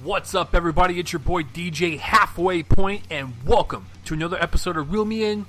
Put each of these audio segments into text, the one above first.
What's up, everybody? It's your boy DJ Halfway Point, and welcome to another episode of Reel Me In,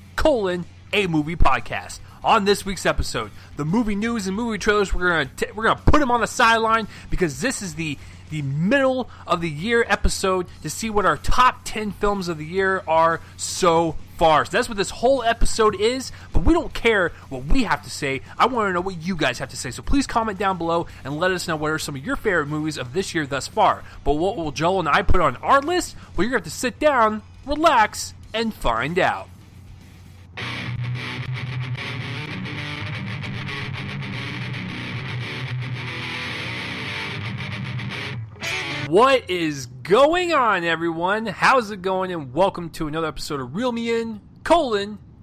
a movie podcast. On this week's episode, the movie news and movie trailers, we're gonna put them on the sideline because this is the middle of the year episode to see what our top 10 films of the year are so far. So that's what this whole episode is, but we don't care what we have to say. I want to know what you guys have to say. So please comment down below and let us know what are some of your favorite movies of this year thus far. But what will Joel and I put on our list? Well, you're going to have to sit down, relax, and find out. What is going on, everyone? How's it going? And welcome to another episode of Reel Me In,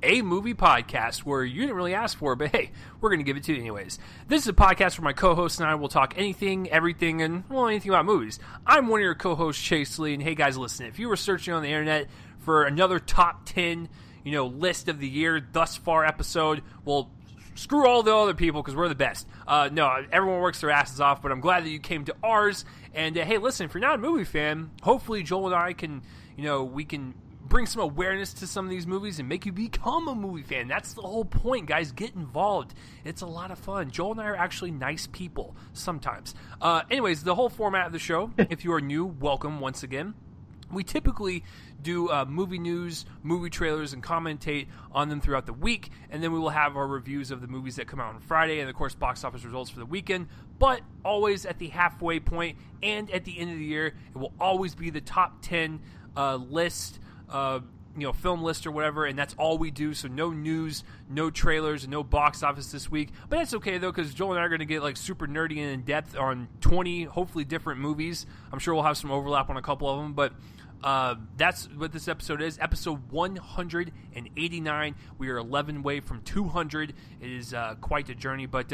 a movie podcast, where you didn't really ask for it, but hey, we're going to give it to you anyways. This is a podcast where my co-host and I will talk anything, everything, and, well, anything about movies. I'm one of your co-hosts, Chase Lee, and hey, guys, listen, if you were searching on the internet for another top 10, list of the year thus far episode, well, screw all the other people because we're the best. No, everyone works their asses off, but I'm glad that you came to ours. And hey, listen, if you're not a movie fan, hopefully Joel and I can, we can bring some awareness to some of these movies and make you become a movie fan. That's the whole point, guys. Get involved. It's a lot of fun. Joel and I are actually nice people sometimes. Anyways, the whole format of the show, if you are new, welcome once again. We typically do movie news, movie trailers, and commentate on them throughout the week, and then we will have our reviews of the movies that come out on Friday, and of course box office results for the weekend, but always at the halfway point, and at the end of the year, it will always be the top 10 list, film list or whatever, and that's all we do, so no news, no trailers, and no box office this week, but that's okay though, because Joel and I are going to get like super nerdy and in depth on 20, hopefully different movies. I'm sure we'll have some overlap on a couple of them, but that's what this episode is. Episode 189. We are 11 away from 200. It is quite a journey. But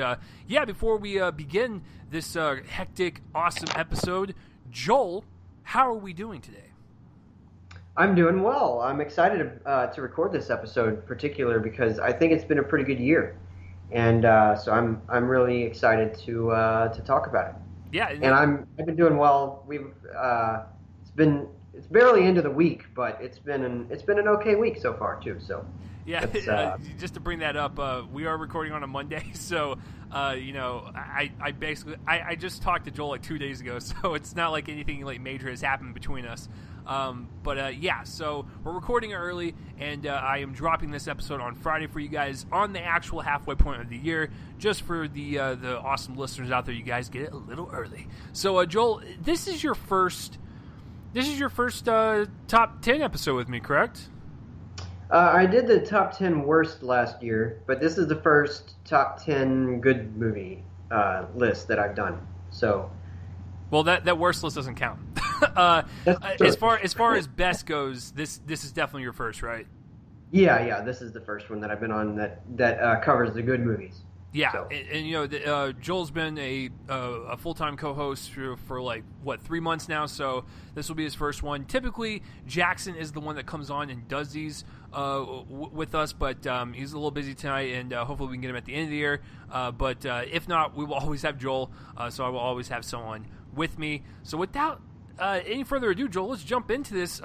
before we begin this hectic, awesome episode, Joel, how are we doing today? I'm doing well. I'm excited to record this episode in particular because I think it's been a pretty good year, and so I'm really excited to talk about it. Yeah, and I've been doing well. It's barely into the week, but it's been an okay week so far too. So yeah, just to bring that up, we are recording on a Monday, so I just talked to Joel like 2 days ago, so it's not like anything like major has happened between us. So we're recording early, and I am dropping this episode on Friday for you guys on the actual halfway point of the year, just for the awesome listeners out there. You guys get it a little early. So Joel, this is your first top 10 episode with me, correct? I did the top 10 worst last year, but this is the first top 10 good movie list that I've done. So, well, that worst list doesn't count. As far as best goes, this is definitely your first, right? Yeah, this is the first one that I've been on that covers the good movies. Yeah, so. and Joel's been a full-time co-host for like, 3 months now, so this will be his first one. Typically, Jackson is the one that comes on and does these with us, but he's a little busy tonight, and hopefully we can get him at the end of the year. But if not, we will always have Joel, so I will always have someone with me. So without any further ado, Joel, let's jump into this.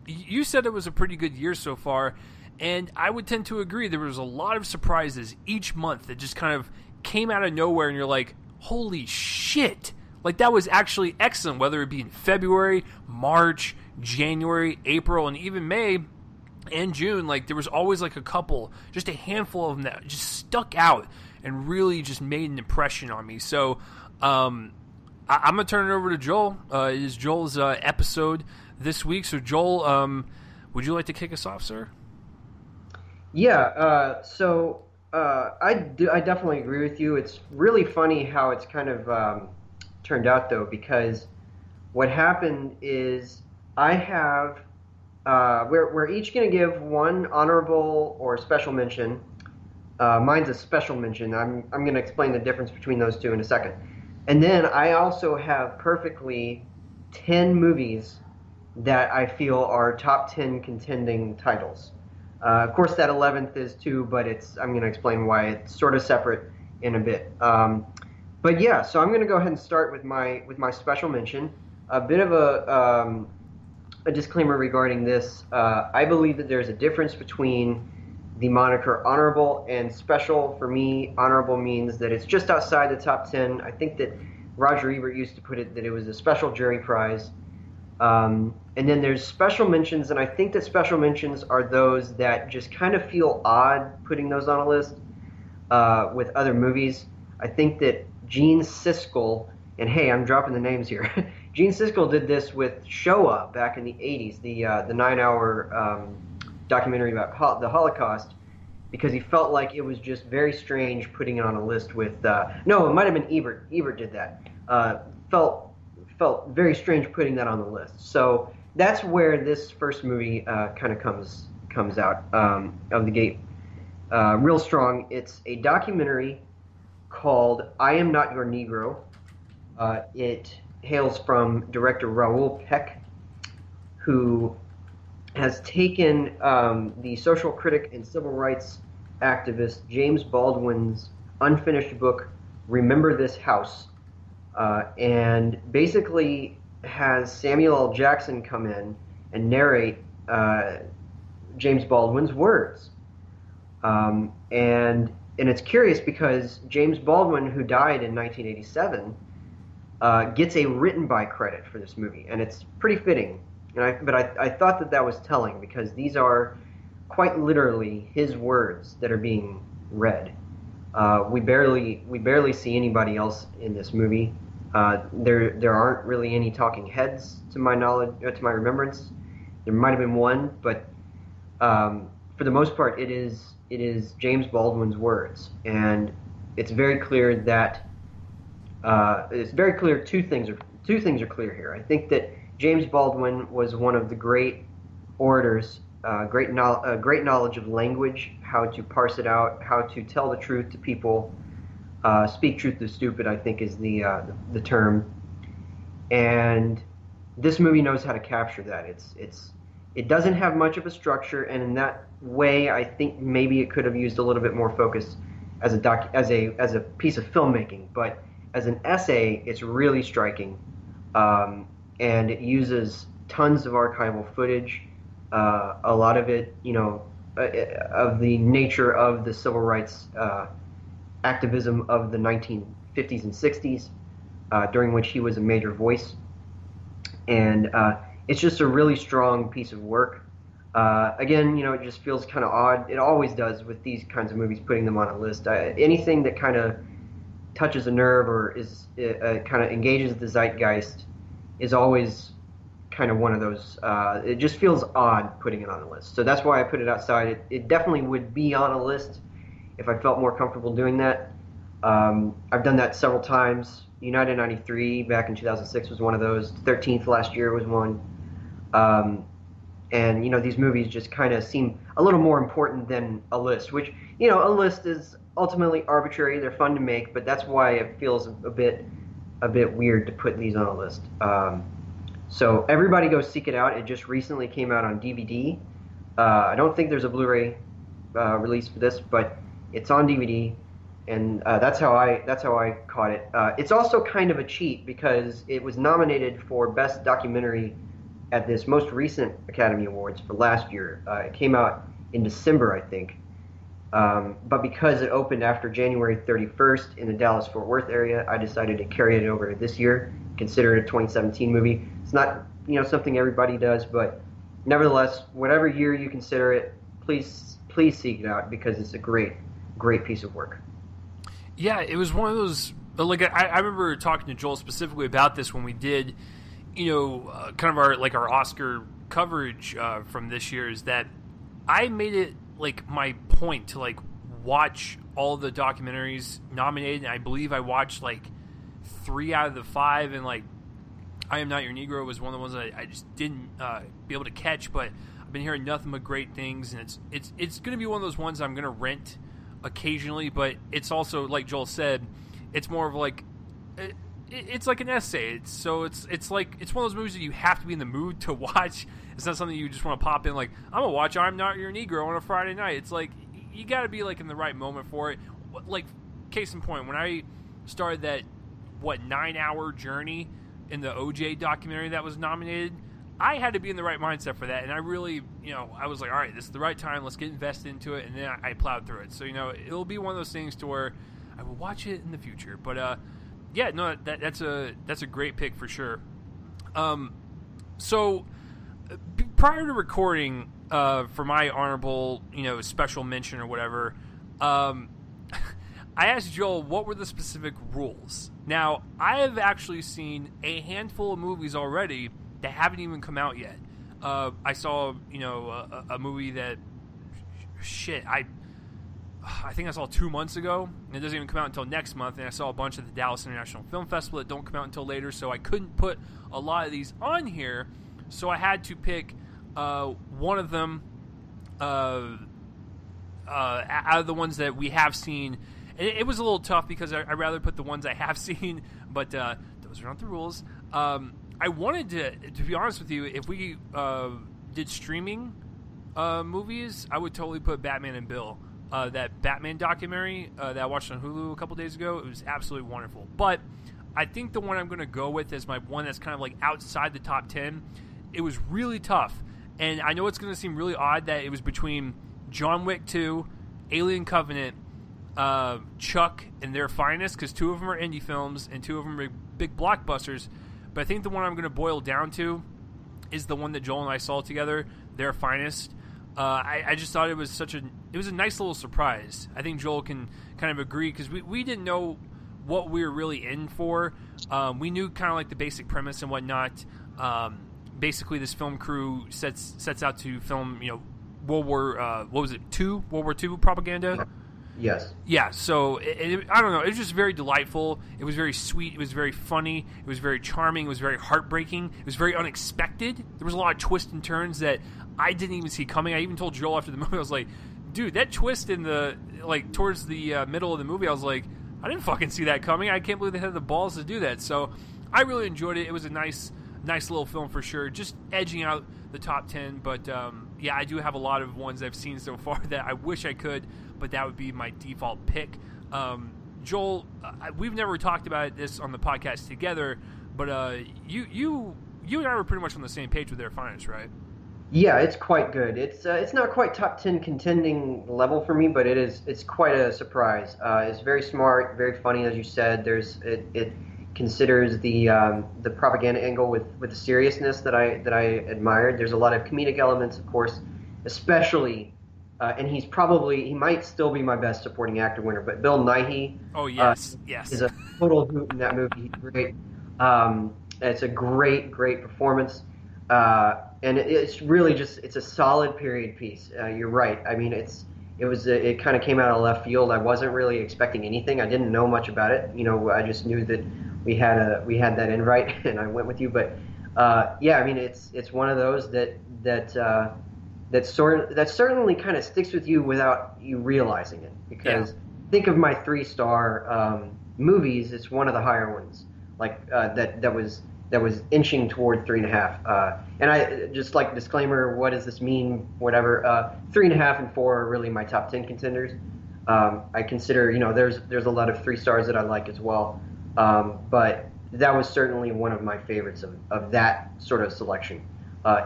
You said it was a pretty good year so far, and I would tend to agree. There was a lot of surprises each month that just kind of came out of nowhere, and you're like, holy shit. Like, that was actually excellent, whether it be in February, March, January, April, and even May and June. Like, there was always like a couple, just a handful of them that just stuck out and really just made an impression on me. So I'm going to turn it over to Joel. It is Joel's episode this week. So, Joel, would you like to kick us off, sir? Yeah, I definitely agree with you. It's really funny how it's kind of turned out, though, because what happened is I have we're each going to give one honorable or special mention. Mine's a special mention. I'm going to explain the difference between those two in a second. And then I also have perfectly 10 movies that I feel are top 10 contending titles. Of course, that 11th is too, but I'm going to explain why it's sort of separate in a bit. But yeah, so I'm going to go ahead and start with my special mention. a bit of a disclaimer regarding this. I believe that there's a difference between the moniker honorable and special. For me, honorable means that it's just outside the top 10. I think that Roger Ebert used to put it that it was a special jury prize. And then there's special mentions, and I think that special mentions are those that just kind of feel odd putting those on a list with other movies. I think that Gene Siskel, and hey, I'm dropping the names here. Gene Siskel did this with Shoah back in the 80s, the 9-hour documentary about the Holocaust, because he felt like it was just very strange putting it on a list with no, it might have been Ebert. Ebert did that. Felt very strange putting that on the list. So that's where this first movie kind of comes out of the gate real strong. It's a documentary called "I Am Not Your Negro." It hails from director Raoul Peck, who has taken the social critic and civil rights activist James Baldwin's unfinished book, Remember This House, and basically has Samuel L. Jackson come in and narrate James Baldwin's words. And it's curious because James Baldwin, who died in 1987, gets a written by credit for this movie, and it's pretty fitting. But I thought that was telling because these are quite literally his words that are being read. We barely see anybody else in this movie. There aren't really any talking heads to my knowledge, to my remembrance. There might have been one, but for the most part, it is James Baldwin's words, and it's very clear that two things are clear here. I think that James Baldwin was one of the great orators, great knowledge of language, how to parse it out, how to tell the truth to people. Speak truth to stupid, I think, is the term. And this movie knows how to capture that. It doesn't have much of a structure, and in that way, I think maybe it could have used a little bit more focus as a piece of filmmaking. But as an essay, it's really striking. And it uses tons of archival footage, a lot of it, of the nature of the civil rights activism of the 1950s and 60s, during which he was a major voice. And it's just a really strong piece of work. Again, it just feels kind of odd. It always does with these kinds of movies, putting them on a list. Anything that kind of touches a nerve or is kind of engages the zeitgeist is always kind of one of those. It just feels odd putting it on a list. So that's why I put it outside. It definitely would be on a list if I felt more comfortable doing that. I've done that several times. United 93 back in 2006 was one of those. 13th last year was one. And these movies just kind of seem a little more important than a list, which, a list is ultimately arbitrary. They're fun to make, but that's why it feels a bit weird to put these on a list. So everybody go seek it out. It just recently came out on DVD. I don't think there's a Blu-ray release for this, but it's on DVD, and that's how I caught it. It's also kind of a cheat because it was nominated for Best Documentary at this most recent Academy Awards for last year. It came out in December, I think. But because it opened after January 31st in the Dallas-Fort Worth area, I decided to carry it over to this year, consider it a 2017 movie. It's not, something everybody does, but nevertheless, whatever year you consider it, please seek it out because it's a great piece of work. Yeah, it was one of those, like, I remember talking to Joel specifically about this when we did, kind of our Oscar coverage from this year, is that I made it like my point to like watch all the documentaries nominated, and I believe I watched like 3 out of the 5, and like I Am Not Your Negro was one of the ones that I just didn't be able to catch, but I've been hearing nothing but great things, and it's going to be one of those ones I'm going to rent occasionally, but it's also, like Joel said, it's more of like it's like an essay. It's one of those movies that you have to be in the mood to watch. It's not something you just want to pop in like, I'm gonna watch I'm Not Your Negro on a Friday night. It's like you got to be like in the right moment for it. Like, case in point, when I started that 9-hour journey in the OJ documentary that was nominated, I had to be in the right mindset for that, and I really, I was like, all right, this is the right time. Let's get invested into it, and then I plowed through it. So, it'll be one of those things to where I will watch it in the future. But yeah, no, that's a great pick for sure. So prior to recording for my honorable, special mention or whatever, I asked Joel what were the specific rules. Now, I have actually seen a handful of movies already that haven't even come out yet. I saw, a movie that, I think I saw 2 months ago, and it doesn't even come out until next month, and I saw a bunch at the Dallas International Film Festival that don't come out until later, so I couldn't put a lot of these on here, so I had to pick one of them out of the ones that we have seen. And it was a little tough because I'd rather put the ones I have seen, but those are not the rules. I wanted to be honest with you, if we did streaming movies, I would totally put Batman and Bill. That Batman documentary that I watched on Hulu a couple days ago, it was absolutely wonderful. But I think the one I'm going to go with is my one that's kind of like outside the top 10. It was really tough. And I know it's going to seem really odd that it was between John Wick 2, Alien Covenant, Chuck, and Their Finest, because 2 of them are indie films and 2 of them are big blockbusters. But I think the one I'm going to boil down to is the one that Joel and I saw together, Their Finest. I just thought it was a nice little surprise. I think Joel can kind of agree, because we didn't know what we were really in for. We knew kind of like the basic premise and whatnot. Basically, this film crew sets out to film, World War II propaganda. Yes. Yeah, so I don't know. It was just very delightful. It was very sweet. It was very funny. It was very charming. It was very heartbreaking. It was very unexpected. There was a lot of twists and turns that I didn't even see coming. I even told Joel after the movie, I was like, dude, that twist towards the middle of the movie, I was like, I didn't fucking see that coming. I can't believe they had the balls to do that. So I really enjoyed it. It was a nice little film for sure. Just edging out the top 10. But yeah, I do have a lot of ones I've seen so far that I wish I could, but that would be my default pick. Joel, we've never talked about this on the podcast together, but you and I were pretty much on the same page with Their Finest, right? Yeah, it's quite good. It's not quite top 10 contending level for me, but it's quite a surprise. It's very smart, very funny, as you said. It considers the propaganda angle with the seriousness that I admired. There's a lot of comedic elements, of course, especially. And he might still be my best supporting actor winner, but Bill Nighy. Oh yes, is a total hoot in that movie. He's great. It's a great performance, and it's really it's a solid period piece. You're right. I mean, it kind of came out of left field. I wasn't really expecting anything. I didn't know much about it. I just knew that we had that invite, and I went with you. But yeah, I mean, it's one of those that certainly kind of sticks with you without you realizing it. Because think of my 3-star movies, it's one of the higher ones, like that was inching toward 3.5. And I just like disclaimer, what does this mean? Whatever. 3.5 and 4 are really my top 10 contenders. I consider there's a lot of 3 stars that I like as well, but that was certainly one of my favorites of that sort of selection.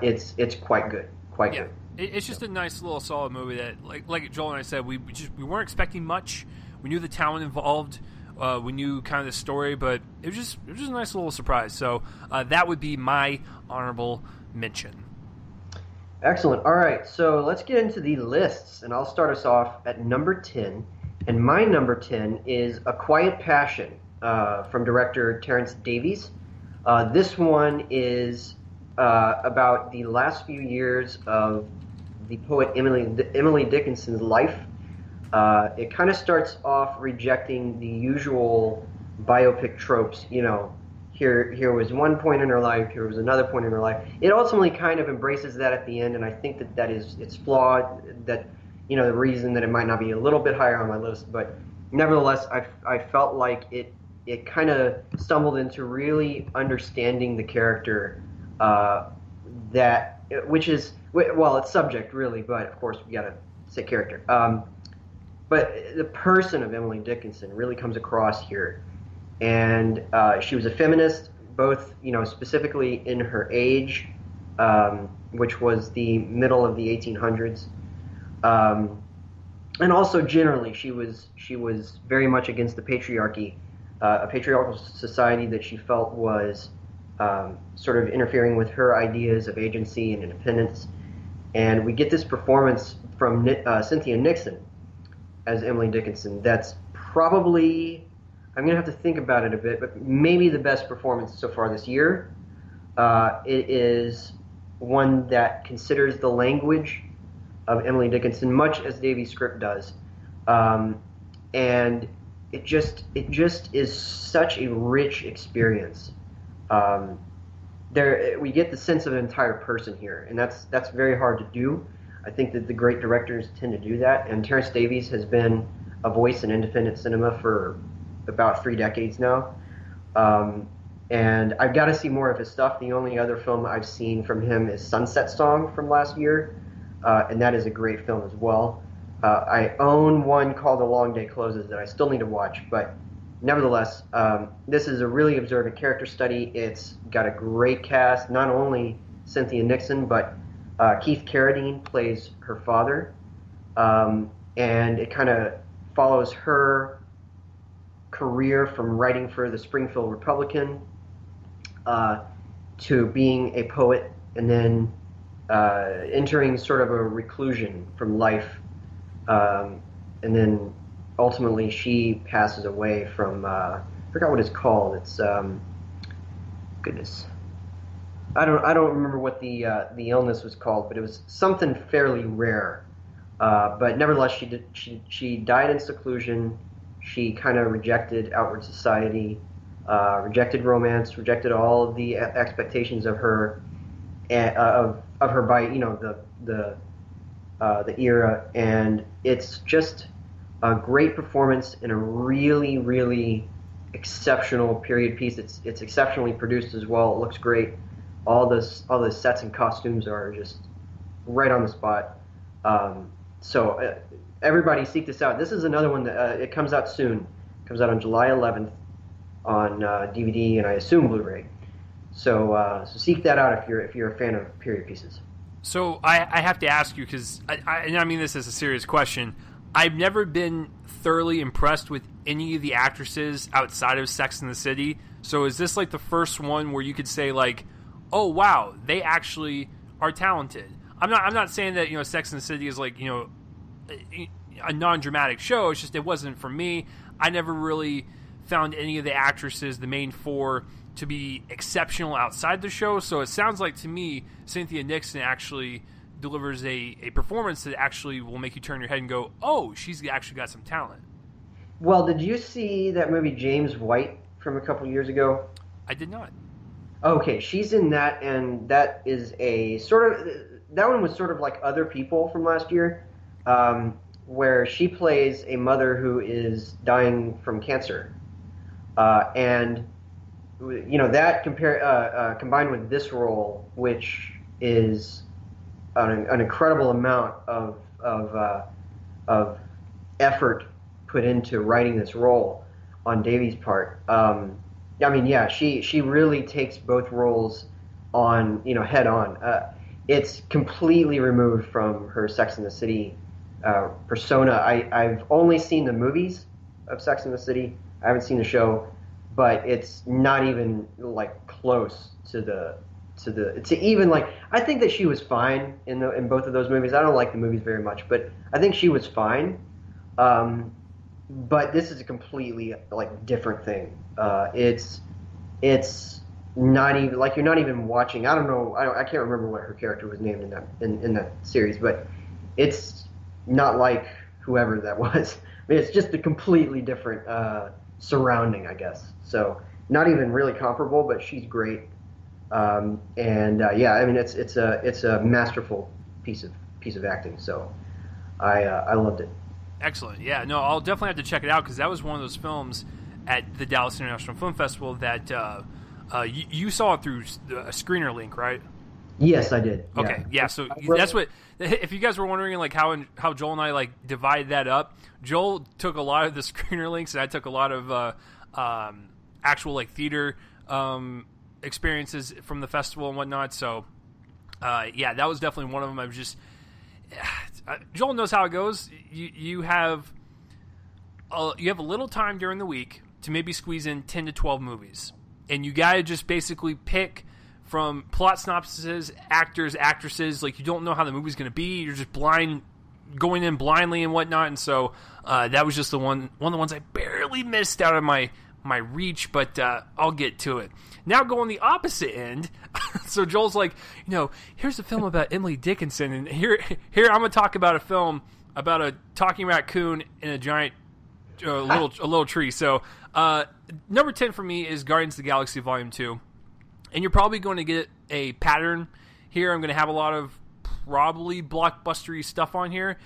It's quite good. Quite good. It's just a nice little solid movie that, like Joel and I said, we weren't expecting much. We knew the talent involved. We knew kind of the story, but it was just a nice little surprise. So that would be my honorable mention. Excellent. All right, so let's get into the lists, and I'll start us off at number 10. And my number 10 is A Quiet Passion from director Terrence Davies. This one is about the last few years of the poet Emily Dickinson's life. It kind of starts off rejecting the usual biopic tropes. Here was one point in her life, here was another point in her life. It ultimately kind of embraces that at the end, and I think it's flawed. That the reason that it might not be a little bit higher on my list, but nevertheless, I felt like it kind of stumbled into really understanding the character. It's subject really, but of course we gotta say character. But the person of Emily Dickinson really comes across here, and she was a feminist, both specifically in her age, which was the middle of the 1800s, and also generally she was very much against the patriarchy, a patriarchal society that she felt was sort of interfering with her ideas of agency and independence. And we get this performance from Cynthia Nixon as Emily Dickinson. That's probably, I'm going to have to think about it a bit, but maybe the best performance so far this year. It is one that considers the language of Emily Dickinson much as Davies' script does. And it just is such a rich experience. We get the sense of an entire person here, and that's very hard to do. I think that the great directors tend to do that, and Terence Davies has been a voice in independent cinema for about 3 decades now. And I've got to see more of his stuff. The only other film I've seen from him is Sunset Song from last year, and that is a great film as well. I own one called A Long Day Closes that I still need to watch, but nevertheless, this is a really observant character study. It's got a great cast, not only Cynthia Nixon, but Keith Carradine plays her father, and it kind of follows her career from writing for the Springfield Republican to being a poet, and then entering sort of a reclusion from life, and then ultimately she passes away from I forgot what it's called. It's goodness, I don't remember what the illness was called, but it was something fairly rare. But nevertheless, she died in seclusion. She kind of rejected outward society, rejected romance, rejected all of the expectations of her, of her by the era, and it's just a great performance in a really, really exceptional period piece. It's exceptionally produced as well. It looks great. All the sets and costumes are just right on the spot. So everybody seek this out. This is another one that it comes out soon. It comes out on July 11th on DVD and I assume Blu-ray. So seek that out if you're a fan of period pieces. So I have to ask you, because and I mean this as a serious question. I've never been thoroughly impressed with any of the actresses outside of Sex and the City. So is this like the first one where you could say like, oh wow, they actually are talented? I'm not saying that Sex and the City is like a non-dramatic show. It's just it wasn't for me. I never really found any of the actresses, the main four, to be exceptional outside the show. So it sounds like to me Cynthia Nixon actually delivers a performance that actually will make you turn your head and go, oh, she's actually got some talent. Well, did you see that movie James White from a couple years ago? I did not. Okay, she's in that, and that is a sort of, that one was sort of like Other People from last year, where she plays a mother who is dying from cancer. And that combined with this role, which is an incredible amount of effort put into writing this role on Davies' part. She really takes both roles on, head on. It's completely removed from her Sex and the City persona. I've only seen the movies of Sex and the City. I haven't seen the show, but it's not even like close to even like, I think that she was fine in both of those movies. I don't like the movies very much, but I think she was fine. But this is a completely like different thing. It's not even like you're not even watching. I don't know. I can't remember what her character was named in that series, but it's not like whoever that was. I mean, it's just a completely different surrounding, I guess. So not even really comparable, but she's great. It's a masterful piece of acting. So I loved it. Excellent. Yeah, no, I'll definitely have to check it out, because that was one of those films at the Dallas International Film Festival that you saw it through a screener link, right? Yes, I did. Yeah. Okay, yeah. So that's what. If you guys were wondering, like how Joel and I like divide that up, Joel took a lot of the screener links, and I took a lot of actual like theater experiences from the festival and whatnot. So, yeah, that was definitely one of them. I was just Joel knows how it goes. You have a little time during the week to maybe squeeze in 10 to 12 movies, and you gotta just basically pick from plot synopsises, actors, actresses. Like, you don't know how the movie's going to be. You're just going in blindly and whatnot. And so that was just one of the ones I barely missed out of my reach, but I'll get to it. Now go on the opposite end. So Joel's like, here's a film about Emily Dickinson, and here I'm going to talk about a film about a talking raccoon in a giant a little tree. So number 10 for me is Guardians of the Galaxy Volume 2. And you're probably going to get a pattern here. I'm going to have a lot of probably blockbustery stuff on here.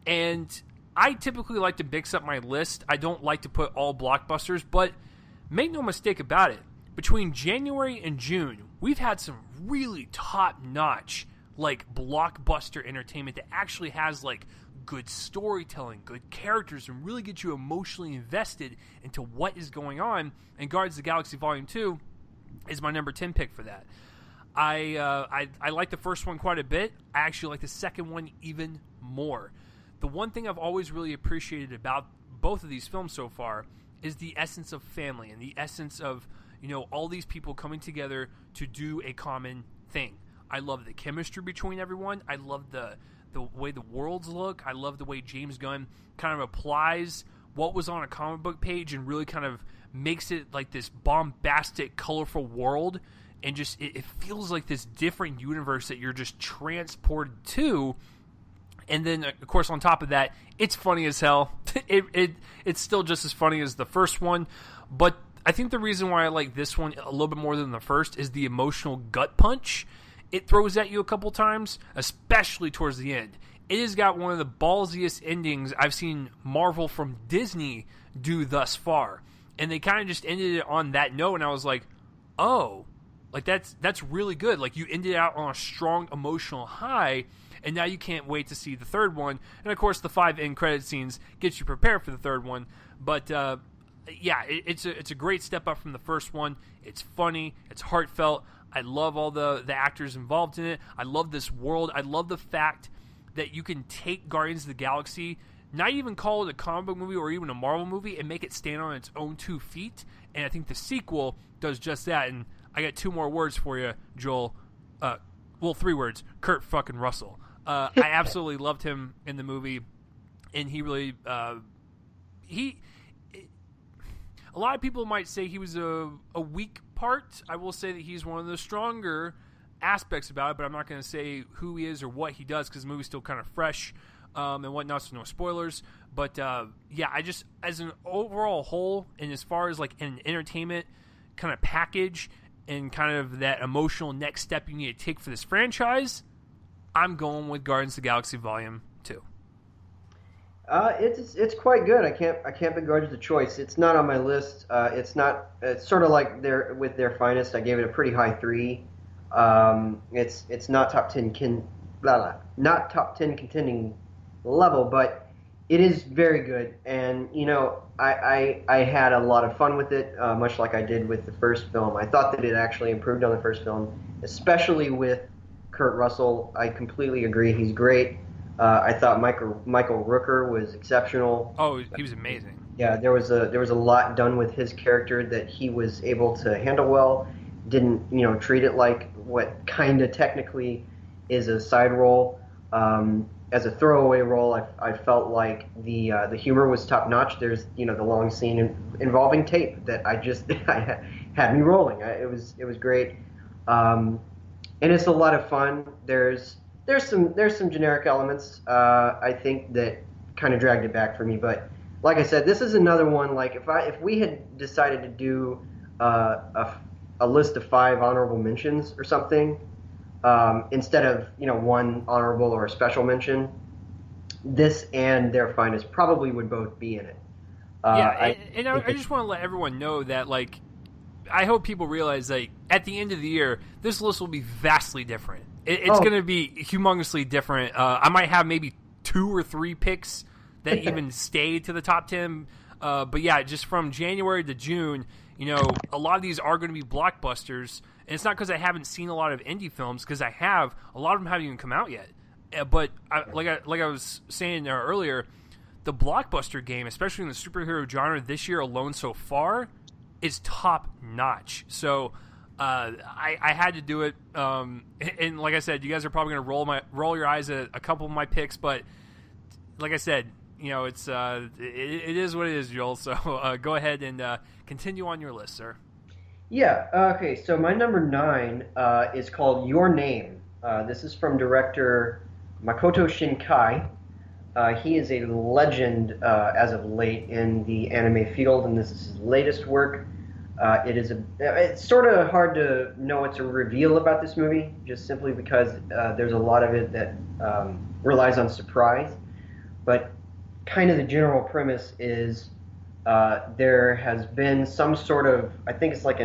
And I typically like to mix up my list. I don't like to put all blockbusters, but make no mistake about it. Between January and June, we've had some really top-notch, like, blockbuster entertainment that actually has, like, good storytelling, good characters, and really get you emotionally invested into what is going on. And Guardians of the Galaxy Volume 2 is my number 10 pick for that. I like the first one quite a bit. I actually like the second one even more. The one thing I've always really appreciated about both of these films so far is the essence of family and the essence of, all these people coming together to do a common thing. I love the chemistry between everyone. I love the way the worlds look. I love the way James Gunn kind of applies what was on a comic book page and really kind of makes it like this bombastic, colorful world, and just it feels like this different universe that you're just transported to. And then, of course, on top of that, it's funny as hell. It's still just as funny as the first one, but I think the reason why I like this one a little bit more than the first is the emotional gut punch it throws at you a couple times, especially towards the end. It has got one of the ballsiest endings I've seen Marvel from Disney do thus far. And they kind of just ended it on that note, and I was like, oh, like that's really good. Like, you ended out on a strong emotional high, and now you can't wait to see the third one. And, of course, the 5 end credit scenes get you prepared for the third one. But, yeah, it's a great step up from the first one. It's funny. It's heartfelt. I love all the actors involved in it. I love this world. I love the fact that you can take Guardians of the Galaxy, not even call it a comic book movie or even a Marvel movie, and make it stand on its own 2 feet. And I think the sequel does just that. And I got 2 more words for you, Joel. 3 words. Kurt fucking Russell. I absolutely loved him in the movie, and he really a lot of people might say he was a weak part. I will say that he's one of the stronger aspects about it, but I'm not going to say who he is or what he does because the movie's still kind of fresh and whatnot, so no spoilers. But yeah, I just, as an overall whole, and as far as like an entertainment kind of package and kind of that emotional next step you need to take for this franchise, I'm going with Guardians of the Galaxy Volume 2. It's quite good. I can't begrudge the choice. It's not on my list. It's sort of like their finest. I gave it a pretty high 3. It's not top 10 not top 10 contending level, but it is very good. And I had a lot of fun with it, much like I did with the first film. I thought that it actually improved on the first film, especially with Kurt Russell. I completely agree. He's great. I thought Michael Rooker was exceptional. Oh, he was amazing. Yeah, there was a lot done with his character that he was able to handle well. Didn't treat it like what kind of technically is a side role. As a throwaway role, I felt like the humor was top notch. There's the long scene involving tape that I had me rolling. It was great, and it's a lot of fun. There's some generic elements I think that kind of dragged it back for me, but like I said, this is another one. Like if we had decided to do a list of 5 honorable mentions or something, instead of 1 honorable or a special mention, this and their finest probably would both be in it. I just want to let everyone know that, like, I hope people realize, like, at the end of the year, this list will be vastly different. It's going to be humongously different. I might have maybe 2 or 3 picks that even stay to the top 10. But yeah, just from January to June, a lot of these are going to be blockbusters. And it's not because I haven't seen a lot of indie films, because I have. A lot of them haven't even come out yet. But like I was saying earlier, the blockbuster game, especially in the superhero genre this year alone so far, is top notch. So I had to do it. And like I said, you guys are probably going to roll your eyes at a couple of my picks, but like I said, it's it is what it is, Joel. So go ahead and continue on your list, sir. Yeah. Okay. So my number 9 is called Your Name. This is from director Makoto Shinkai. He is a legend as of late in the anime field, and this is his latest work. It's sort of hard to know what to reveal about this movie, just simply because there's a lot of it that relies on surprise. But kind of the general premise is there has been some sort of, I think it's like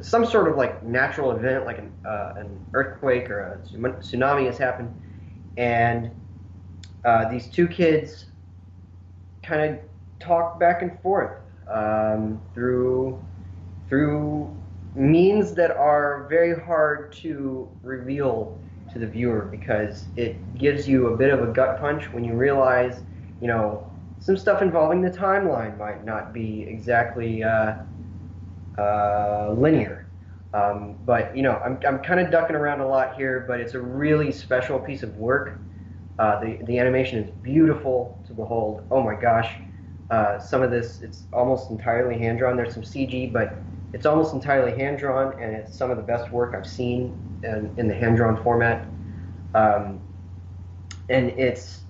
some sort of like natural event, like an earthquake or a tsunami has happened, and these two kids kind of talk back and forth through means that are very hard to reveal to the viewer, because it gives you a bit of a gut punch when you realize, some stuff involving the timeline might not be exactly linear. But I'm kind of ducking around a lot here, but it's a really special piece of work. The animation is beautiful to behold. Oh my gosh. Some of this, it's almost entirely hand-drawn. There's some CG, but it's almost entirely hand-drawn, and it's some of the best work I've seen in the hand-drawn format. And it's,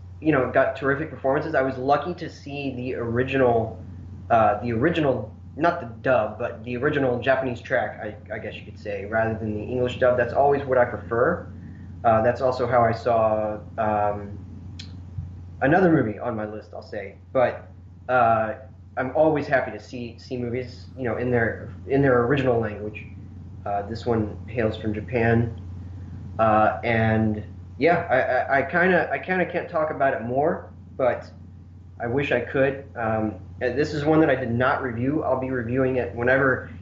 got terrific performances. I was lucky to see the original, not the dub, but the original Japanese track, I guess you could say, rather than the English dub. That's always what I prefer. That's also how I saw another movie on my list, I'll say. But I'm always happy to see movies, in their original language. This one hails from Japan, and yeah, I kind of can't talk about it more, but I wish I could. This is one that I did not review. I'll be reviewing it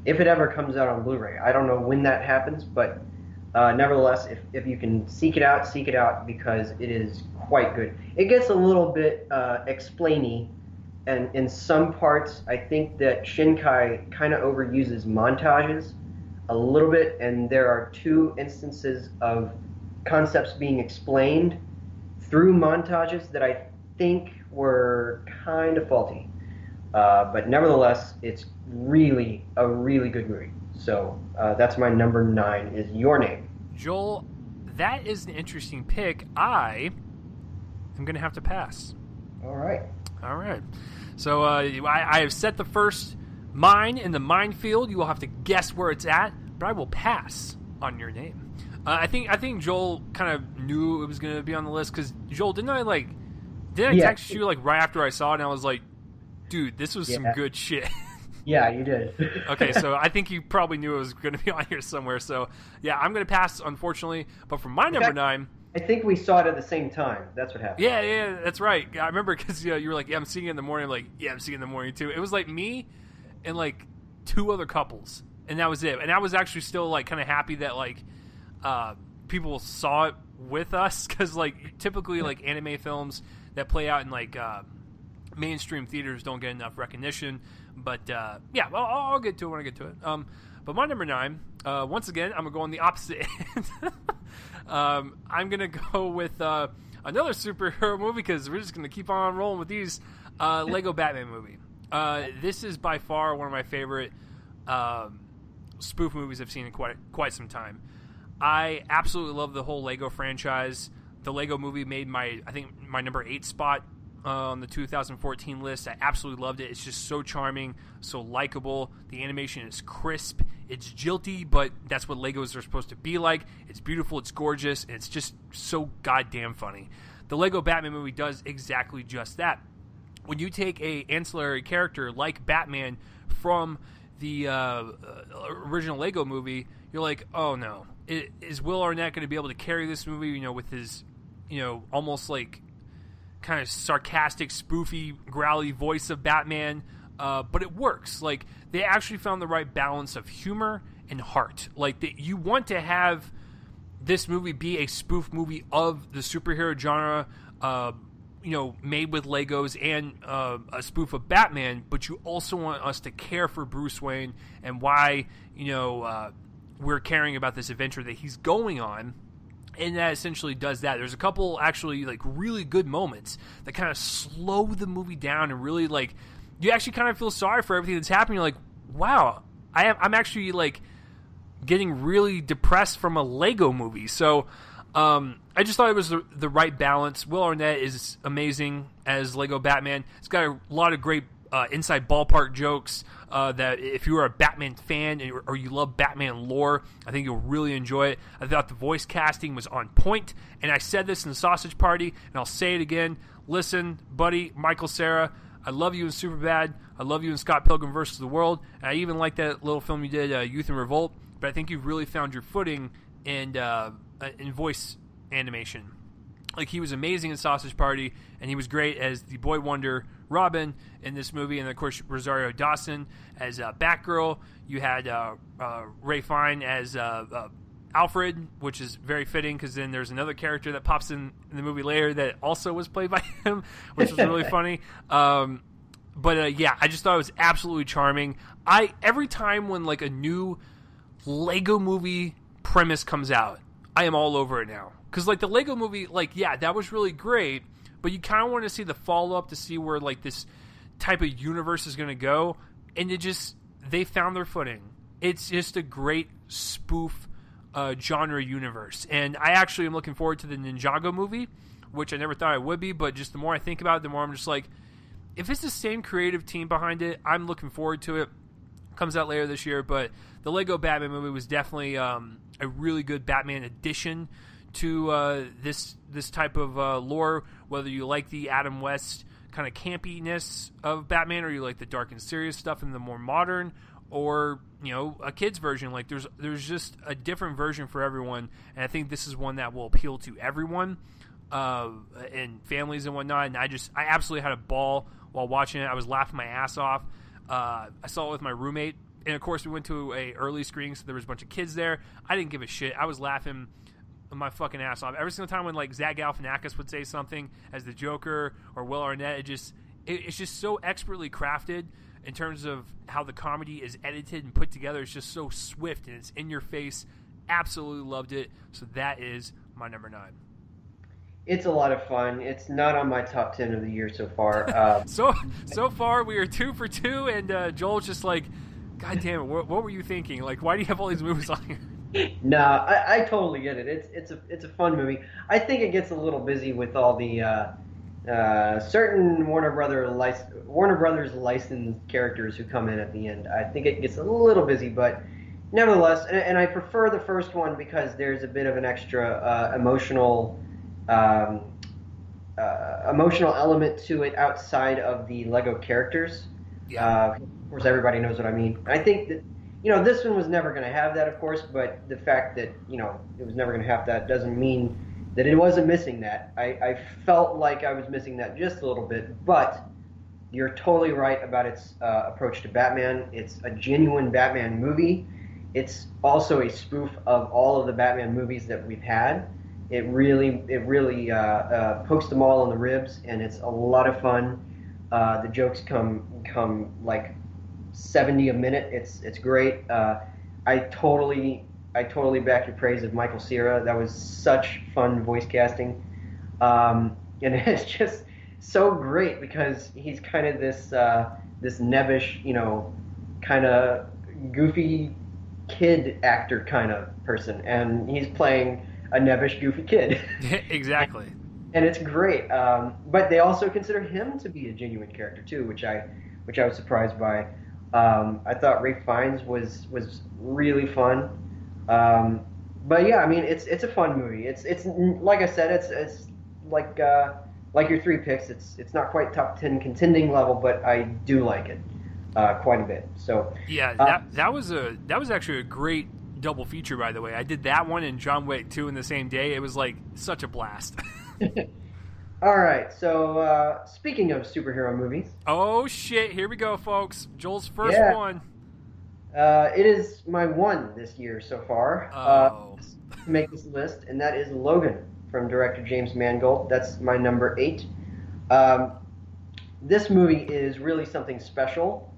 if it ever comes out on Blu-ray. I don't know when that happens, but nevertheless, if you can seek it out, because it is quite good. It gets a little bit explainy, and in some parts, I think that Shinkai kind of overuses montages a little bit, and there are 2 instances of concepts being explained through montages that I think were kind of faulty. But nevertheless, it's really a really good movie. So that's my number 9, is Your Name. Joel, that is an interesting pick. I am going to have to pass. All right. So I have set the first mine in the minefield. You will have to guess where it's at, but I will pass on Your Name. I think Joel kind of knew it was going to be on the list, because Joel, didn't I text you right after I saw it, and I was like, dude, this was some good shit. Yeah, you did. Okay, so I think you probably knew it was going to be on here somewhere. So yeah, I'm going to pass, unfortunately. But for my number 9, I think we saw it at the same time. That's what happened. Yeah, that's right. I remember, because you were like, yeah, I'm seeing it in the morning. I'm like, yeah, I'm seeing it in the morning too. It was like me and 2 other couples, and that was it. And I was actually still kind of happy that people saw it with us, because typically anime films that play out in mainstream theaters don't get enough recognition. But yeah, well, I'll get to it when I get to it. But my number 9, once again, I'm gonna go on the opposite end. I'm gonna go with another superhero movie, because we're just gonna keep on rolling with these. Lego Batman movie. This is by far one of my favorite spoof movies I've seen in quite some time. I absolutely love the whole Lego franchise. The Lego movie made my number 8 spot on the 2014 list. I absolutely loved it. It's just so charming, so likable. The animation is crisp. It's jilty, but that's what Legos are supposed to be like. It's beautiful, it's gorgeous, and it's just so goddamn funny. The Lego Batman movie does exactly just that. When you take a ancillary character like Batman from the original Lego movie, you're like, oh no, is Will Arnett going to be able to carry this movie? With his, almost kind of sarcastic, spoofy, growly voice of Batman, but it works. Like, they actually found the right balance of humor and heart. Like, you want to have this movie be a spoof movie of the superhero genre, made with Legos, and a spoof of Batman, but you also want us to care for Bruce Wayne and why, we're caring about this adventure that he's going on. And that essentially does that. There's a couple actually like really good moments that kind of slow the movie down and really like you actually kind of feel sorry for everything that's happening. You're like, wow, I'm actually like getting really depressed from a Lego movie. So I just thought it was the right balance. Will Arnett is amazing as Lego Batman. It's got a lot of great inside ballpark jokes that if you are a Batman fan or you love Batman lore, I think you'll really enjoy it. I thought the voice casting was on point, and I said this in the Sausage Party, and I'll say it again. Listen, buddy, Michael Cera, I love you in Superbad. I love you in Scott Pilgrim vs. the World. And I even like that little film you did, Youth in Revolt, but I think you've really found your footing in voice animation. Like, he was amazing in Sausage Party, and he was great as the boy wonder Robin in this movie. And, of course, Rosario Dawson as Batgirl. You had Ray Fine as Alfred, which is very fitting because then there's another character that pops in the movie later that also was played by him, which was really funny. Yeah, I just thought it was absolutely charming. Every time when, like, a new Lego movie premise comes out, I am all over it now. Because, like, the Lego movie, like, yeah, that was really great, but you kind of want to see the follow-up to see where, like, this type of universe is going to go, and they found their footing. It's just a great spoof genre universe, and I actually am looking forward to the Ninjago movie, which I never thought I would be, but just the more I think about it, the more I'm just like, if it's the same creative team behind it, I'm looking forward to it. Comes out later this year, but the Lego Batman movie was definitely a really good Batman addition to this type of lore, whether you like the Adam West kind of campiness of Batman or you like the dark and serious stuff and the more modern, or a kid's version. Like there's just a different version for everyone, and I think this is one that will appeal to everyone and families and whatnot. And I absolutely had a ball while watching it. I was laughing my ass off. I saw it with my roommate, and of course we went to a early screening, so there was a bunch of kids there. I didn't give a shit. I was laughing my fucking ass off every single time when like Zach Galifianakis would say something as the Joker or Will Arnett. It's just so expertly crafted in terms of how the comedy is edited and put together. It's just so swift and it's in your face. Absolutely loved it. So that is my number 9. It's a lot of fun. It's not on my top 10 of the year so far. So far we are 2 for 2, and Joel's just like, God damn it, what were you thinking? Like, why do you have all these movies on here? No, I totally get it. It's a fun movie. I think it gets a little busy with all the certain Warner Brothers licensed characters who come in at the end. I think it gets a little busy, but nevertheless, and I prefer the first one because there's a bit of an extra emotional element to it outside of the Lego characters. Yeah. Of course, everybody knows what I mean. I think that this one was never going to have that, of course, but the fact that it was never going to have that doesn't mean that it wasn't missing that. I felt like I was missing that just a little bit, but you're totally right about its approach to Batman. It's a genuine Batman movie. It's also a spoof of all of the Batman movies that we've had. It really pokes them all in the ribs, and it's a lot of fun. The jokes come like 70 a minute. It's great. I totally back your praise of Michael Cera. That was such fun voice casting, and it's just so great because he's kind of this nebbish, kind of goofy kid actor kind of person, and he's playing a nebbish, goofy kid. Exactly. And it's great. But they also consider him to be a genuine character too, which I was surprised by. I thought Ray Fiennes was really fun. But yeah, I mean, it's a fun movie. It's like I said, it's like your 3 picks. It's not quite top 10 contending level, but I do like it quite a bit. So yeah, that was actually a great double feature, by the way. I did that one and John Wick 2 in the same day. It was like such a blast. All right. So speaking of superhero movies, Oh shit! Here we go, folks. Joel's first yeah, one. it is my one this year so far Oh, to make this list, and that is Logan from director James Mangold. That's my number 8. Um, this movie is really something special,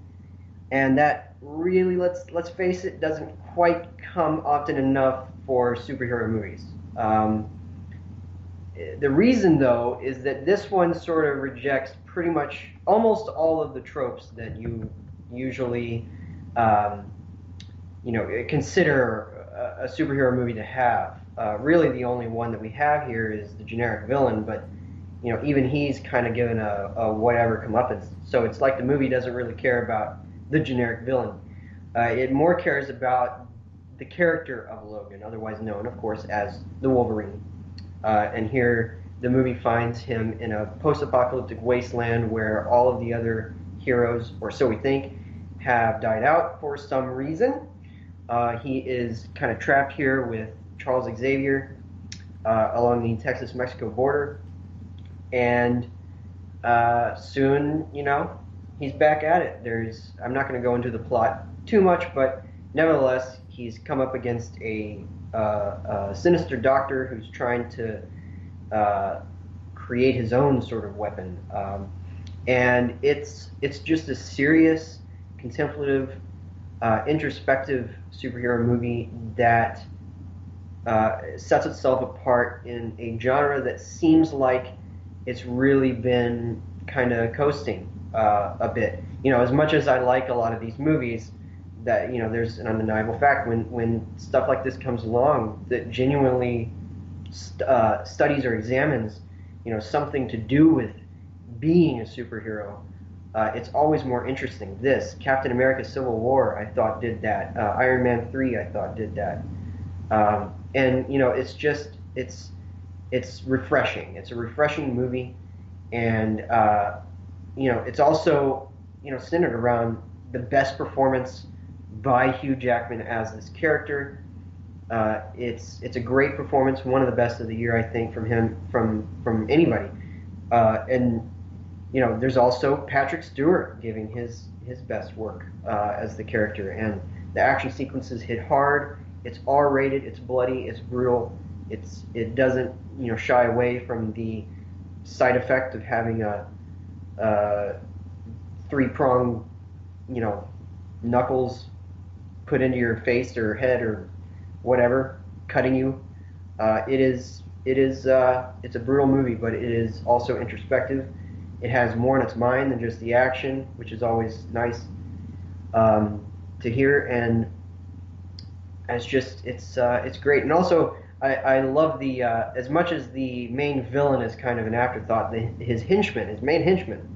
and that really, let's face it, doesn't quite come often enough for superhero movies. The reason, though, is that this one sort of rejects pretty much almost all of the tropes that you usually, um, consider a superhero movie to have. Really, the only one that we have here is the generic villain, but even he's kind of given a whatever comeuppance. So it's like the movie doesn't really care about the generic villain. It more cares about the character of Logan, otherwise known, of course, as the Wolverine. And here, the movie finds him in a post-apocalyptic wasteland where all of the other heroes, or so we think, have died out for some reason. He is kind of trapped here with Charles Xavier along the Texas-Mexico border. And soon, he's back at it. I'm not going to go into the plot too much, but nevertheless, he's come up against a sinister doctor who's trying to create his own sort of weapon. And it's just a serious, contemplative, introspective superhero movie that sets itself apart in a genre that seems like it's really been kind of coasting a bit. As much as I like a lot of these movies, that there's an undeniable fact when stuff like this comes along that genuinely studies or examines something to do with being a superhero. It's always more interesting. This Captain America: Civil War, I thought, did that. Iron Man 3, I thought, did that. And it's refreshing. It's a refreshing movie, and it's also centered around the best performance by Hugh Jackman as this character. It's a great performance, one of the best of the year, I think, from him, from anybody. And there's also Patrick Stewart giving his best work as the character, and the action sequences hit hard. It's R-rated, it's bloody, it's brutal. It doesn't shy away from the side effect of having a three-pronged knuckles put into your face or head or whatever, cutting you. It's a brutal movie, but it is also introspective. It has more in its mind than just the action, which is always nice to hear, and it's great. And also, I love the as much as the main villain is kind of an afterthought, his main henchman,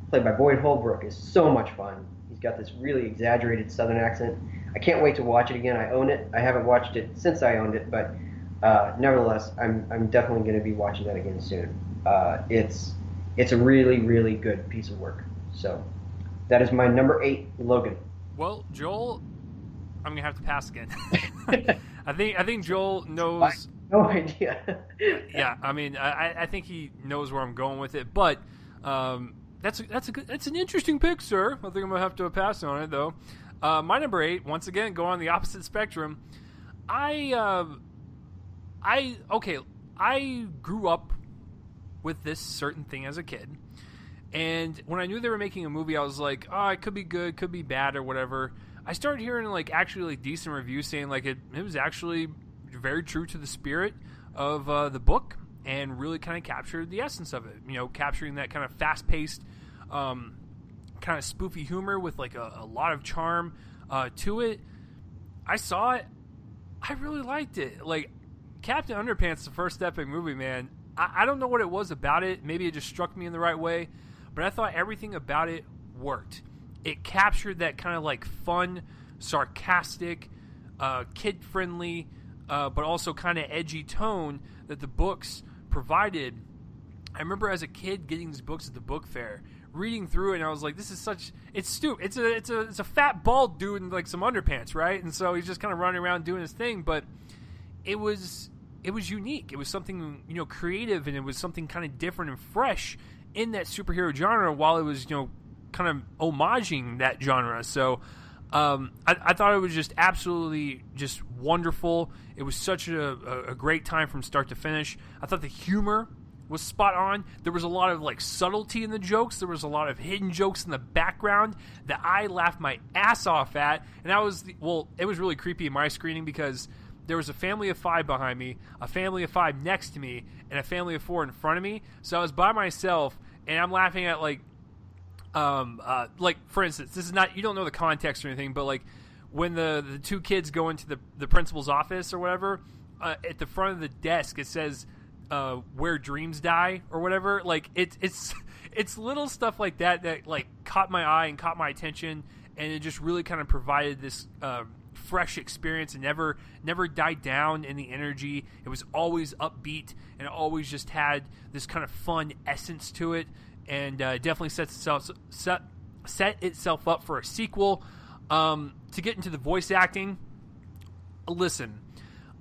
played by Boyd Holbrook, is so much fun. He's got this really exaggerated Southern accent. I can't wait to watch it again. I own it. I haven't watched it since I owned it, but nevertheless, I'm definitely going to be watching that again soon. It's a really, really good piece of work. So that is my number 8, Logan. well, Joel, I'm gonna have to pass again. I think Joel knows. No idea. Yeah, I mean, I think he knows where I'm going with it, but that's an interesting pick, sir. I think I'm gonna have to pass on it though. My number 8, once again, going on the opposite spectrum. I grew up with this certain thing as a kid, and when I knew they were making a movie, I was like, oh, it could be good, could be bad, or whatever. I started hearing actually decent reviews saying it was actually very true to the spirit of the book and really kind of captured the essence of it. Capturing that kind of fast-paced, kind of spoofy humor with a lot of charm to it. I saw it. I really liked it. Captain Underpants, the first epic movie, man. I don't know what it was about it. Maybe it just struck me in the right way, but I thought everything about it worked. It captured that kind of fun, sarcastic, kid-friendly, but also kind of edgy tone that the books provided. I remember as a kid getting these books at the book fair, reading through it, and I was like, "This is it's stupid. It's a fat bald dude in some underpants, right?" And so he's just kind of running around doing his thing, but it was it was unique. It was something, creative, and it was something kind of different and fresh in that superhero genre, while it was, kind of homaging that genre. So I thought it was just absolutely just wonderful. It was such a great time from start to finish. I thought the humor was spot on. There was a lot of like subtlety in the jokes. There was a lot of hidden jokes in the background that I laughed my ass off at. And that was, it was really creepy in my screening because there was a family of 5 behind me, a family of 5 next to me, and a family of 4 in front of me. So I was by myself, and I'm laughing at like for instance, this is not, you don't know the context or anything, but like when the 2 kids go into the principal's office or whatever, at the front of the desk it says where dreams die or whatever. Like it's little stuff like that like caught my eye and caught my attention, and it just really kind of provided this fresh experience and never died down in the energy. It was always upbeat and it always just had this kind of fun essence to it, and definitely set itself up for a sequel. To get into the voice acting, listen,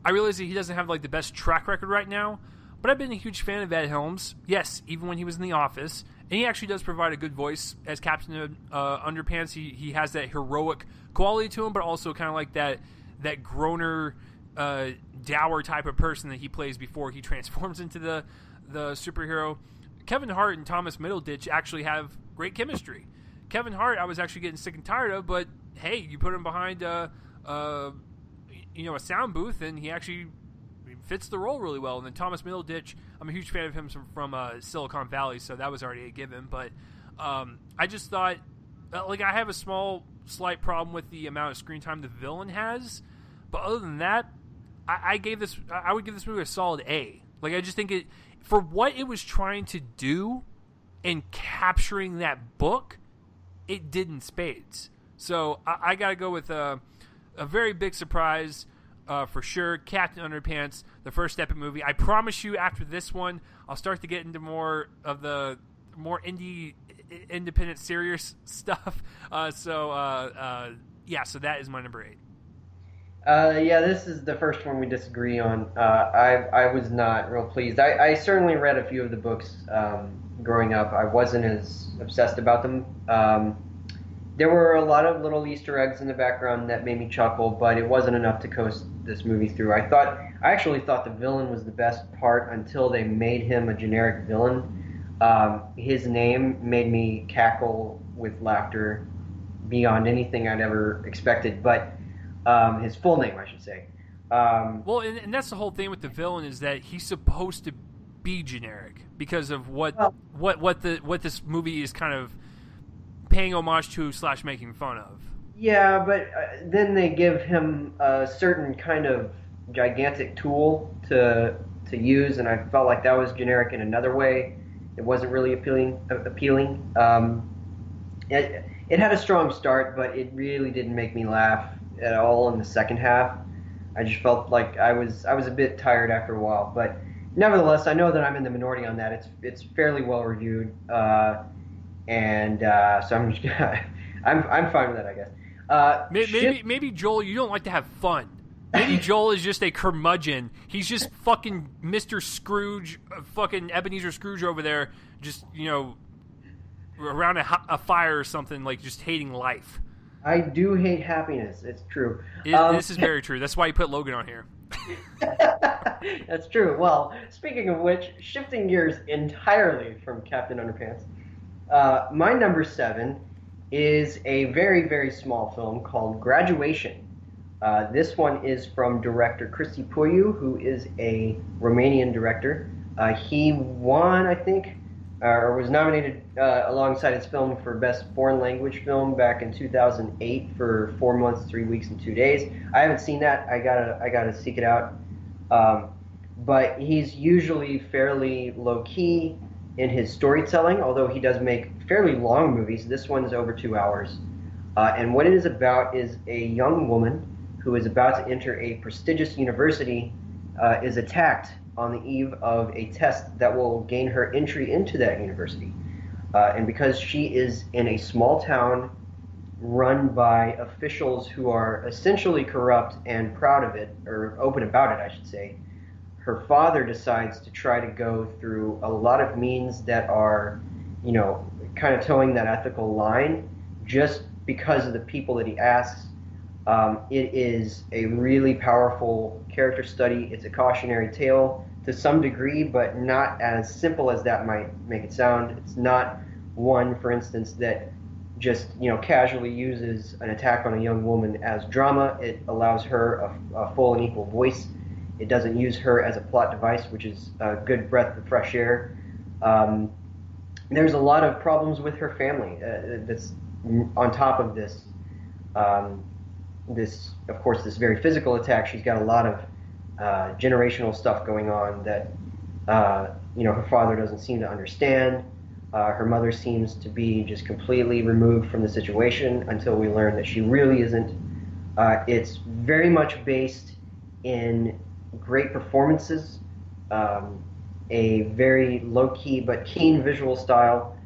I realize that he doesn't have like the best track record right now, but I've been a huge fan of Ed Helms. Yes, even when he was in The Office, and he actually does provide a good voice as Captain Underpants. He has that heroic quality to him, but also kind of like that groaner, dour type of person that he plays before he transforms into the superhero. Kevin Hart and Thomas Middleditch actually have great chemistry. Kevin Hart, I was actually getting sick and tired of, but hey, you put him behind a sound booth, and he actually fits the role really well. And then Thomas Middleditch, I'm a huge fan of him from Silicon Valley, so that was already a given. But I just thought, I have a slight problem with the amount of screen time the villain has, but other than that, I would give this movie a solid A. Like, I just think it, for what it was trying to do in capturing that book, it did in spades. So I got to go with a very big surprise. For sure, Captain Underpants, the first epic movie. I promise you, after this one, I'll start to get into more of the more independent, serious stuff. So that is my number 8. This is the first one we disagree on. I was not real pleased. I certainly read a few of the books growing up. I wasn't as obsessed about them. There were a lot of little Easter eggs in the background that made me chuckle, but it wasn't enough to coast this movie through. I actually thought the villain was the best part until they made him a generic villain. His name made me cackle with laughter beyond anything I'd ever expected, but his full name, I should say. And that's the whole thing with the villain, is that he's supposed to be generic because of what this movie is kind of paying homage to / making fun of. Yeah, but then they give him a certain kind of gigantic tool to use, and I felt like that was generic in another way. It wasn't really appealing. It had a strong start, but it really didn't make me laugh at all in the second half. I just felt like I was a bit tired after a while, but nevertheless, I know that I'm in the minority on that. It's fairly well reviewed. And so I'm just I'm fine with that, I guess. Maybe Joel, you don't like to have fun. Maybe Joel is just a curmudgeon. He's just fucking Mr. Scrooge, fucking Ebenezer Scrooge over there, just around a fire or something, like just hating life. I do hate happiness. It's true. This is very true. That's why you put Logan on here. That's true. Well, speaking of which, shifting gears entirely from Captain Underpants. My number 7 is a very, very small film called Graduation. This one is from director Cristi Puiu, who is a Romanian director. He won, I think, or was nominated alongside his film for Best Foreign Language Film back in 2008 for 4 months, 3 weeks, and 2 days. I haven't seen that. I gotta seek it out. But he's usually fairly low-key in his storytelling, although he does make fairly long movies. This one is over 2 hours. And what it is about is a young woman who is about to enter a prestigious university is attacked on the eve of a test that will gain her entry into that university. And because she is in a small town run by officials who are essentially corrupt and proud of it, or open about it, I should say, her father decides to try to go through a lot of means that are, kind of towing that ethical line just because of the people that he asks. It is a really powerful character study. It's a cautionary tale to some degree, but not as simple as that might make it sound. It's not one, for instance, that just casually uses an attack on a young woman as drama. It allows her a full and equal voice. It doesn't use her as a plot device, which is a good breath of fresh air. There's a lot of problems with her family that's on top of this. Of course, this very physical attack. She's got a lot of generational stuff going on that her father doesn't seem to understand. Her mother seems to be just completely removed from the situation until we learn that she really isn't. It's very much based in great performances, a very low-key but keen visual style.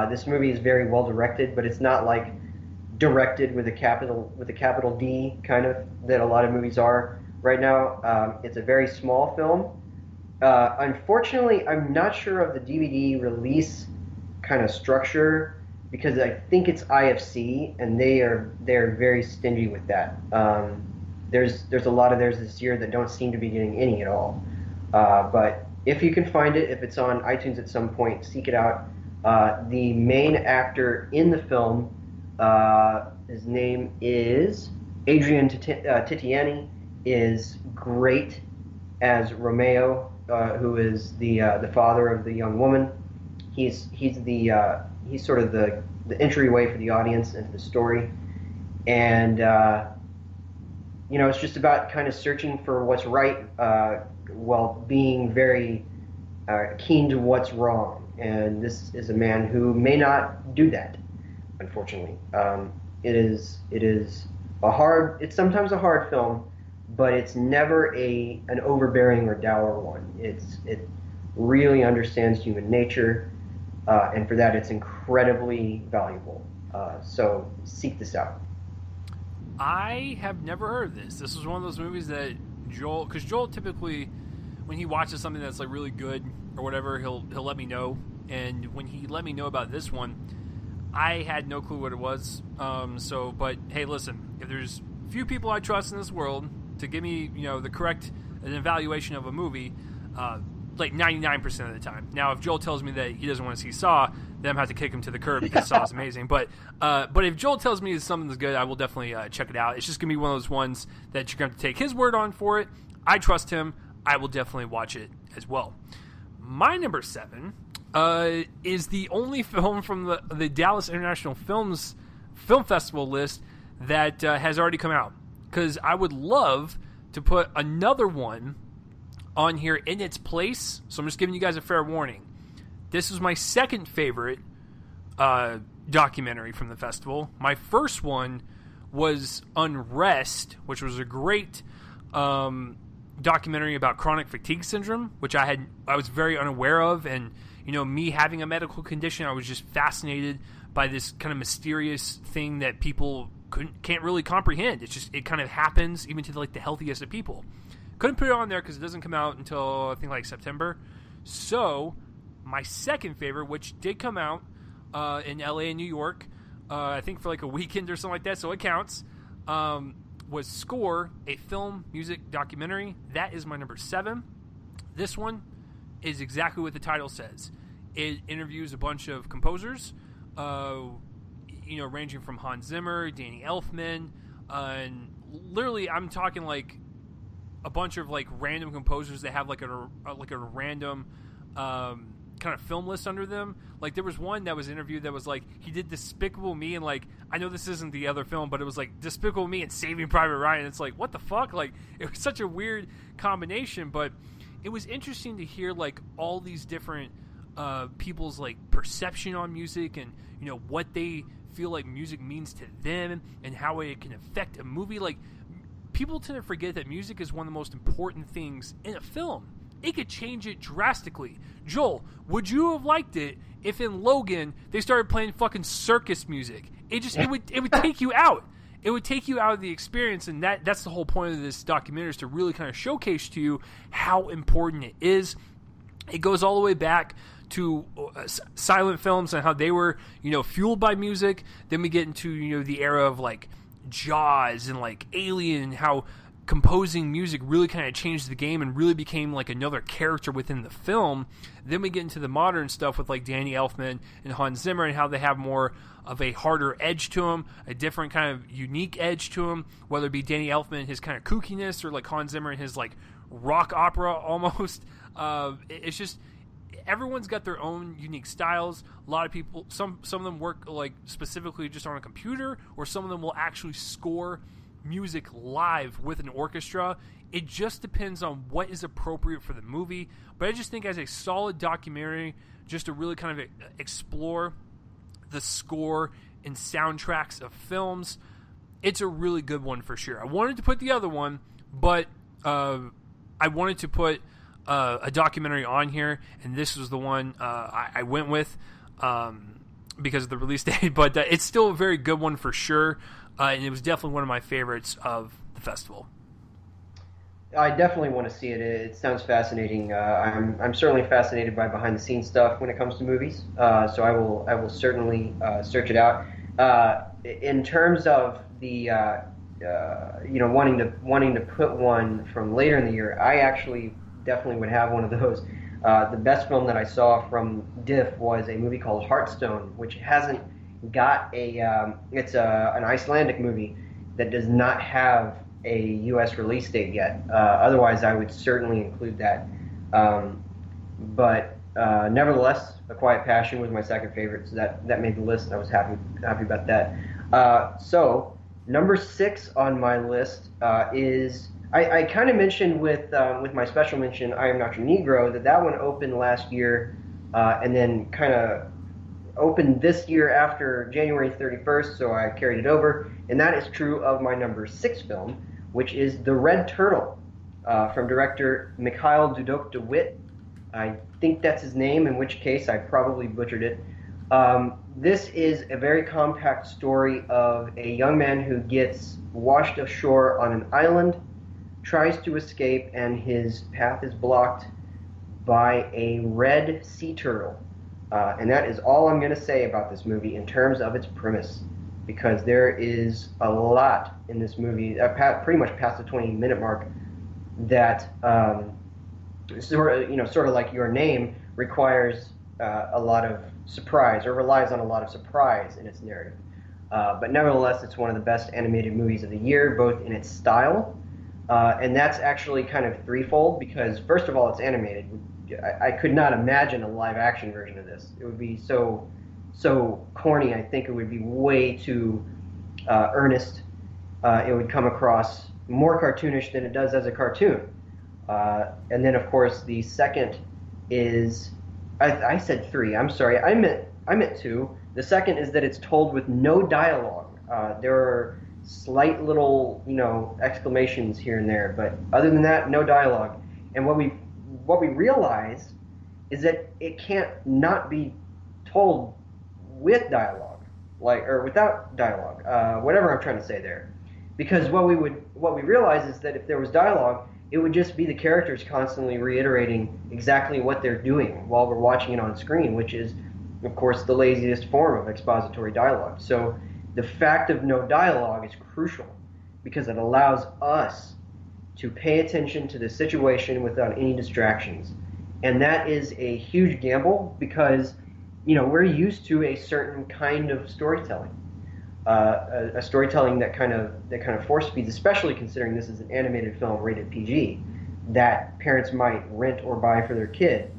This movie is very well directed, but it's not like directed with a capital D kind of that a lot of movies are right now. It's a very small film. Unfortunately, I'm not sure of the DVD release kind of structure because I think it's IFC and they're very stingy with that. There's a lot of theirs this year that don't seem to be getting any at all. But if you can find it, if it's on iTunes at some point, seek it out. The main actor in the film, his name is Adrian Titiani, is great as Romeo, who is the father of the young woman. He's sort of the entryway for the audience into the story, and it's just about kind of searching for what's right while being very keen to what's wrong. And this is a man who may not do that, unfortunately. It's sometimes a hard film, but it's never an overbearing or dour one. It really understands human nature, and for that it's incredibly valuable. So seek this out. I have never heard of this. This is one of those movies that because Joel typically, when he watches something that's like really good or whatever, he'll let me know. And when he let me know about this one, I had no clue what it was. But hey, listen, if there's few people I trust in this world to give me, the correct evaluation of a movie, like 99% of the time. Now, if Joel tells me that he doesn't want to see Saw, then I'm going to have to kick him to the curb because Saw is amazing. But if Joel tells me something's good, I will definitely check it out. It's just going to be one of those ones that you're going to have to take his word on for it. I trust him. I will definitely watch it as well. My number 7 is the only film from the Dallas International Film Festival list that has already come out. Because I would love to put another one on here in its place. So I'm just giving you guys a fair warning. This is my second favorite documentary from the festival. My first one was Unrest, which was a great documentary about chronic fatigue syndrome, which I was very unaware of. And, me having a medical condition, I was just fascinated by this kind of mysterious thing that people can't really comprehend. It kind of happens even to the healthiest of people. Couldn't put it on there because it doesn't come out until I think September. So my second favorite, which did come out in LA and New York, I think for a weekend or something like that, so it counts, was Score, a film music documentary. That is my number 7. This one is exactly what the title says. It interviews a bunch of composers, ranging from Hans Zimmer, Danny Elfman, and literally I'm talking a bunch of random composers that have a random kind of film list under them. There was one that was interviewed that was he did Despicable Me and I know this isn't the other film, but it was Despicable Me and Saving Private Ryan. It's what the fuck? It was such a weird combination, but it was interesting to hear all these different people's perception on music and what they feel music means to them and how it can affect a movie. People tend to forget that music is one of the most important things in a film. It could change it drastically. Joel, would you have liked it if in Logan they started playing fucking circus music? It would take you out. it would take you out of the experience, and that's the whole point of this documentary, is to really kind of showcase to you how important it is. It goes all the way back to silent films and how they were, fueled by music. Then we get into, the era of like Jaws and like Alien, how composing music really kind of changed the game and really became like another character within the film. Then we get into the modern stuff with like Danny Elfman and Hans Zimmer, and how they have more of a harder edge to them, a different kind of unique edge to them, whether it be Danny Elfman, his kind of kookiness, or like Hans Zimmer and his like rock opera almost. It's just, everyone's got their own unique styles. A lot of people, some of them work like specifically just on a computer, or some of them will actually score music live with an orchestra. It just depends on what is appropriate for the movie. But I just think as a solid documentary, just to really kind of explore the score and soundtracks of films, it's a really good one for sure. I wanted to put the other one, but I wanted to put a documentary on here, and this was the one I went with because of the release date. But it's still a very good one for sure. And it was definitely one of my favorites of the festival. I definitely want to see it. It sounds fascinating. I'm certainly fascinated by behind the scenes stuff when it comes to movies. So I will certainly search it out. In terms of the wanting to put one from later in the year, I actually definitely would have one of those. The best film that I saw from DIF was a movie called Heartstone, which hasn't got it's an Icelandic movie that does not have a U.S. release date yet. Otherwise, I would certainly include that. But nevertheless, A Quiet Passion was my second favorite, so that made the list. I was happy about that. So number 6 on my list is, I kind of mentioned with my special mention, I Am Not Your Negro, that one opened last year, and then kind of opened this year after January 31st, so I carried it over. And that is true of my number 6 film, which is The Red Turtle, from director Mikhail Dudok de Wit. I think that's his name, in which case I probably butchered it. This is a very compact story of a young man who gets washed ashore on an island, tries to escape, and his path is blocked by a red sea turtle. And that is all I'm going to say about this movie in terms of its premise, because there is a lot in this movie, pretty much past the 20-minute mark, that sort of like Your Name, requires a lot of surprise, or relies on a lot of surprise in its narrative. But nevertheless, it's one of the best animated movies of the year, both in its style, and that's actually kind of threefold, because first of all, it's animated. I could not imagine a live-action version of this. It would be so corny. I think it would be way too earnest. It would come across more cartoonish than it does as a cartoon. And then, of course, the second is, I said 3. I'm sorry. I meant 2. The second is that it's told with no dialogue. There are slight little, exclamations here and there, but other than that, no dialogue. And what we realize is that it can't not be told with dialogue, or without dialogue, whatever I'm trying to say there. Because what we realize is that if there was dialogue, it would just be the characters constantly reiterating exactly what they're doing while we're watching it on screen, which is, of course, the laziest form of expository dialogue. So the fact of no dialogue is crucial, because it allows us to pay attention to the situation without any distractions. And that is a huge gamble, because we're used to a certain kind of storytelling, a storytelling that kind of force feeds, especially considering this is an animated film rated PG, that parents might rent or buy for their kid.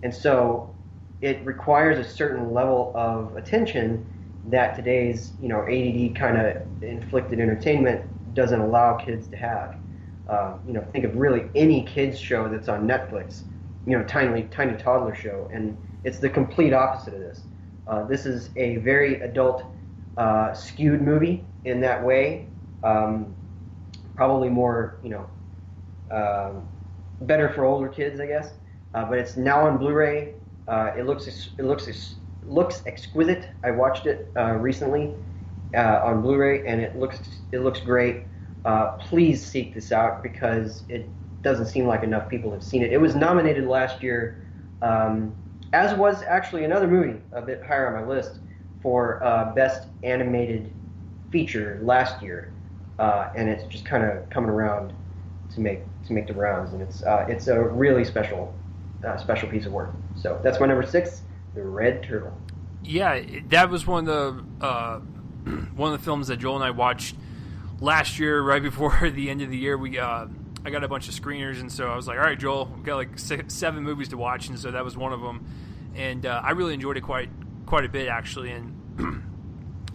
And so it requires a certain level of attention that today's ADD kind of inflicted entertainment doesn't allow kids to have. Think of really any kids show that's on Netflix, tiny toddler show, and it's the complete opposite of this. This is a very adult skewed movie in that way. Probably more, better for older kids, I guess. But it's now on Blu-ray. It looks exquisite. I watched it recently, on Blu-ray, and it looks great. Please seek this out because it doesn't seem like enough people have seen it. It was nominated last year, as was actually another movie a bit higher on my list for Best Animated Feature last year, and it's just kind of coming around to make the rounds, and it's a really special piece of work. So that's my number 6, The Red Turtle. Yeah, that was one of the films that Joel and I watched last year, right before the end of the year. I got a bunch of screeners, and so I was like, all right, Joel, we've got like 7 movies to watch, and so that was one of them. And I really enjoyed it quite a bit, actually. And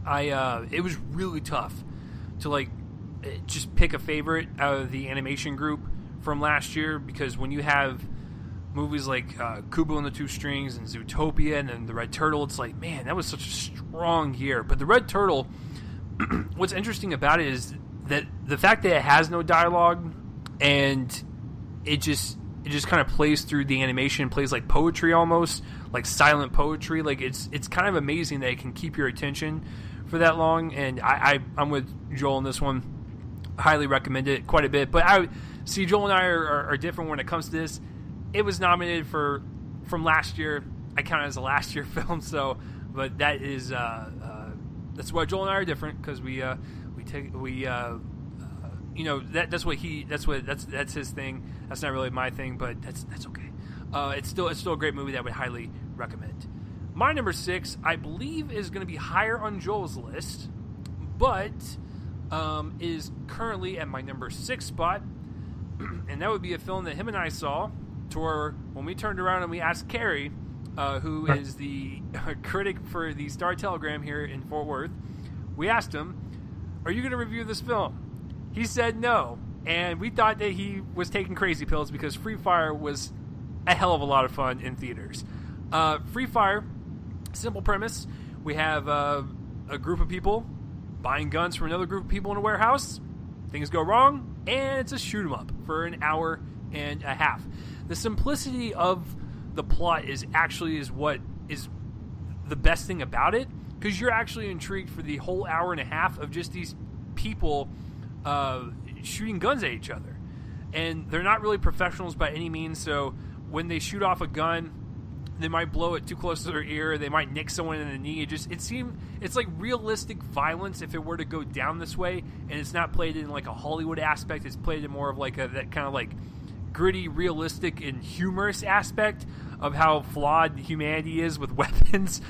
it was really tough to like just pick a favorite out of the animation group from last year, because when you have movies like Kubo and the Two Strings and Zootopia and then The Red Turtle, it's like, man, that was such a strong year. But The Red Turtle, what's interesting about it is that the fact that it has no dialogue, and it just kind of plays through the animation, plays like poetry almost, like silent poetry. Like it's kind of amazing that it can keep your attention for that long. And I'm with Joel on this one. Highly recommend it quite a bit. But Joel and I are different when it comes to this. It was nominated from last year. I count it as a last year film. So, but that is that's why Joel and I are different, because that's his thing. That's not really my thing, but that's okay. It's still a great movie that I would highly recommend. My number 6, I believe, is going to be higher on Joel's list, but is currently at my number 6 spot, and that would be a film that him and I saw. To where when we turned around and we asked Carrie, who is the critic for the Star Telegram here in Fort Worth, we asked him, "Are you going to review this film?" He said no, and we thought that he was taking crazy pills, because Free Fire was a hell of a lot of fun in theaters. Free Fire, simple premise: we have a group of people buying guns from another group of people in a warehouse. Things go wrong, and it's a shoot 'em up for an hour and a half. The simplicity of the plot is what is the best thing about it, because you're actually intrigued for the whole hour and a half of just these people shooting guns at each other. And they're not really professionals by any means, so when they shoot off a gun, they might blow it too close to their ear, they might nick someone in the knee. It's like realistic violence if it were to go down this way, and it's not played in like a Hollywood aspect. It's played in more of like that kind of like gritty, realistic, and humorous aspect of how flawed humanity is with weapons.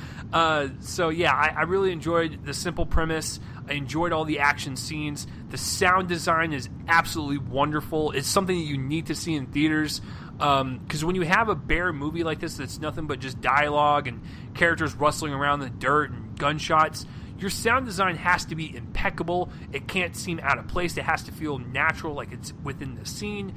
So yeah, I really enjoyed the simple premise. I enjoyed all the action scenes. The sound design is absolutely wonderful. It's something that you need to see in theaters, because when you have a bare movie like this that's nothing but just dialogue and characters rustling around in the dirt and gunshots, your sound design has to be impeccable. It can't seem out of place. It has to feel natural, like it's within the scene.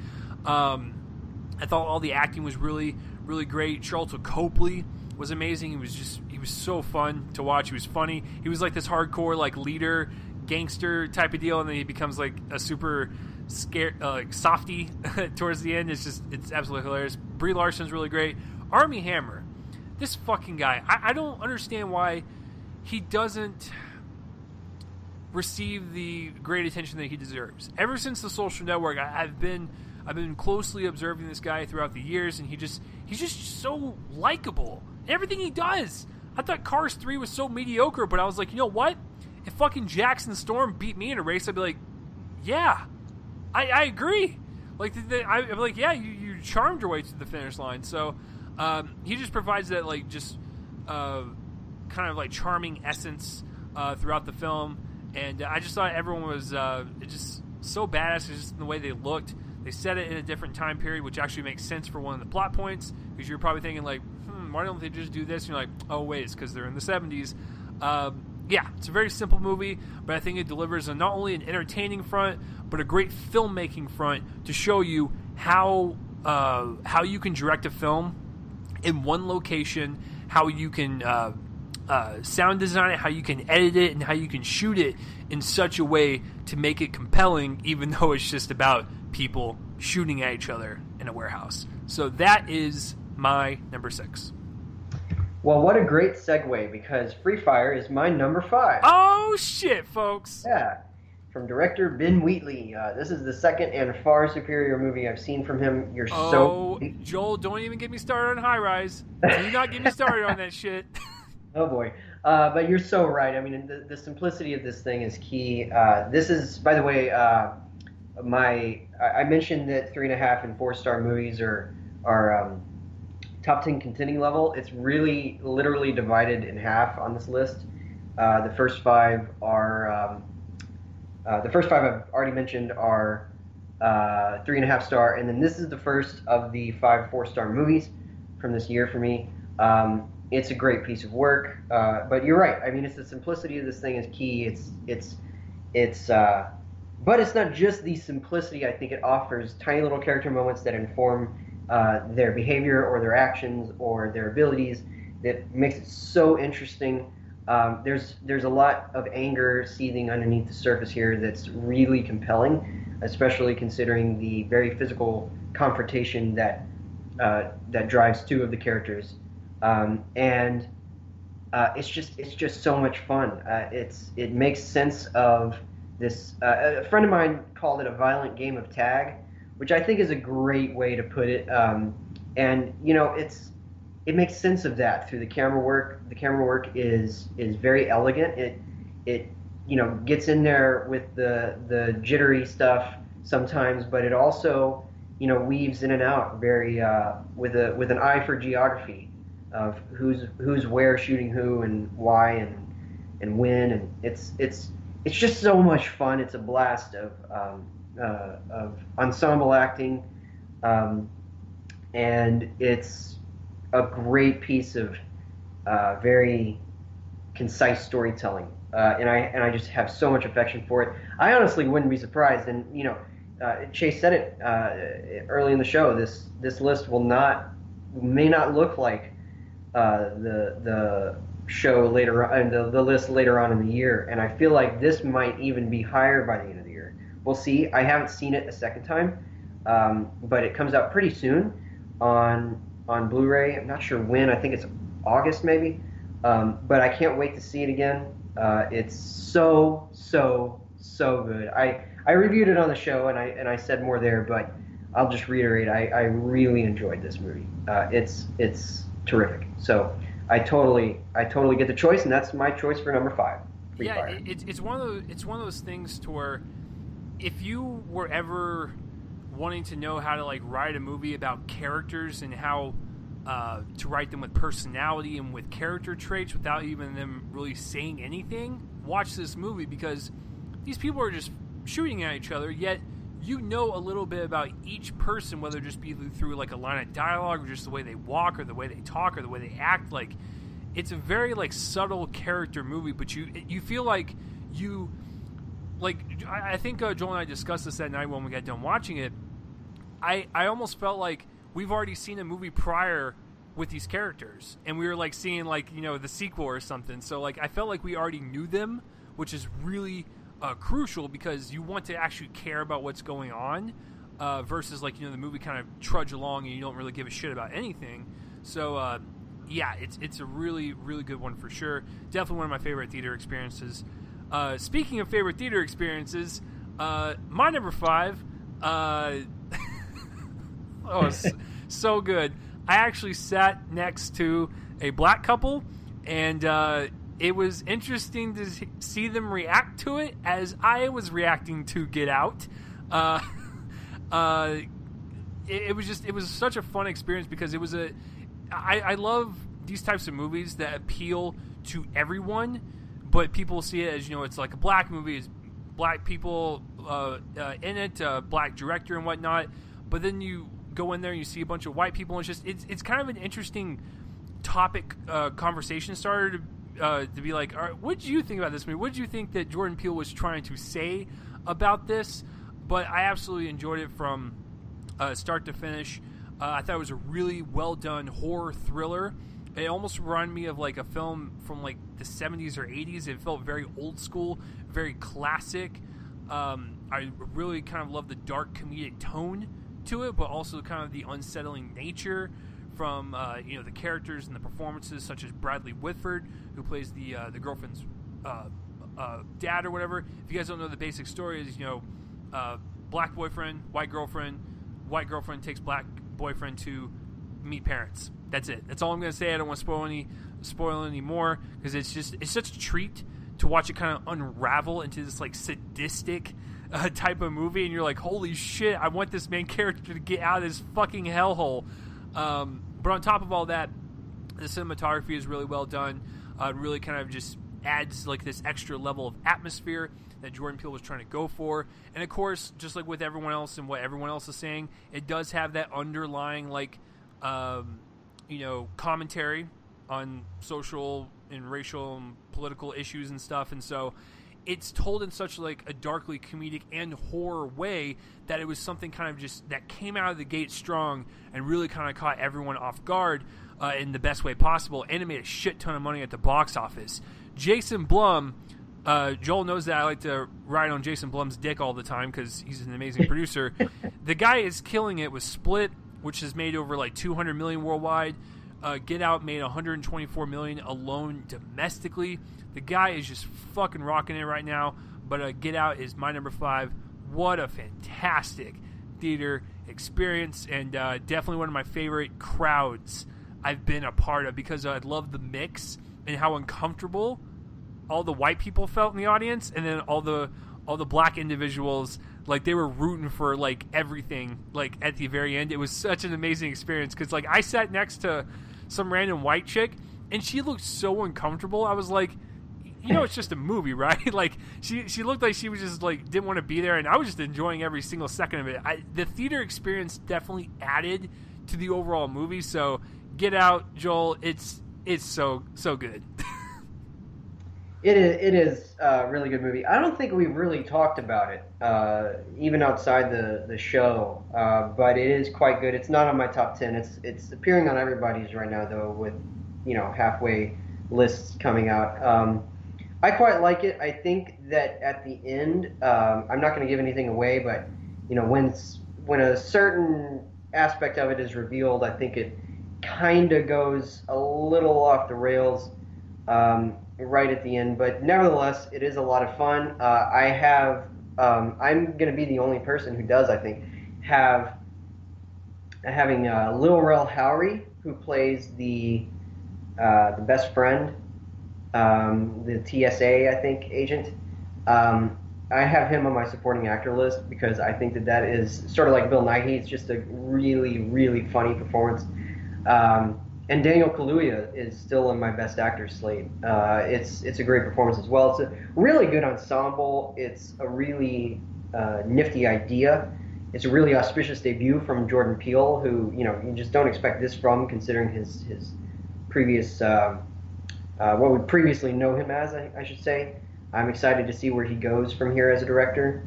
I thought all the acting was really, really great. Charlton Copley was amazing. He was so fun to watch. He was funny. He was like this hardcore like leader, gangster type of deal, and then he becomes like a super scared softy towards the end. It's absolutely hilarious. Brie Larson's really great. Armie Hammer, this fucking guy. I don't understand why he doesn't receive the great attention that he deserves. Ever since The Social Network, I've been closely observing this guy throughout the years, and he's just so likable. Everything he does. I thought Cars 3 was so mediocre, but I was like, you know what? If fucking Jackson Storm beat me in a race, I'd be like, yeah, I agree. Like, I'd be like, yeah, you charmed your way to the finish line. So he just provides that like just kind of like charming essence throughout the film, and I just thought everyone was just so badass, just in the way they looked. They set it in a different time period, which actually makes sense for one of the plot points, because you're probably thinking like, why don't they just do this? And you're like, oh wait, it's because they're in the 70s. Yeah, it's a very simple movie, but I think it delivers on not only an entertaining front, but a great filmmaking front to show you how you can direct a film in one location, how you can sound design it, how you can edit it, and how you can shoot it in such a way to make it compelling, even though it's just about people shooting at each other in a warehouse. So that is my number 6. Well, what a great segue, because Free Fire is my number 5. Oh, shit, folks. Yeah, from director Ben Wheatley. This is the second and far superior movie I've seen from him. You're so... Joel, don't even get me started on High Rise. Do not get me started on that shit. Oh, boy. But you're so right. I mean, the simplicity of this thing is key. This is, by the way, I mentioned that 3.5 and 4-star movies are top 10 contending level. It's really literally divided in half on this list. The first five I've already mentioned are 3.5 star, and then this is the first of the 5 4-star movies from this year for me. It's a great piece of work, but you're right. I mean, it's the simplicity of this thing is key. But it's not just the simplicity. I think it offers tiny little character moments that inform their behavior or their actions or their abilities that makes it so interesting. There's a lot of anger seething underneath the surface here that's really compelling, especially considering the very physical confrontation that drives 2 of the characters, and it's just so much fun. It makes sense of this. A friend of mine called it a violent game of tag, which I think is a great way to put it. And it makes sense of that through the camera work. The camera work is very elegant. It gets in there with the jittery stuff sometimes, but it also weaves in and out very with an eye for geography of who's where shooting who and why and when, and it's just so much fun. It's a blast of ensemble acting, and it's a great piece of very concise storytelling, and I just have so much affection for it. I honestly wouldn't be surprised, and Chase said it early in the show. This list may not look like the show later on, the list later on in the year, and I feel like this might even be higher by the end of the year. We'll see. I haven't seen it a second time, but it comes out pretty soon on Blu-ray. I'm not sure when. I think it's August maybe, but I can't wait to see it again. It's so good. I reviewed it on the show, and I said more there, but I'll just reiterate. I really enjoyed this movie. It's terrific. So I totally get the choice, and that's my choice for number 5. Free Fire. It's one of those things to where if you were ever wanting to know how to write a movie about characters and how to write them with personality and with character traits without even them really saying anything, watch this movie, because these people are just shooting at each other, yet a little bit about each person, whether it just be through a line of dialogue or just the way they walk or the way they talk or the way they act. It's a very subtle character movie, but you feel like you I think Joel and I discussed this that night when we got done watching it. I almost felt like we've already seen a movie prior with these characters, and we were seeing the sequel or something. So I felt like we already knew them, which is really crucial, because you want to actually care about what's going on, versus the movie kind of trudge along and you don't really give a shit about anything. So it's a really, really good one for sure. Definitely one of my favorite theater experiences. Speaking of favorite theater experiences, my number 5, so good. I actually sat next to a black couple, and it was interesting to see them react to it as I was reacting to Get Out. It was such a fun experience, because I love these types of movies that appeal to everyone, but people see it as it's a black movie, it's black people in it, black director and whatnot. But then you go in there and you see a bunch of white people, and it's kind of an interesting topic conversation starter to be all right, what did you think about this movie? What did you think that Jordan Peele was trying to say about this? But I absolutely enjoyed it from start to finish. I thought it was a really well done horror thriller. It almost reminded me of a film from the 70s or 80s. It felt very old school, very classic. I really kind of love the dark comedic tone to it, but also kind of the unsettling nature from the characters and the performances, such as Bradley Whitford, who plays the girlfriend's dad or whatever. If you guys don't know, the basic story is black boyfriend, white girlfriend takes black boyfriend to meet parents. That's it. That's all I'm going to say. I don't want to spoil any more, because it's such a treat to watch it kind of unravel into this like sadistic type of movie, and you're like, holy shit, I want this main character to get out of this fucking hellhole. But on top of all that, the cinematography is really well done. It really kind of just adds like this extra level of atmosphere that Jordan Peele was trying to go for. And of course, just like with everyone else and what everyone else is saying, it does have that underlying like commentary on social and racial and political issues and stuff. And so it's told in such like a darkly comedic and horror way that it was something kind of just that came out of the gate strong and really kind of caught everyone off guard in the best way possible, and it made a shit ton of money at the box office. Jason Blum, Joel knows that I like to ride on Jason Blum's dick all the time because he's an amazing producer. The guy is killing it with Split, which has made over like $200 million worldwide. Get Out made $124 million alone domestically. The guy is just fucking rocking it right now. But Get Out is my number 5. What a fantastic theater experience, and definitely one of my favorite crowds I've been a part of, because I love the mix and how uncomfortable all the white people felt in the audience, and then all the black individuals, like they were rooting for like everything. Like at the very end, it was such an amazing experience, because like I sat next to some random white chick, and she looked so uncomfortable. I was like, it's just a movie, right? Like she looked like she was just like didn't want to be there, and I was just enjoying every single second of it. The theater experience definitely added to the overall movie. So Get Out, Joel, it's so good. It is a really good movie. I don't think we've really talked about it, even outside the show, but it is quite good. It's not on my top 10. It's appearing on everybody's right now, though, with halfway lists coming out. I quite like it. I think that at the end, I'm not going to give anything away, but when a certain aspect of it is revealed, I think it kind of goes a little off the rails right at the end. But nevertheless, it is a lot of fun. I'm going to be the only person who does, I think, having Lil Rel Howery, who plays the best friend, the TSA, I think, agent. I have him on my supporting actor list because I think that is sort of like Bill Nighy. It's just a really, really funny performance. And Daniel Kaluuya is still in my best actor slate. It's a great performance as well. It's a really good ensemble. It's a really nifty idea. It's a really auspicious debut from Jordan Peele, who you just don't expect this from, considering his previous what we previously know him as. I should say. I'm excited to see where he goes from here as a director.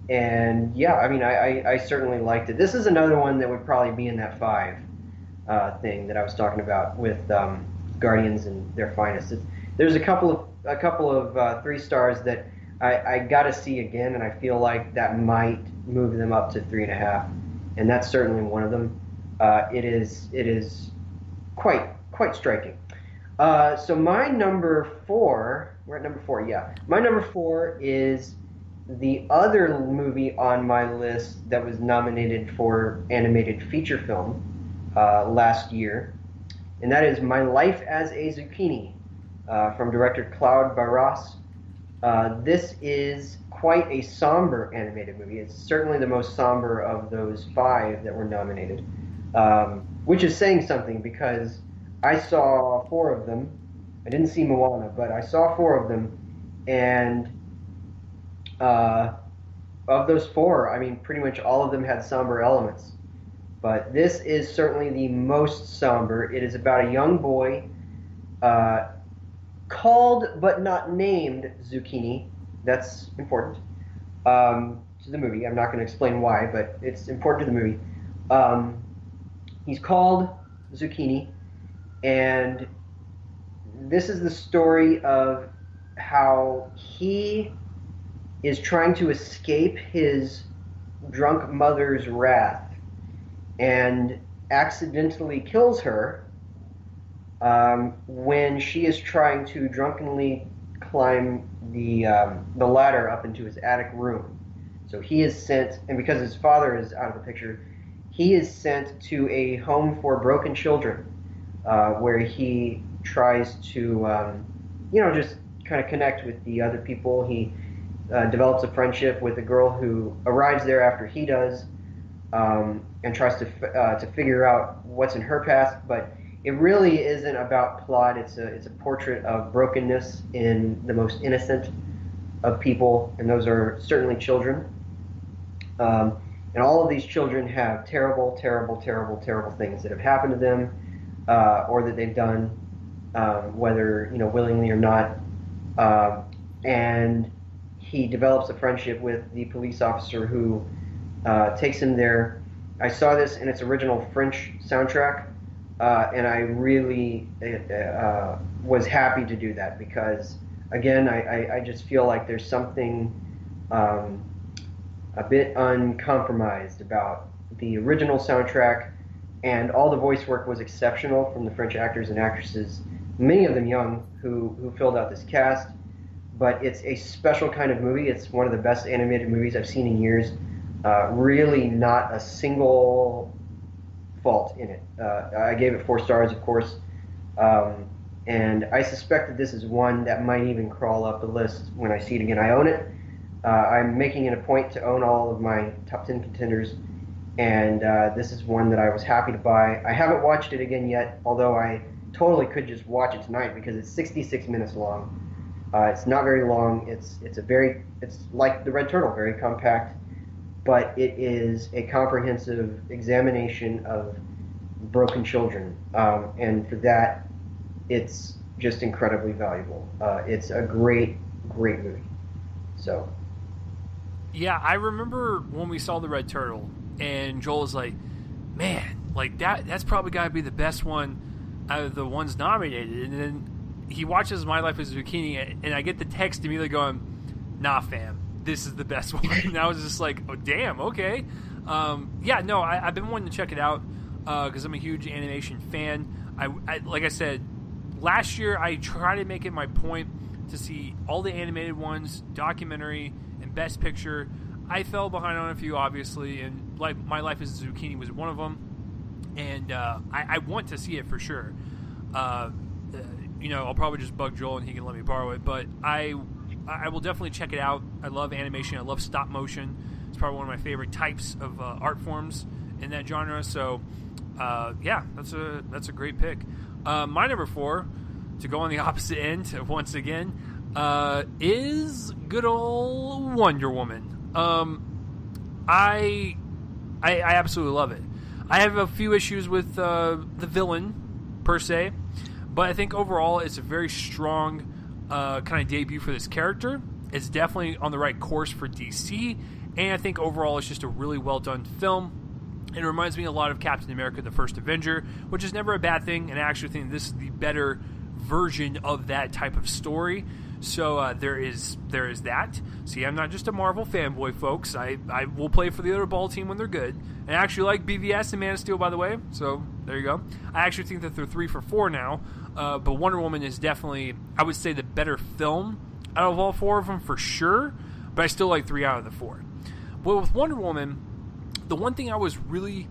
And yeah, I mean, I certainly liked it. This is another one that would probably be in that 5 thing that I was talking about with Guardians and Their Finest. There's a couple of 3 stars that I got to see again, and I feel like that might move them up to 3.5, and that's certainly one of them. It is quite striking. So my number 4, we're at number 4, yeah. My number 4 is the other movie on my list that was nominated for animated feature film last year, and that is My Life as a Zucchini from director Claude Barras. This is quite a somber animated movie. It's certainly the most somber of those 5 that were nominated, which is saying something because I saw 4 of them. I didn't see Moana, but I saw 4 of them, and of those 4, I mean, pretty much all of them had somber elements. But this is certainly the most somber. It is about a young boy called but not named Zucchini. That's important to the movie. I'm not going to explain why, but it's important to the movie. He's called Zucchini, and this is the story of how he is trying to escape his drunk mother's wrath. And accidentally kills her when she is trying to drunkenly climb the ladder up into his attic room. So he is sent, and because his father is out of the picture, he is sent to a home for broken children, where he tries to, just kind of connect with the other people. He develops a friendship with a girl who arrives there after he does, and tries to figure out what's in her past. But it really isn't about plot. It's a portrait of brokenness in the most innocent of people, and those are certainly children. And all of these children have terrible, terrible, terrible, terrible things that have happened to them, or that they've done, whether willingly or not. And he develops a friendship with the police officer who takes him there. I saw this in its original French soundtrack, and I really was happy to do that because, again, I just feel like there's something a bit uncompromised about the original soundtrack, and all the voice work was exceptional from the French actors and actresses, many of them young, who filled out this cast. But it's a special kind of movie. It's one of the best animated movies I've seen in years. Really not a single fault in it. I gave it 4 stars, of course. And I suspect that this is one that might even crawl up the list when I see it again. I own it. I'm making it a point to own all of my top 10 contenders. And this is one that I was happy to buy. I haven't watched it again yet, although I totally could just watch it tonight because it's 66 minutes long. It's not very long. It's like The Red Turtle, very compact, but it is a comprehensive examination of broken children, and for that, it's just incredibly valuable. It's a great, great movie. So, yeah, I remember when we saw The Red Turtle, and Joel was like, "Man, like that's probably got to be the best one out of the ones nominated," and then he watches My Life as a Zucchini, and I get the text immediately going, "Nah, fam, this is the best one." And I was just like, "Oh, damn, okay." I've been wanting to check it out because I'm a huge animation fan. I like I said, last year I tried to make it my point to see all the animated ones, documentary, and Best Picture. I fell behind on a few, obviously, and like My Life as a Zucchini was one of them. And I want to see it for sure. I'll probably just bug Joel and he can let me borrow it. But I will definitely check it out. I love animation. I love stop motion. It's probably one of my favorite types of art forms in that genre. So, that's a great pick. My number 4, to go on the opposite end once again, is good old Wonder Woman. I absolutely love it. I have a few issues with the villain, per se, but I think overall it's a very strong kind of debut for this character. It's definitely on the right course for DC, and I think overall it's just a really well-done film. It reminds me a lot of Captain America: The First Avenger, which is never a bad thing, and I actually think this is the better version of that type of story. So there is that. See, I'm not just a Marvel fanboy, folks. I will play for the other ball team when they're good. And I actually like BVS and Man of Steel, by the way. So there you go. I actually think that they're 3 for 4 now. But Wonder Woman is definitely, I would say, the better film out of all 4 of them for sure. But I still like 3 out of the 4. But with Wonder Woman, the one thing I was really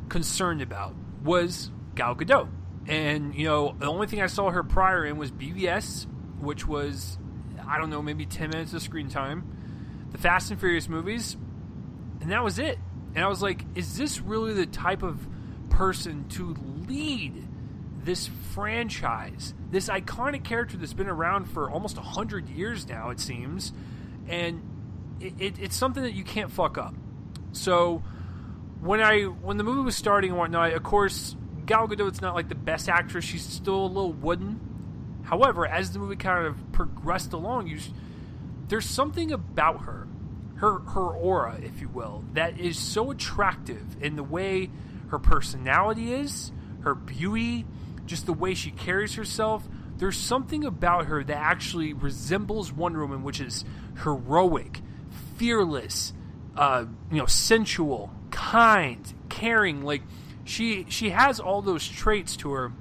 concerned about was Gal Gadot. And, the only thing I saw her prior in was BVS, which was, I don't know, maybe 10 minutes of screen time, the Fast and Furious movies, and that was it. And I was like, is this really the type of person to lead this franchise? This iconic character that's been around for almost 100 years now, it seems, and it's something that you can't fuck up. So when the movie was starting and whatnot, of course, Gal Gadot's not like the best actress. She's still a little wooden. However, as the movie kind of progressed along, there's something about her aura, if you will, that is so attractive in the way her personality is, her beauty, just the way she carries herself. There's something about her that actually resembles Wonder Woman, which is heroic, fearless, sensual, kind, caring. Like, she has all those traits to her,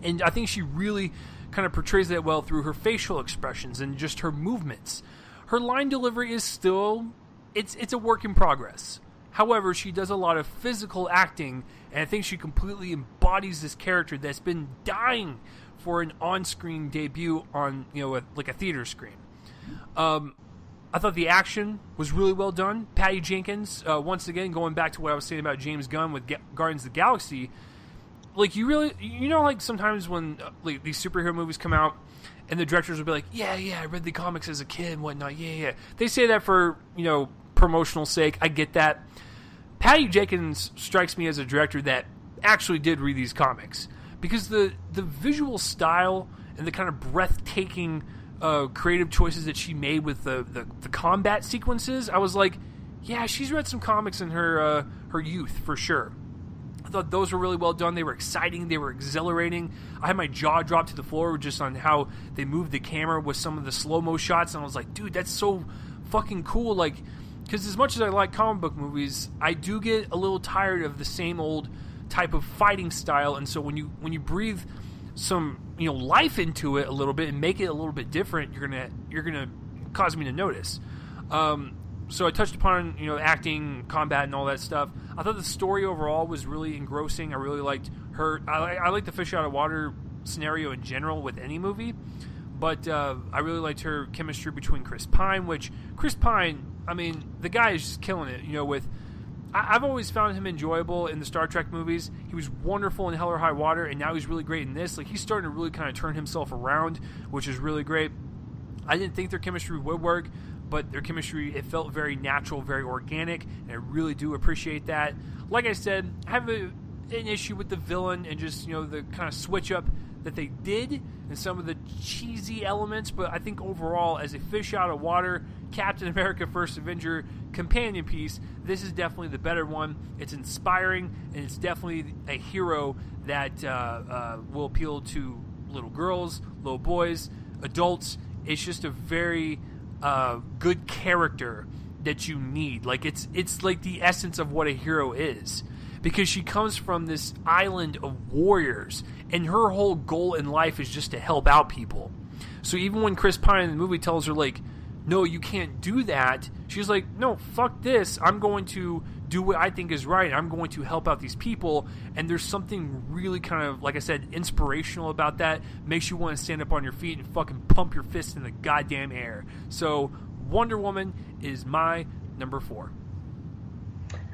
and I think she really kind of portrays that well through her facial expressions and just her movements. Her line delivery is still, it's a work in progress. However, she does a lot of physical acting, and I think she completely embodies this character that's been dying for an on-screen debut on, like a theater screen. I thought the action was really well done. Patty Jenkins, once again, going back to what I was saying about James Gunn with Guardians of the Galaxy, like like sometimes when like these superhero movies come out, and the directors will be like, yeah, I read the comics as a kid and whatnot, yeah. They say that for, promotional sake. I get that. Patty Jenkins strikes me as a director that actually did read these comics, because the visual style and the kind of breathtaking creative choices that she made with the combat sequences, I was like, yeah, she's read some comics in her youth for sure. I thought those were really well done. They were exciting. They were exhilarating. I had my jaw drop to the floor just on how they moved the camera with some of the slow-mo shots, and I was like, dude, that's so fucking cool. Like, because as much as I like comic book movies, I do get a little tired of the same old type of fighting style, and so when you breathe some life into it a little bit and make it a little bit different, you're gonna cause me to notice. So I touched upon acting, combat, and all that stuff. I thought the story overall was really engrossing. I really liked her. I like the fish out of water scenario in general with any movie, but I really liked her chemistry between Chris Pine. Which Chris Pine, I mean, the guy is just killing it. I've always found him enjoyable in the Star Trek movies. He was wonderful in Hell or High Water, and now he's really great in this. Like, he's starting to really kind of turn himself around, which is really great. I didn't think their chemistry would work, but their chemistry, it felt very natural, very organic, and I really do appreciate that. Like I said, I have an issue with the villain and just, the kind of switch up that they did and some of the cheesy elements, but I think overall, as a fish out of water, Captain America First Avenger companion piece, this is definitely the better one. It's inspiring, and it's definitely a hero that will appeal to little girls, little boys, adults. It's just a very good character that you need. Like, it's like the essence of what a hero is, because she comes from this island of warriors, and her whole goal in life is just to help out people. So even when Chris Pine in the movie tells her, like, no, you can't do that, she's like, no, fuck this, I'm going to do what I think is right, I'm going to help out these people. And there's something really kind of, like I said, inspirational about that. Makes you want to stand up on your feet and fucking pump your fist in the goddamn air. So Wonder Woman is my number 4.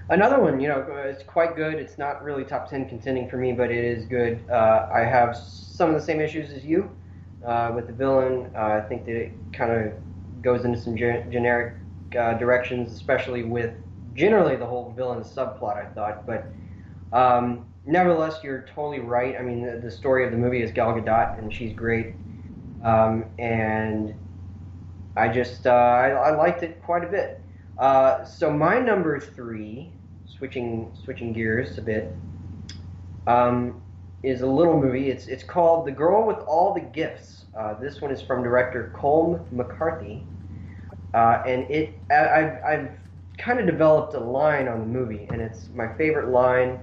Another one, it's quite good. It's not really top 10 contending for me, but it is good. I have some of the same issues as you with the villain. I think that it kind of goes into some generic directions, especially with generally the whole villain subplot, I thought. But nevertheless, you're totally right. I mean, the story of the movie is Gal Gadot, and she's great. And I just, I liked it quite a bit. So my number 3, switching gears a bit, is a little movie. It's called The Girl with All the Gifts. This one is from director Colm McCarthy, and I've kind of developed a line on the movie, and it's my favorite line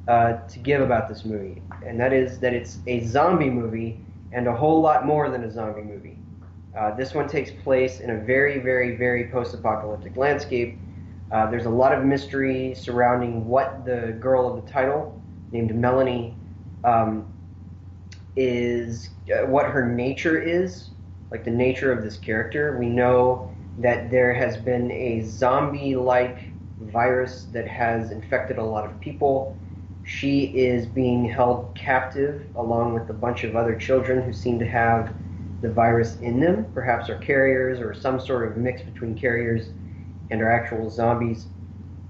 to give about this movie, and that is that it's a zombie movie and a whole lot more than a zombie movie. This one takes place in a very, very, very post-apocalyptic landscape. There's a lot of mystery surrounding what the girl of the title, named Melanie, is, what her nature is, like the nature of this character. We know that there has been a zombie-like virus that has infected a lot of people. She is being held captive along with a bunch of other children who seem to have the virus in them, perhaps are carriers or some sort of mix between carriers and are actual zombies.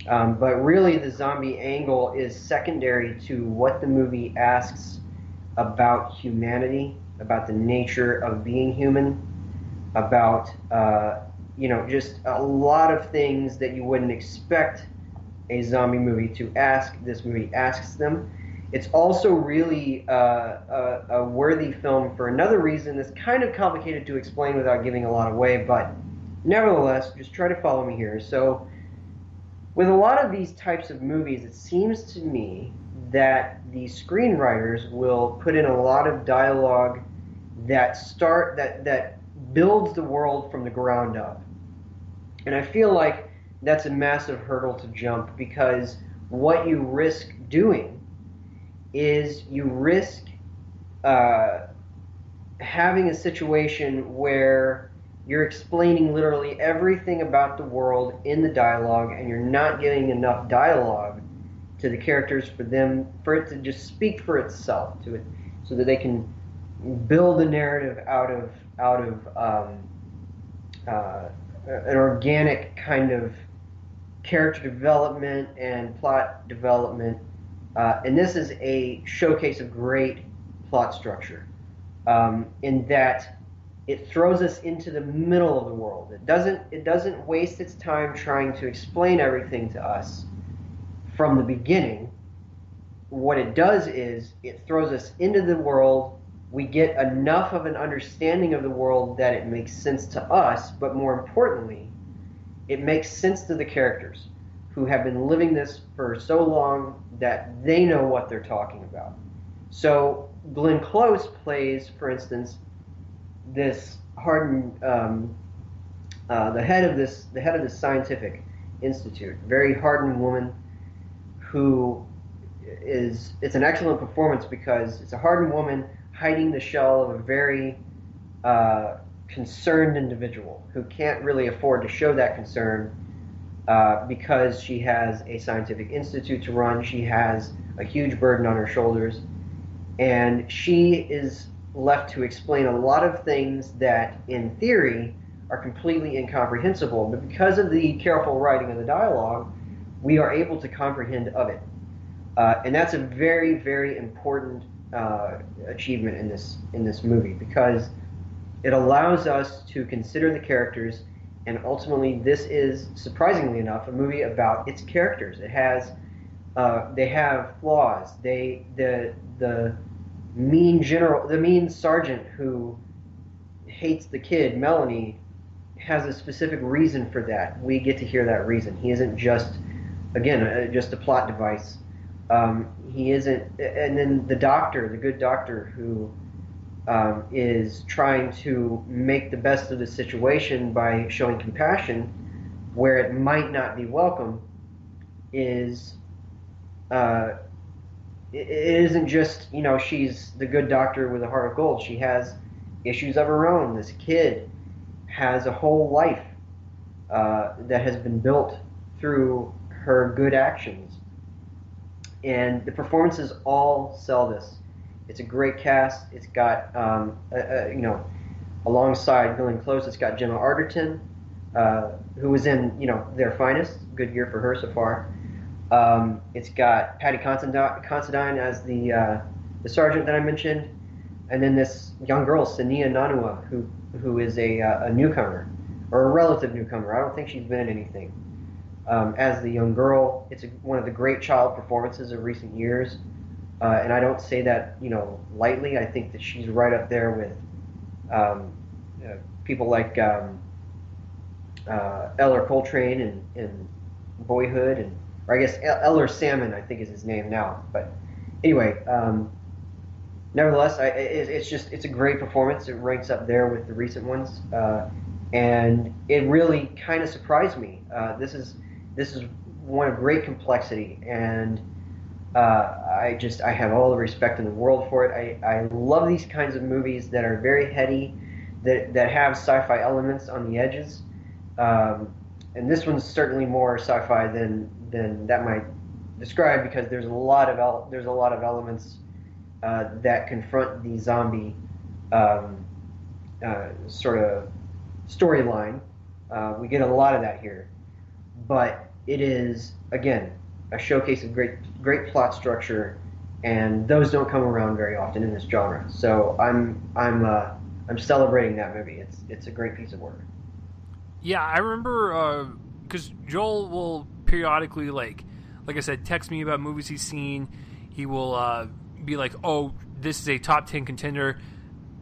But really the zombie angle is secondary to what the movie asks about humanity, about the nature of being human, about just a lot of things that you wouldn't expect a zombie movie to ask. This movie asks them. It's also really a worthy film for another reason that's kind of complicated to explain without giving a lot away, but nevertheless, just try to follow me here. So with a lot of these types of movies, it seems to me that the screenwriters will put in a lot of dialogue that builds the world from the ground up. And I feel like that's a massive hurdle to jump, because what you risk doing is you risk having a situation where you're explaining literally everything about the world in the dialogue, and you're not getting enough dialogue to the characters for it to just speak for itself, so that they can build a narrative out of an organic kind of character development and plot development. And this is a showcase of great plot structure, in that it throws us into the middle of the world. It doesn't waste its time trying to explain everything to us from the beginning. What it does is it throws us into the world. We get enough of an understanding of the world that it makes sense to us, but more importantly, it makes sense to the characters who have been living this for so long that they know what they're talking about. So Glenn Close plays, for instance, this hardened, the head of this scientific institute, very hardened woman who it's an excellent performance, because it's a hardened woman hiding the shell of a very concerned individual who can't really afford to show that concern, because she has a scientific institute to run. She has a huge burden on her shoulders, and she is left to explain a lot of things that in theory are completely incomprehensible, but because of the careful writing of the dialogue, we are able to comprehend of it. And that's a very, very important achievement in this movie, because it allows us to consider the characters, and ultimately this is, surprisingly enough, a movie about its characters. It has they have flaws. The mean sergeant who hates the kid, Melanie, has a specific reason for that. We get to hear that reason. He isn't just a plot device. He isn't, and then the doctor, the good doctor, who is trying to make the best of the situation by showing compassion where it might not be welcome, is it isn't just, she's the good doctor with a heart of gold. She has issues of her own. This kid has a whole life that has been built through her good actions. And the performances all sell this. It's a great cast. It's got, alongside Glenn Close, it's got Gemma Arterton, who was in, Their Finest. Good year for her so far. It's got Patty Considine as the sergeant that I mentioned, and then this young girl, Sania Nanua, who is a newcomer, or a relative newcomer. I don't think she's been in anything. As the young girl, it's one of the great child performances of recent years, and I don't say that lightly. I think that she's right up there with people like Eller Coltrane in Boyhood, or I guess Eller Salmon, I think is his name now. But anyway, nevertheless, it's a great performance. It ranks up there with the recent ones, and it really kind of surprised me. This is one of great complexity, and I have all the respect in the world for it. I love these kinds of movies that are very heady, that have sci-fi elements on the edges, and this one's certainly more sci-fi than that might describe, because there's a lot of elements that confront the zombie sort of storyline. We get a lot of that here, but it is, again, a showcase of great plot structure, and those don't come around very often in this genre. So I'm celebrating that movie. It's a great piece of work. Yeah, I remember because Joel will periodically, like I said, text me about movies he's seen. He will be like, "Oh, this is a top 10 contender."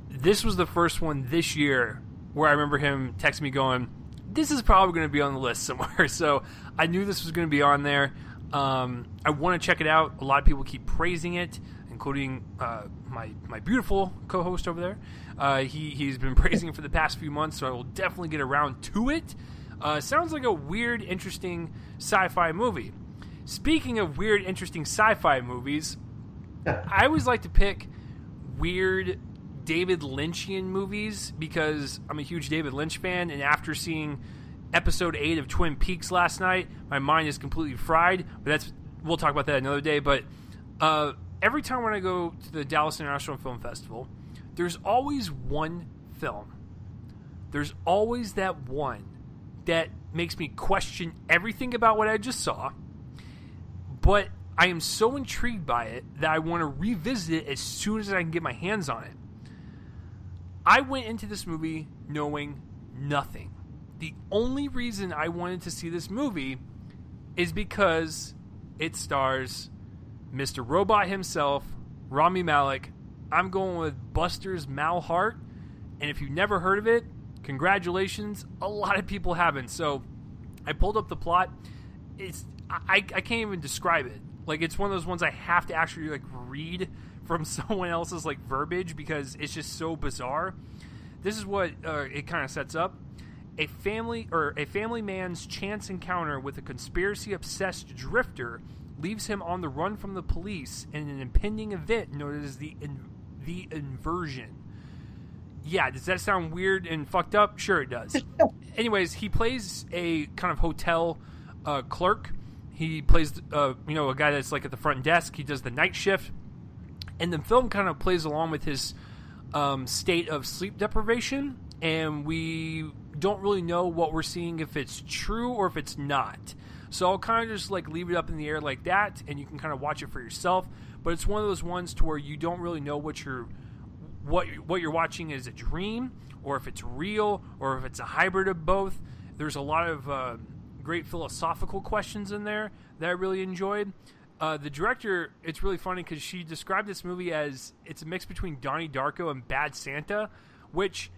This was the first one this year where I remember him texting me going, "This is probably going to be on the list somewhere." So I knew this was going to be on there. I want to check it out. A lot of people keep praising it, including my beautiful co-host over there. He's been praising it for the past few months, so I will definitely get around to it. Sounds like a weird, interesting sci-fi movie. Speaking of weird, interesting sci-fi movies, I always like to pick weird David Lynchian movies because I'm a huge David Lynch fan, and after seeing episode 8 of Twin Peaks last night, my mind is completely fried. But we'll talk about that another day. But every time when I go to the Dallas International Film Festival, there's always one film. There's always that one that makes me question everything about what I just saw. But I am so intrigued by it that I want to revisit it as soon as I can get my hands on it. I went into this movie knowing nothing. The only reason I wanted to see this movie is because it stars Mr. Robot himself, Rami Malek. I'm going with Buster's Malheart, and if you've never heard of it, congratulations. A lot of people haven't. So I pulled up the plot. I can't even describe it. Like, it's one of those ones I have to actually like read from someone else's like verbiage because it's just so bizarre. This is what it kind of sets up. A family man's chance encounter with a conspiracy-obsessed drifter leaves him on the run from the police in an impending event known as the inversion. Yeah, does that sound weird and fucked up? Sure it does. Anyways, he plays a kind of hotel clerk. He plays, a guy that's like at the front desk. He does the night shift. And the film kind of plays along with his state of sleep deprivation. And we don't really know what we're seeing, if it's true or if it's not. So I'll kind of just like leave it up in the air like that. And you can kind of watch it for yourself. But it's one of those ones to where you don't really know what you're watching is a dream, or if it's real, or if it's a hybrid of both. There's a lot of great philosophical questions in there that I really enjoyed. The director, it's really funny because she described this movie as it's a mix between Donnie Darko and Bad Santa, which,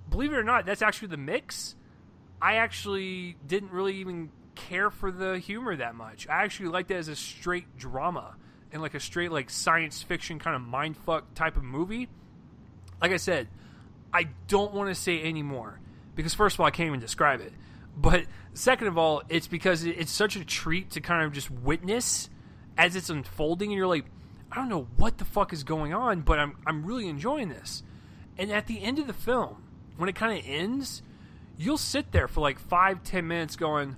believe it or not, that's actually the mix. I actually didn't really even care for the humor that much. I actually liked it as a straight drama and like a straight like science fiction kind of mindfuck type of movie. Like I said, I don't want to say any more because first of all, I can't even describe it. But second of all, it's because it's such a treat to kind of just witness as it's unfolding, and you're like, I don't know what the fuck is going on, but I'm really enjoying this. And at the end of the film, when it kind of ends, you'll sit there for like 5-10 minutes going,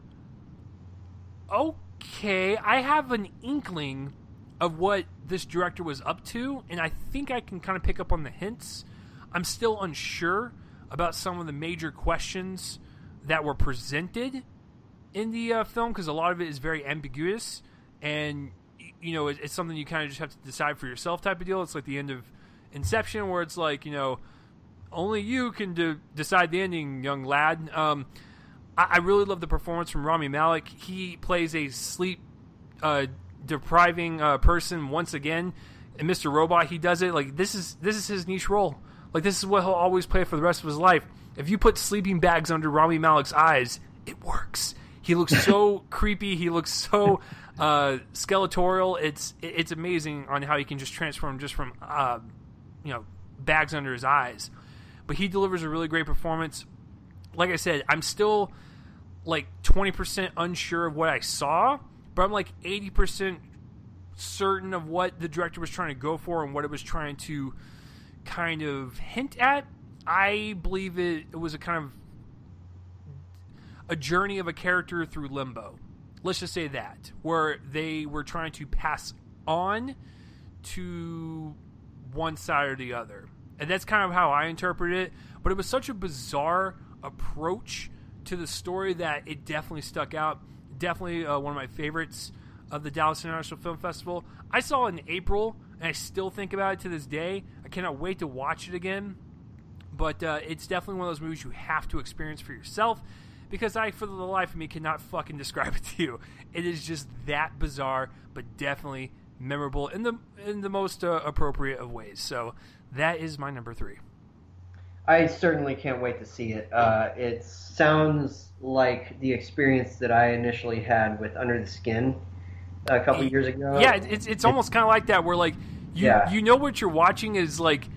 okay, I have an inkling of what this director was up to, and I think I can kind of pick up on the hints. I'm still unsure about some of the major questions that were presented in the film because a lot of it is very ambiguous, and it's something you kind of just have to decide for yourself type of deal. It's like the end of Inception where it's like, only you can decide the ending, young lad. I really love the performance from Rami Malek. He plays a sleep depriving person once again, and Mr. Robot, he does it like this is his niche role. Like, this is what he'll always play for the rest of his life. If you put sleeping bags under Rami Malek's eyes, it works. He looks so creepy. He looks so skeletorial. It's amazing on how he can just transform just from bags under his eyes. But he delivers a really great performance. Like I said, I'm still like 20% unsure of what I saw, but I'm like 80% certain of what the director was trying to go for and what it was trying to kind of hint at. I believe it was a kind of a journey of a character through limbo. Let's just say that, where they were trying to pass on to one side or the other. And that's kind of how I interpret it. But it was such a bizarre approach to the story that it definitely stuck out. Definitely one of my favorites of the Dallas International Film Festival. I saw it in April, and I still think about it to this day. I cannot wait to watch it again. But it's definitely one of those movies you have to experience for yourself, because I, for the life of me, cannot fucking describe it to you. It is just that bizarre, but definitely memorable in the most appropriate of ways. So that is my number 3. I certainly can't wait to see it. It sounds like the experience that I initially had with Under the Skin, a couple years ago. Yeah, it's almost kind of like that, where like you know what you're watching is like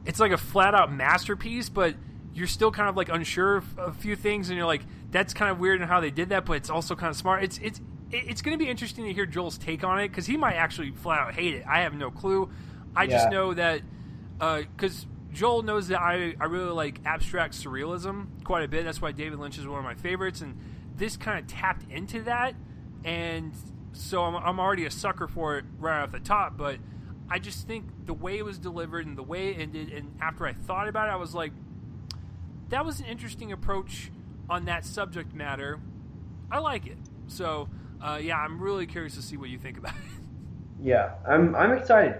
it's like a flat out masterpiece, but you're still kind of like unsure of a few things, and you're like, that's kind of weird in how they did that, but it's also kind of smart. It's going to be interesting to hear Joel's take on it, because he might actually flat out hate it. I have no clue. I just know that because Joel knows that I really like abstract surrealism quite a bit. That's why David Lynch is one of my favorites, and this kind of tapped into that, and so I'm already a sucker for it right off the top. But I just think the way it was delivered and the way it ended, and after I thought about it, I was like, that was an interesting approach on that subject matter. I like it. So yeah, I'm really curious to see what you think about it. Yeah, I'm excited.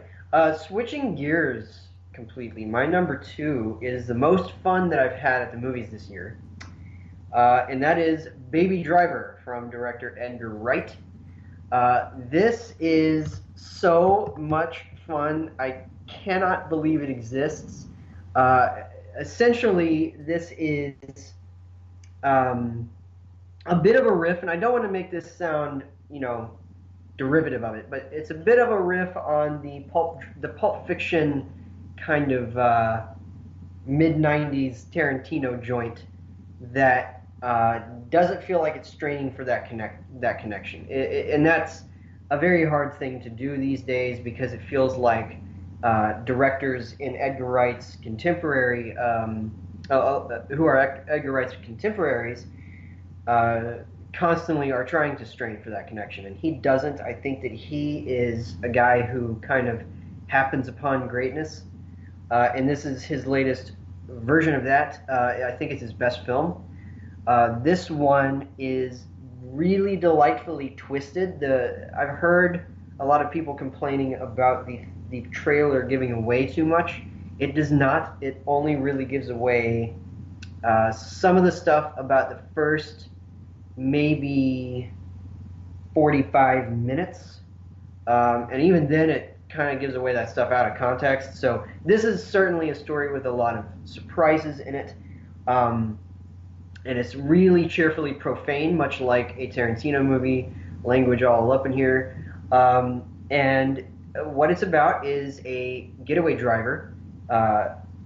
Switching gears completely, my number 2 is the most fun that I've had at the movies this year, and that is Baby Driver from director Edgar Wright. This is so much fun. I cannot believe it exists. Essentially, this is a bit of a riff, and I don't want to make this sound, derivative of it, but it's a bit of a riff on the Pulp Fiction kind of mid-90s Tarantino joint that doesn't feel like it's straining for that connection. And that's a very hard thing to do these days, because it feels like directors in Edgar Wright's contemporary, who are Edgar Wright's contemporaries, constantly are trying to strain for that connection, and he doesn't. I think that he is a guy who kind of happens upon greatness, and this is his latest version of that. I think it's his best film. This one is really delightfully twisted. I've heard a lot of people complaining about the trailer giving away too much. It does not. It only really gives away some of the stuff about the first maybe 45 minutes. And even then it kind of gives away that stuff out of context. So this is certainly a story with a lot of surprises in it. And it's really cheerfully profane, much like a Tarantino movie, language all up in here. And what it's about is a getaway driver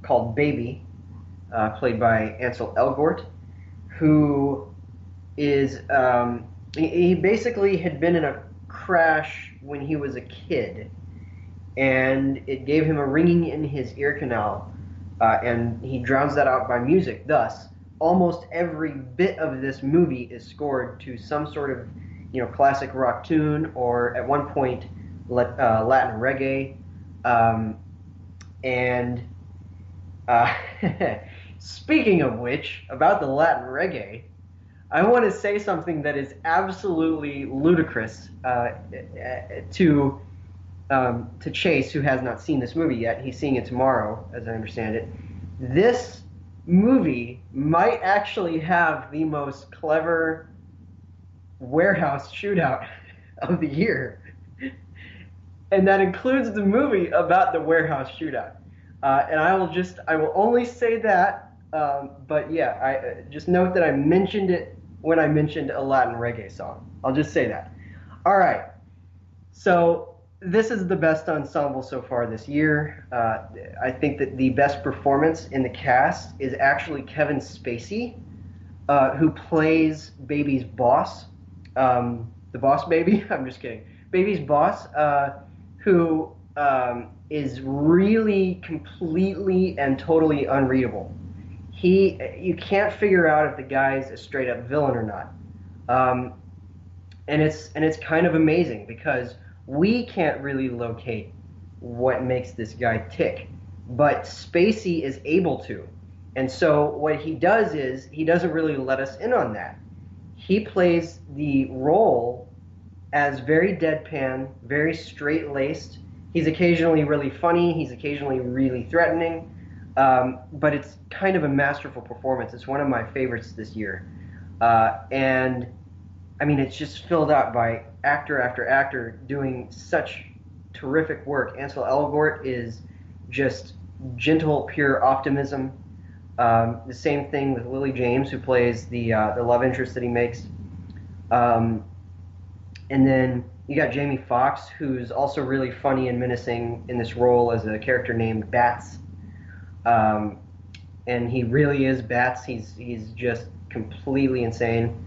called Baby, played by Ansel Elgort, who is he basically had been in a crash when he was a kid, and it gave him a ringing in his ear canal, and he drowns that out by music. Thus, almost every bit of this movie is scored to some sort of classic rock tune, or at one point Latin reggae. And speaking of which, about the Latin reggae, I want to say something that is absolutely ludicrous to Chase, who has not seen this movie yet. He's seeing it tomorrow, as I understand it. This movie might actually have the most clever warehouse shootout of the year. And that includes the movie about the warehouse shootout. And I will only say that, but yeah, I just note that I mentioned it when I mentioned a Latin reggae song. I'll just say that. All right. So this is the best ensemble so far this year. I think that the best performance in the cast is actually Kevin Spacey, who plays Baby's boss. The boss baby? I'm just kidding. Baby's boss, who is really completely and totally unreadable. You can't figure out if the guy's a straight up villain or not. And it's kind of amazing, because we can't really locate what makes this guy tick, but Spacey is able to. And so what he does is he doesn't really let us in on that. He plays the role as very deadpan, very straight-laced. He's occasionally really funny. He's occasionally really threatening. But it's kind of a masterful performance. It's one of my favorites this year. And, I mean, it's just filled out by actor after actor doing such terrific work. Ansel Elgort is just gentle, pure optimism. The same thing with Lily James, who plays the love interest that he makes. And then you got Jamie Foxx, who's also really funny and menacing in this role as a character named Bats. Um, and he really is Bats. He's just completely insane.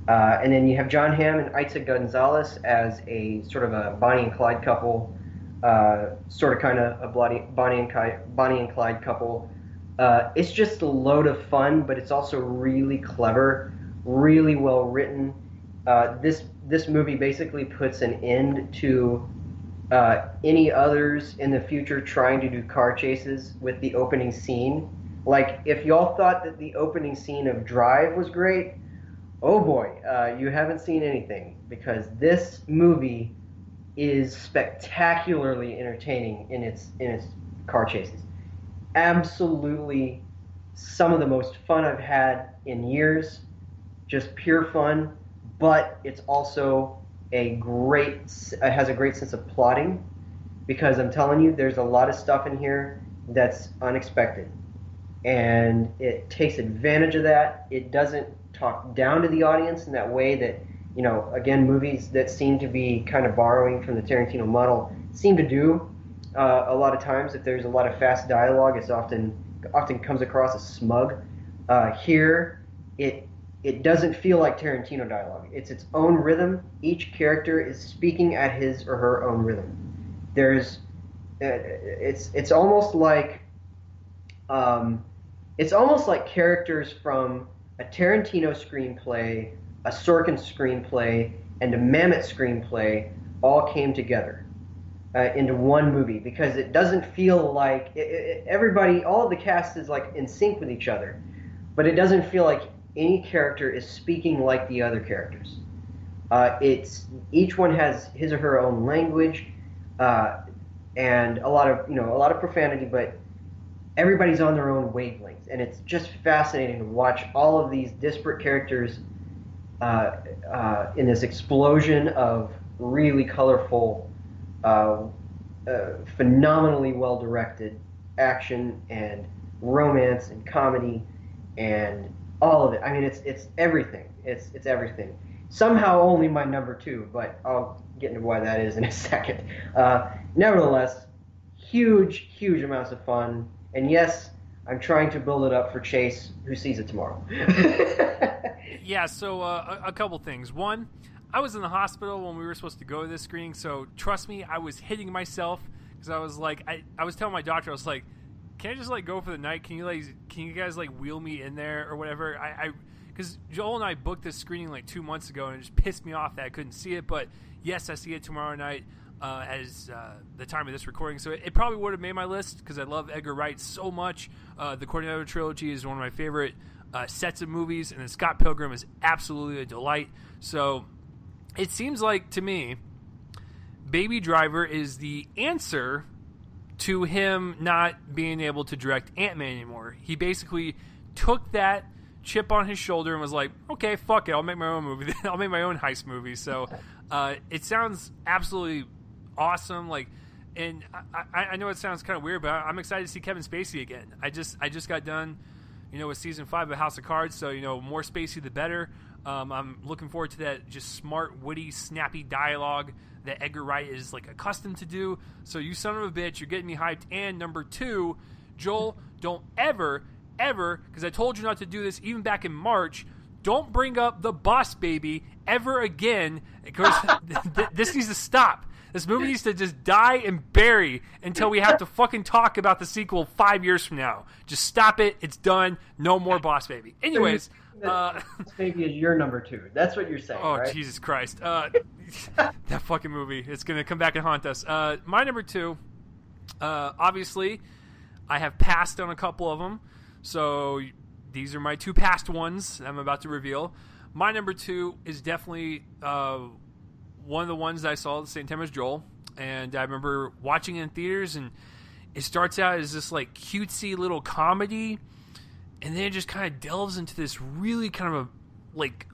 And then you have John Hamm and Itza Gonzalez as a sort of a Bonnie and Clyde couple, sort of kind of a Bonnie and Clyde couple. It's just a load of fun, but it's also really clever, really well written. This movie basically puts an end to any others in the future trying to do car chases with the opening scene. Like, if y'all thought that the opening scene of Drive was great, oh boy, you haven't seen anything, because this movie is spectacularly entertaining in its car chases. Absolutely some of the most fun I've had in years, just pure fun, but it's also it has a great sense of plotting, because I'm telling you, there's a lot of stuff in here that's unexpected. And it takes advantage of that. It doesn't talk down to the audience in that way that, again, movies that seem to be kind of borrowing from the Tarantino model seem to do a lot of times. If there's a lot of fast dialogue, it's often comes across as smug. Here, it doesn't feel like Tarantino dialogue. It's its own rhythm. Each character is speaking at his or her own rhythm. It's almost like characters from a Tarantino screenplay, a Sorkin screenplay, and a Mamet screenplay all came together into one movie, because it doesn't feel like everybody, all of the cast is like in sync with each other, but it doesn't feel like any character is speaking like the other characters. It's each one has his or her own language, and a lot of profanity, but everybody's on their own wavelengths, and it's just fascinating to watch all of these disparate characters in this explosion of really colorful, phenomenally well-directed action and romance and comedy and all of it. I mean, it's everything. It's everything. Somehow only my number two, but I'll get into why that is in a second. Nevertheless, huge amounts of fun. And yes, I'm trying to build it up for Chase, who sees it tomorrow. Yeah, so a couple things. One, I was in the hospital when we were supposed to go to this screening, so trust me, I was hitting myself, because I was like, I was telling my doctor, I was like, can I just go for the night? Can you guys wheel me in there or whatever? Because Joel and I booked this screening 2 months ago, and it just pissed me off that I couldn't see it. But yes, I see it tomorrow night as the time of this recording. So it probably would have made my list, because I love Edgar Wright so much. The Cornetto trilogy is one of my favorite sets of movies, and then Scott Pilgrim is absolutely a delight. So it seems like to me, Baby Driver is the answer to him not being able to direct Ant-Man anymore. He basically took that chip on his shoulder and was like, okay, fuck it, I'll make my own movie. I'll make my own heist movie. So it sounds absolutely awesome. And I know it sounds kind of weird, but I'm excited to see Kevin Spacey again. I just got done, with season 5 of House of Cards, so more Spacey the better. I'm looking forward to that just smart, witty, snappy dialogue that Edgar Wright is accustomed to do. So you son of a bitch, you're getting me hyped. And number 2, Joel, don't ever, because I told you not to do this even back in March, don't bring up The Boss Baby ever again, because this needs to stop. This movie needs to just die and bury until we have to fucking talk about the sequel 5 years from now. Just stop it. It's done. No more Boss Baby. Anyways. Boss Baby is your number 2. That's what you're saying, right? Oh, Jesus Christ. That fucking movie. It's going to come back and haunt us. My number 2, obviously, I have passed on a couple of them. So these are my 2 past ones I'm about to reveal. My number 2 is definitely one of the ones that I saw at the same time as Joel, and I remember watching it in theaters, and it starts out as this cutesy little comedy, and then it just kind of delves into this really kind of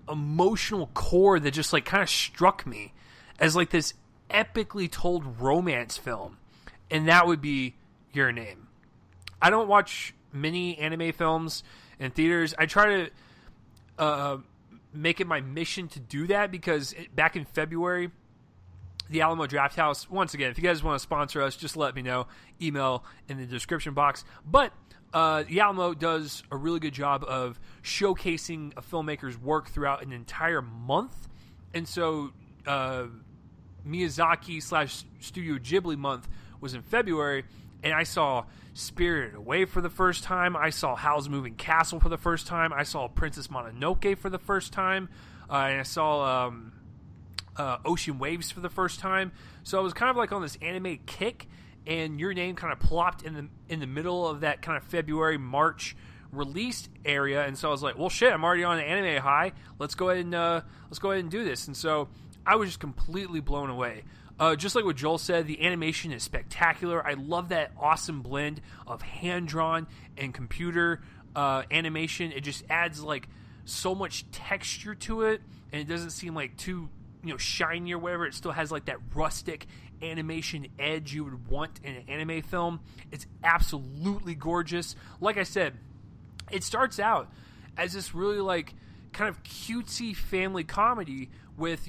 emotional core that just kind of struck me as this epically told romance film, and that would be Your Name. I don't watch many anime films in theaters. I try to make it my mission to do that because back in February, the Alamo Drafthouse, once again, if you guys want to sponsor us, just let me know. Email in the description box. But the Alamo does a really good job of showcasing a filmmaker's work throughout an entire month. And so Miyazaki / Studio Ghibli month was in February, and I saw Spirited Away for the first time. I saw Howl's Moving Castle for the first time. I saw Princess Mononoke for the first time. And I saw Ocean Waves for the first time. So I was kind of like on this anime kick, and Your Name kind of plopped in the middle of that kind of February, March released area, and so I was like, well, shit, I'm already on an anime high. Let's go ahead and do this. And so I was just completely blown away. Just like what Joel said, the animation is spectacular. I love that awesome blend of hand-drawn and computer animation. It just adds like so much texture to it, and it doesn't seem like too shiny or whatever. It still has like that rustic animation edge you would want in an anime film. It's absolutely gorgeous. Like I said, it starts out as this really like kind of cutesy family comedy with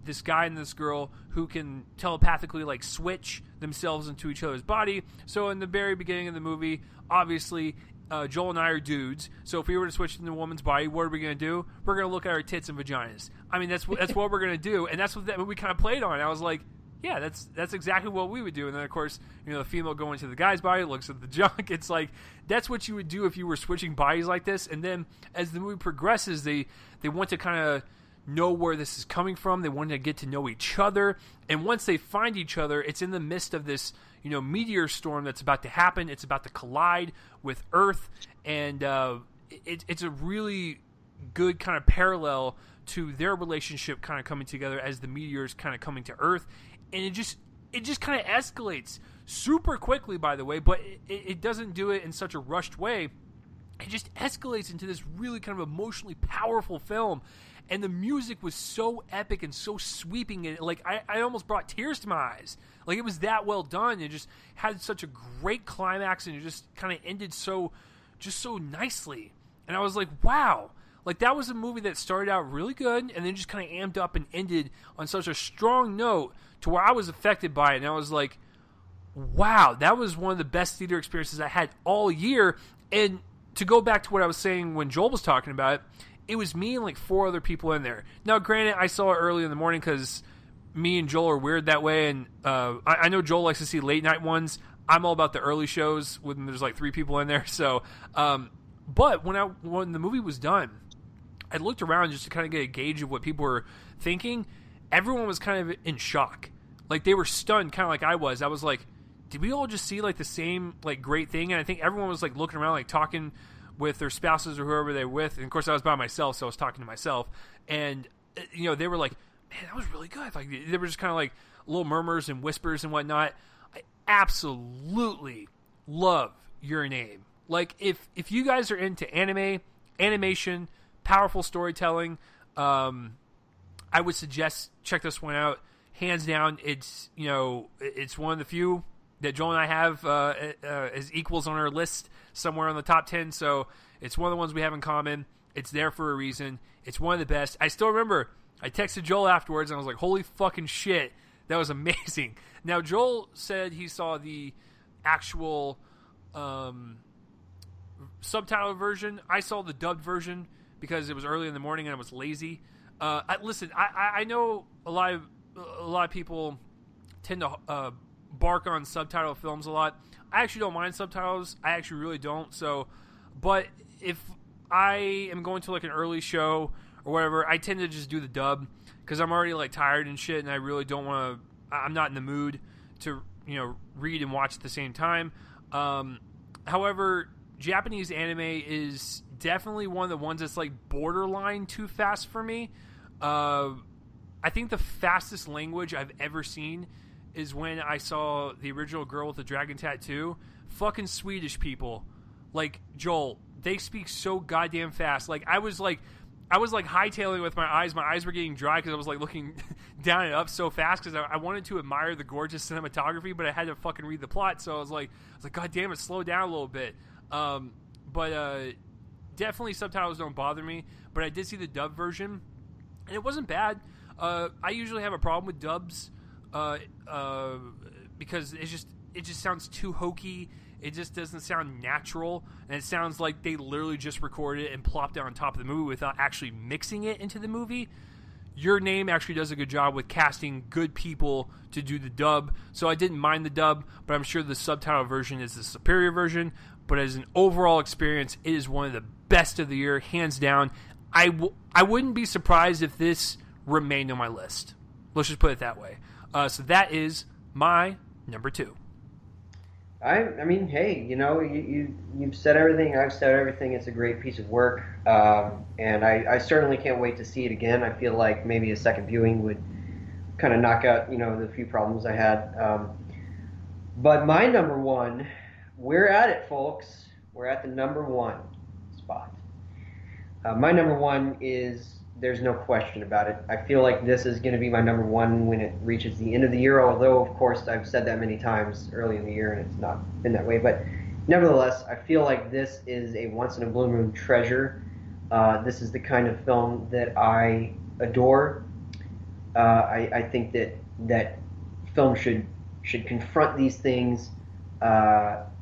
this guy and this girl who can telepathically like switch themselves into each other's body. So in the very beginning of the movie, obviously Joel and I are dudes, so if we were to switch into a woman's body, what are we going to do? We're going to look at our tits and vaginas. I mean, that's what we're going to do, and that's what that movie kind of played on. I was like, yeah, that's exactly what we would do. And then, of course, the female going into the guy's body, looks at the junk. It's like, that's what you would do if you were switching bodies like this. And then, as the movie progresses, they want to kind of know where this is coming from. They want to get to know each other. And once they find each other, it's in the midst of this, meteor storm that's about to happen. It's about to collide with Earth. And it's a really good kind of parallel to their relationship kind of coming together as the meteors kind of coming to Earth. And it just kind of escalates super quickly, by the way, but it doesn't do it in such a rushed way. It just escalates into this really kind of emotionally powerful film. And the music was so epic and so sweeping. And like I almost brought tears to my eyes. Like, it was that well done. It just had such a great climax, and it just kind of ended so nicely. And I was like, wow. Like, that was a movie that started out really good and then just kind of amped up and ended on such a strong note to where I was affected by it. And I was like, wow, that was one of the best theater experiences I had all year. And to go back to what I was saying when Joel was talking about it, it was me and like 4 other people in there. Now, granted, I saw it early in the morning because me and Joel are weird that way. And I know Joel likes to see late night ones. I'm all about the early shows when there's like 3 people in there. So, but when the movie was done, I looked around just to kind of get a gauge of what people were thinking. Everyone was kind of in shock. Like, they were stunned, kind of like I was. I was like, did we all just see like the same like great thing? And I think everyone was like looking around, like talking with their spouses or whoever they were with. And of course, I was by myself, so I was talking to myself. And they were like, man, that was really good. Like, they were just kind of like little murmurs and whispers and whatnot. I absolutely love Your Name. Like, if you guys are into anime, animation, powerful storytelling, I would suggest check this one out. Hands down, it's one of the few that Joel and I have as equals on our list somewhere on the top 10. So it's one of the ones we have in common. It's there for a reason. It's one of the best. I still remember I texted Joel afterwards and I was like, holy fucking shit, that was amazing. Now, Joel said he saw the actual subtitle version. I saw the dubbed version because it was early in the morning and I was lazy. Listen, I know a lot of people tend to bark on subtitle films a lot. I actually don't mind subtitles. I actually really don't. So, but if I am going to like an early show or whatever, I tend to just do the dub because I'm already like tired and shit, and I really don't want to. I'm not in the mood to read and watch at the same time. However, Japanese anime is definitely one of the ones that's like borderline too fast for me. I think the fastest language I've ever seen is when I saw the original Girl with the Dragon Tattoo. Fucking Swedish people, like Joel, they speak so goddamn fast. Like I was hightailing with my eyes. My eyes were getting dry because I was like looking down and up so fast because I wanted to admire the gorgeous cinematography, but I had to fucking read the plot. So I was like, God damn it, slow down a little bit. But definitely subtitles don't bother me. But I did see the dub version, and it wasn't bad. I usually have a problem with dubs because it just sounds too hokey. It just doesn't sound natural, and it sounds like they literally just recorded it and plopped it on top of the movie without actually mixing it into the movie. Your Name actually does a good job with casting good people to do the dub, so I didn't mind the dub, but I'm sure the subtitle version is the superior version. But as an overall experience, it is one of the best of the year, hands down. I wouldn't be surprised if this remained on my list. Let's just put it that way. So that is my number 2. I mean, hey, you've said everything. I've said everything. It's a great piece of work, and I certainly can't wait to see it again. I feel like maybe a second viewing would kind of knock out, the few problems I had. But my number 1, we're at it, folks. We're at the number 1 spot. My number 1 is, there's no question about it. I feel like this is going to be my number 1 when it reaches the end of the year, although, of course, I've said that many times early in the year, and it's not been that way. But nevertheless, I feel like this is a once-in-a-blue-moon treasure. This is the kind of film that I adore. I think that film should confront these things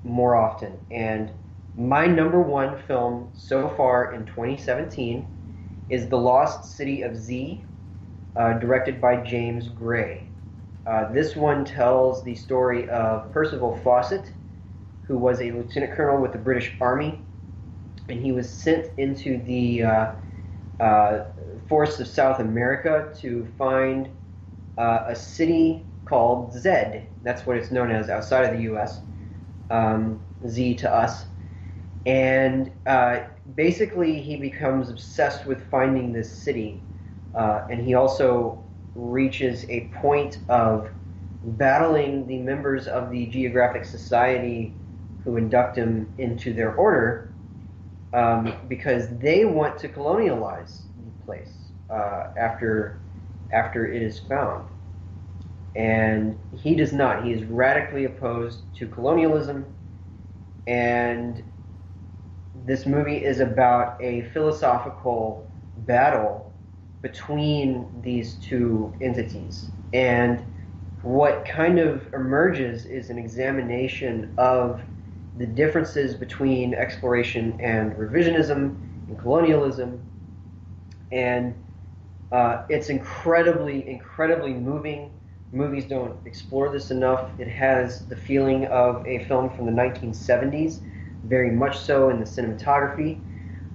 more often. And my number 1 film so far in 2017 is The Lost City of Z, directed by James Gray. This one tells the story of Percival Fawcett, who was a lieutenant colonel with the British Army, and he was sent into the forests of South America to find a city called Zed. That's what it's known as outside of the U.S., Z to us. And basically, he becomes obsessed with finding this city, and he also reaches a point of battling the members of the Geographic Society who induct him into their order because they want to colonialize the place after it is found. And he does not. He is radically opposed to colonialism, and this movie is about a philosophical battle between these two entities. And what kind of emerges is an examination of the differences between exploration and revisionism and colonialism. And it's incredibly, incredibly moving. Movies don't explore this enough. It has the feeling of a film from the 1970s, very much so in the cinematography,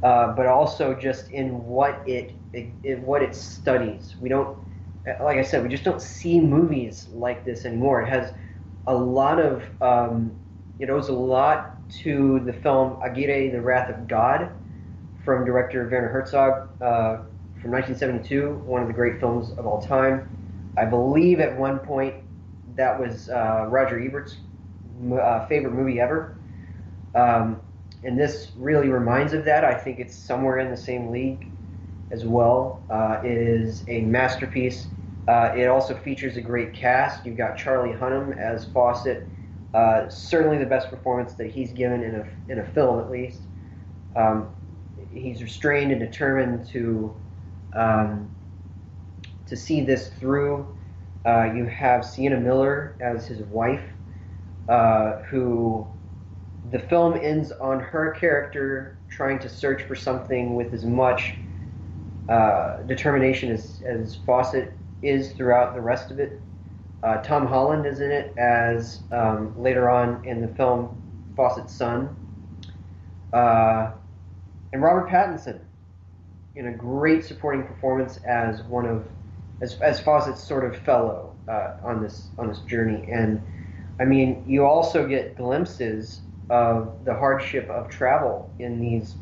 but also just in what it studies. We don't, like I said, we just don't see movies like this anymore. It has a lot of, it owes a lot to the film Aguirre, The Wrath of God, from director Werner Herzog, from 1972, one of the great films of all time. I believe at one point that was Roger Ebert's favorite movie ever. And this really reminds of that. I think it's somewhere in the same league as well. It is a masterpiece. It also features a great cast. You've got Charlie Hunnam as Fawcett. Certainly the best performance that he's given in a film, at least. He's restrained and determined to see this through. You have Sienna Miller as his wife, who the film ends on her character trying to search for something with as much determination as Fawcett is throughout the rest of it. Tom Holland is in it as, later on in the film, Fawcett's son. And Robert Pattinson in a great supporting performance as as Fawcett's sort of fellow on this journey. And I mean, you also get glimpses of the hardship of travel in these,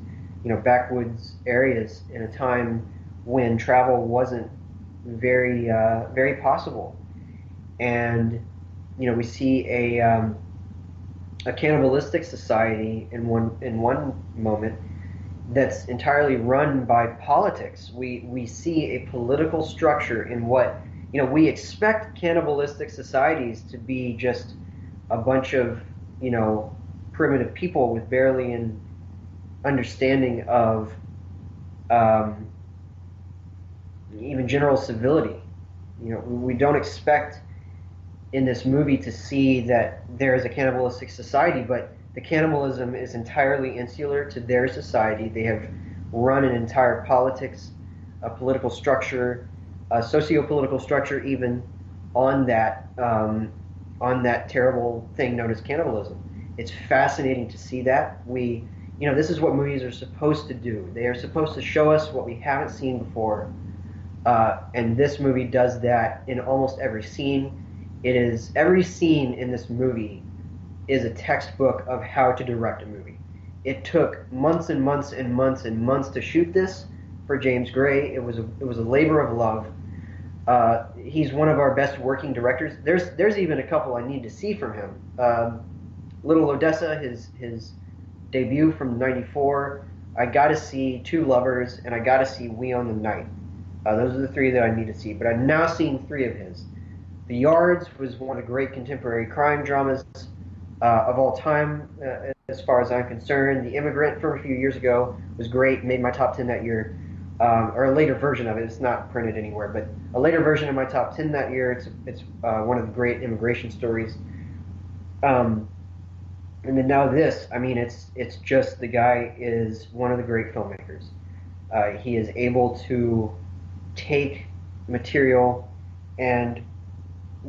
backwoods areas in a time when travel wasn't very possible. And we see a cannibalistic society in one moment that's entirely run by politics. We see a political structure in what we expect cannibalistic societies to be just a bunch of primitive people with barely an understanding of even general civility. We don't expect in this movie to see that there is a cannibalistic society, but the cannibalism is entirely insular to their society. They have run an entire politics, a political structure, a socio-political structure, even on that terrible thing known as cannibalism. It's fascinating to see that. This is what movies are supposed to do. They are supposed to show us what we haven't seen before, and this movie does that in almost every scene. Every scene in this movie is a textbook of how to direct a movie. It took months and months and months and months to shoot this for James Gray. It was a labor of love. He's one of our best working directors. There's even a couple I need to see from him. Little Odessa, his debut from '94. I got to see Two Lovers, and I got to see We Own the Night. Those are the three that I need to see. But I've now seen three of his. The Yards was one of the great contemporary crime dramas of all time, as far as I'm concerned. The Immigrant from a few years ago was great, made my top 10 that year, or a later version of it. It's not printed anywhere, but a later version of my top 10 that year. It's one of the great immigration stories. And then now this, it's just the guy is one of the great filmmakers. He is able to take material and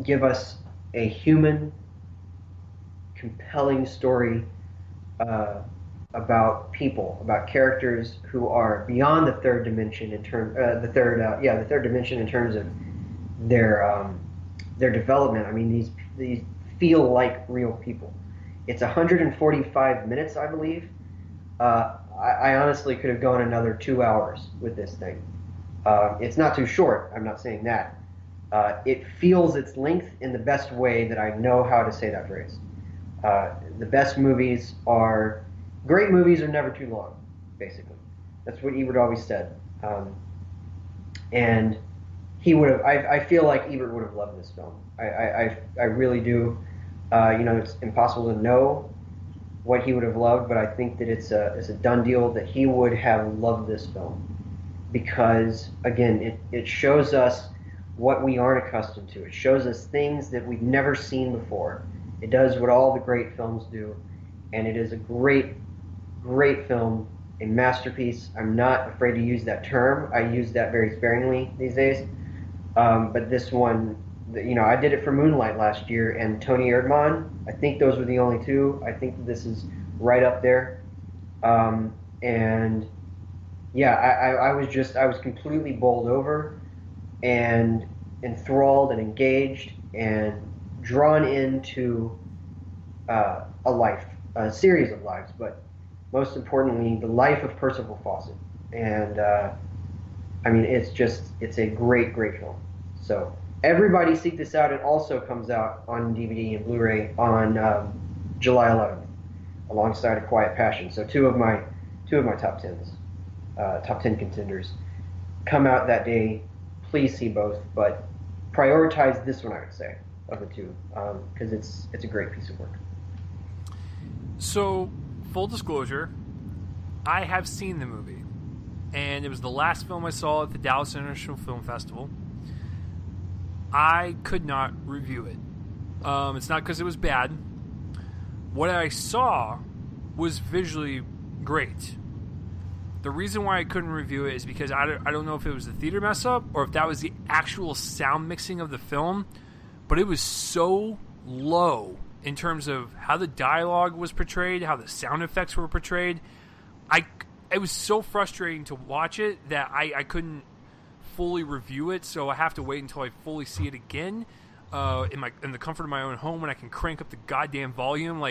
give us a human, compelling story about people, about characters who are beyond the third dimension in the third dimension in terms of their development. These feel like real people. It's 145 minutes, I believe. I honestly could have gone another 2 hours with this thing. It's not too short. I'm not saying that. It feels its length in the best way that I know how to say that phrase. The best movies are... Great movies are never too long, basically. That's what Ebert always said. And he would have... I feel like Ebert would have loved this film. I really do. It's impossible to know what he would have loved, but I think that it's a done deal that he would have loved this film. Because, again, it shows us what we aren't accustomed to. It shows us things that we've never seen before. It does what all the great films do, and it is a great, great film, a masterpiece. I'm not afraid to use that term. I use that very sparingly these days. But this one, I did it for Moonlight last year, and Tony Erdmann. I think those were the only two. I think this is right up there. And yeah, I was completely bowled over and enthralled and engaged and drawn into a series of lives, but most importantly, the life of Percival Fawcett. And it's a great, great film. So everybody seek this out. It also comes out on DVD and Blu-ray on July 11th, alongside A Quiet Passion. So two of my top 10 contenders come out that day. Please see both, but prioritize this one, I would say, of the two, because it's a great piece of work. So, full disclosure, I have seen the movie, and it was the last film I saw at the Dallas International Film Festival. I could not review it. It's not because it was bad. What I saw was visually great. The reason why I couldn't review it is because I don't know if it was the theater mess up or if that was the actual sound mixing of the film, but it was so low in terms of how the dialogue was portrayed, how the sound effects were portrayed. It was so frustrating to watch it that I couldn't fully review it, so I have to wait until I fully see it again in the comfort of my own home when I can crank up the goddamn volume.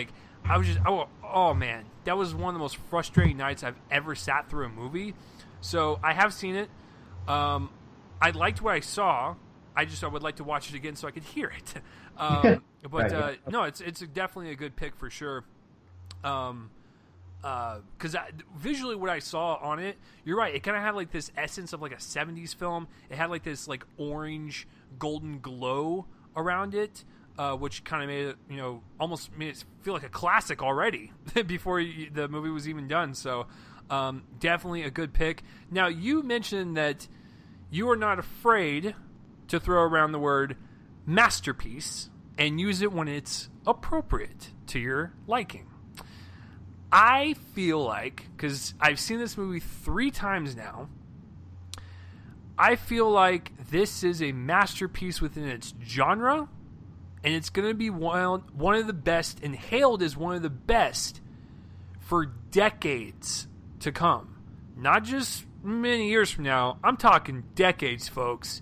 Oh man, that was one of the most frustrating nights I've ever sat through a movie. So I have seen it. I liked what I saw. I would like to watch it again so I could hear it. No, it's definitely a good pick for sure. Because visually what I saw on it, you're right, it kind of had like this essence of like a 70s film. It had like this like orange golden glow around it, which kind of made it, almost made it feel like a classic already before the movie was even done. So definitely a good pick. Now, you mentioned that you are not afraid to throw around the word masterpiece and use it when it's appropriate to your liking. I feel like, because I've seen this movie 3 times now, I feel like this is a masterpiece within its genre, and it's going to be one of the best, and hailed as one of the best for decades to come. Not just many years from now. I'm talking decades, folks.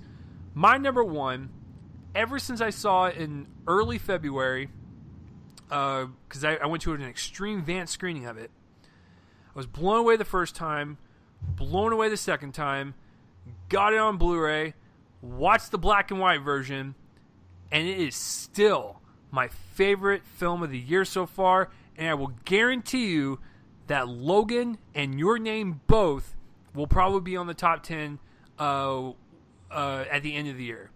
My number one, ever since I saw it in early February, because I went to an extreme Vance screening of it, I was blown away the first time, blown away the second time, got it on Blu-ray, watched the black and white version, and it is still my favorite film of the year so far, and I will guarantee you that Logan and Your Name both will probably be on the top 10 at the end of the year.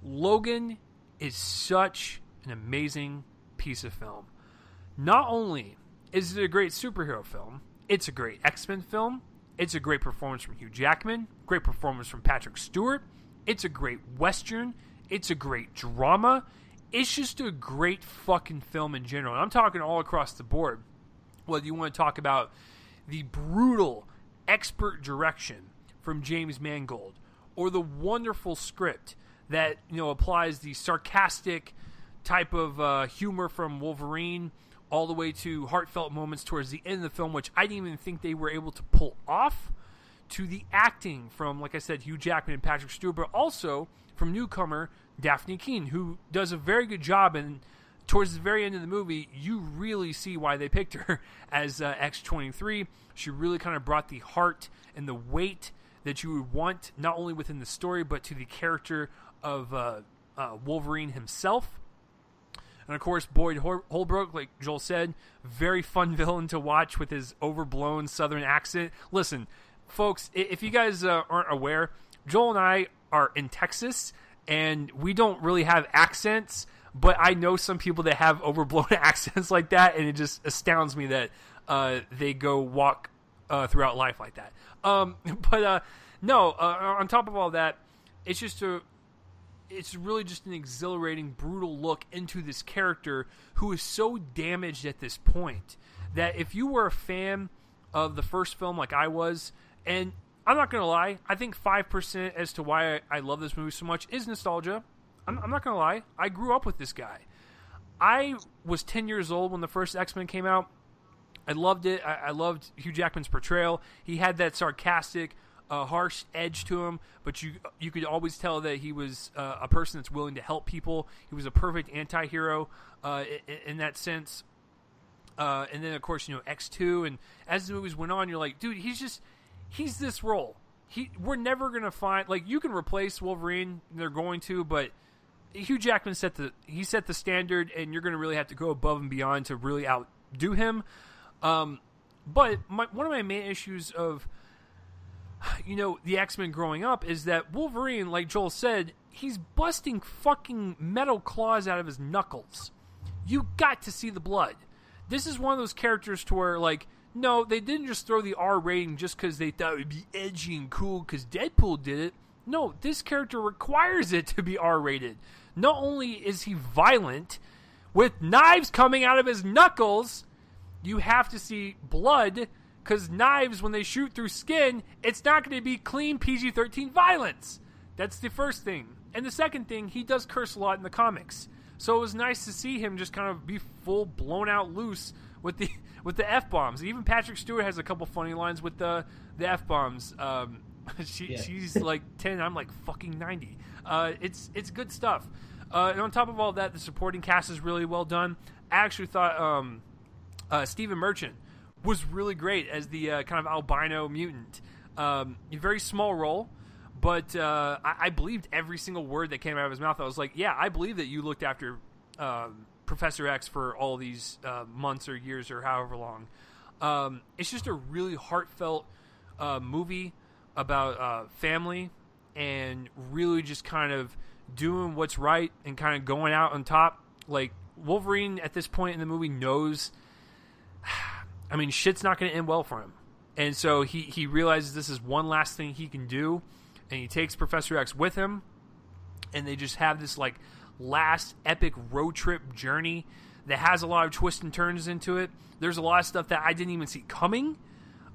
Logan is such an amazing piece of film. Not only is it a great superhero film, it's a great X-Men film, it's a great performance from Hugh Jackman, great performance from Patrick Stewart, it's a great Western, it's a great drama, it's just a great fucking film in general. And I'm talking all across the board. Whether you want to talk about the brutal, expert direction from James Mangold, or the wonderful script that, you know, applies the sarcastic type of humor from Wolverine all the way to heartfelt moments towards the end of the film, which I didn't even think they were able to pull off, to the acting from, like I said, Hugh Jackman and Patrick Stewart, but also from newcomer Daphne Keane, who does a very good job. And towards the very end of the movie, you really see why they picked her as X-23. She really kind of brought the heart and the weight that you would want, not only within the story, but to the character of Wolverine himself. And of course, Boyd Holbrook, like Joel said, very fun villain to watch with his overblown Southern accent. Listen, folks, if you guys aren't aware, Joel and I are in Texas, and we don't really have accents, but I know some people that have overblown accents like that, and it just astounds me that they go walk throughout life like that. No, on top of all that, it's really just an exhilarating, brutal look into this character who is so damaged at this point that if you were a fan of the first film like I was, and I'm not going to lie, I think 5% as to why I love this movie so much is nostalgia. I'm not going to lie. I grew up with this guy. I was 10 years old when the first X-Men came out. I loved it. I loved Hugh Jackman's portrayal. He had that sarcastic, harsh edge to him, but you could always tell that he was a person that's willing to help people. He was a perfect anti-hero in that sense. And then, of course, X2. And as the movies went on, you're like, dude, he's this role. We're never going to find... Like, you can replace Wolverine. They're going to, but Hugh Jackman set the standard, and you're going to really have to go above and beyond to really outdo him. But one of my main issues of the X-Men growing up is that Wolverine, like Joel said, he's busting fucking metal claws out of his knuckles. You got to see the blood. This is one of those characters to where, like, no, they didn't just throw the R rating just because they thought it would be edgy and cool because Deadpool did it. No, this character requires it to be R-rated. Not only is he violent, with knives coming out of his knuckles, you have to see blood, because knives, when they shoot through skin, it's not going to be clean PG-13 violence. That's the first thing. And the second thing, he does curse a lot in the comics. So it was nice to see him just kind of be full blown out loose with the F-bombs. Even Patrick Stewart has a couple funny lines with the F-bombs. She's like 10, I'm like fucking 90. It's good stuff. And on top of all that, the supporting cast is really well done. I actually thought Stephen Merchant was really great as the kind of albino mutant. A very small role, but I believed every single word that came out of his mouth. I was like, yeah, I believe that you looked after Professor X for all these months or years or however long. It's just a really heartfelt movie about family and really just kind of doing what's right and kind of going out on top. Like, Wolverine at this point in the movie knows, I mean, shit's not going to end well for him. And so he realizes this is one last thing he can do and he takes Professor X with him, and they just have this like last epic road trip journey that has a lot of twists and turns into it. There's a lot of stuff that I didn't even see coming.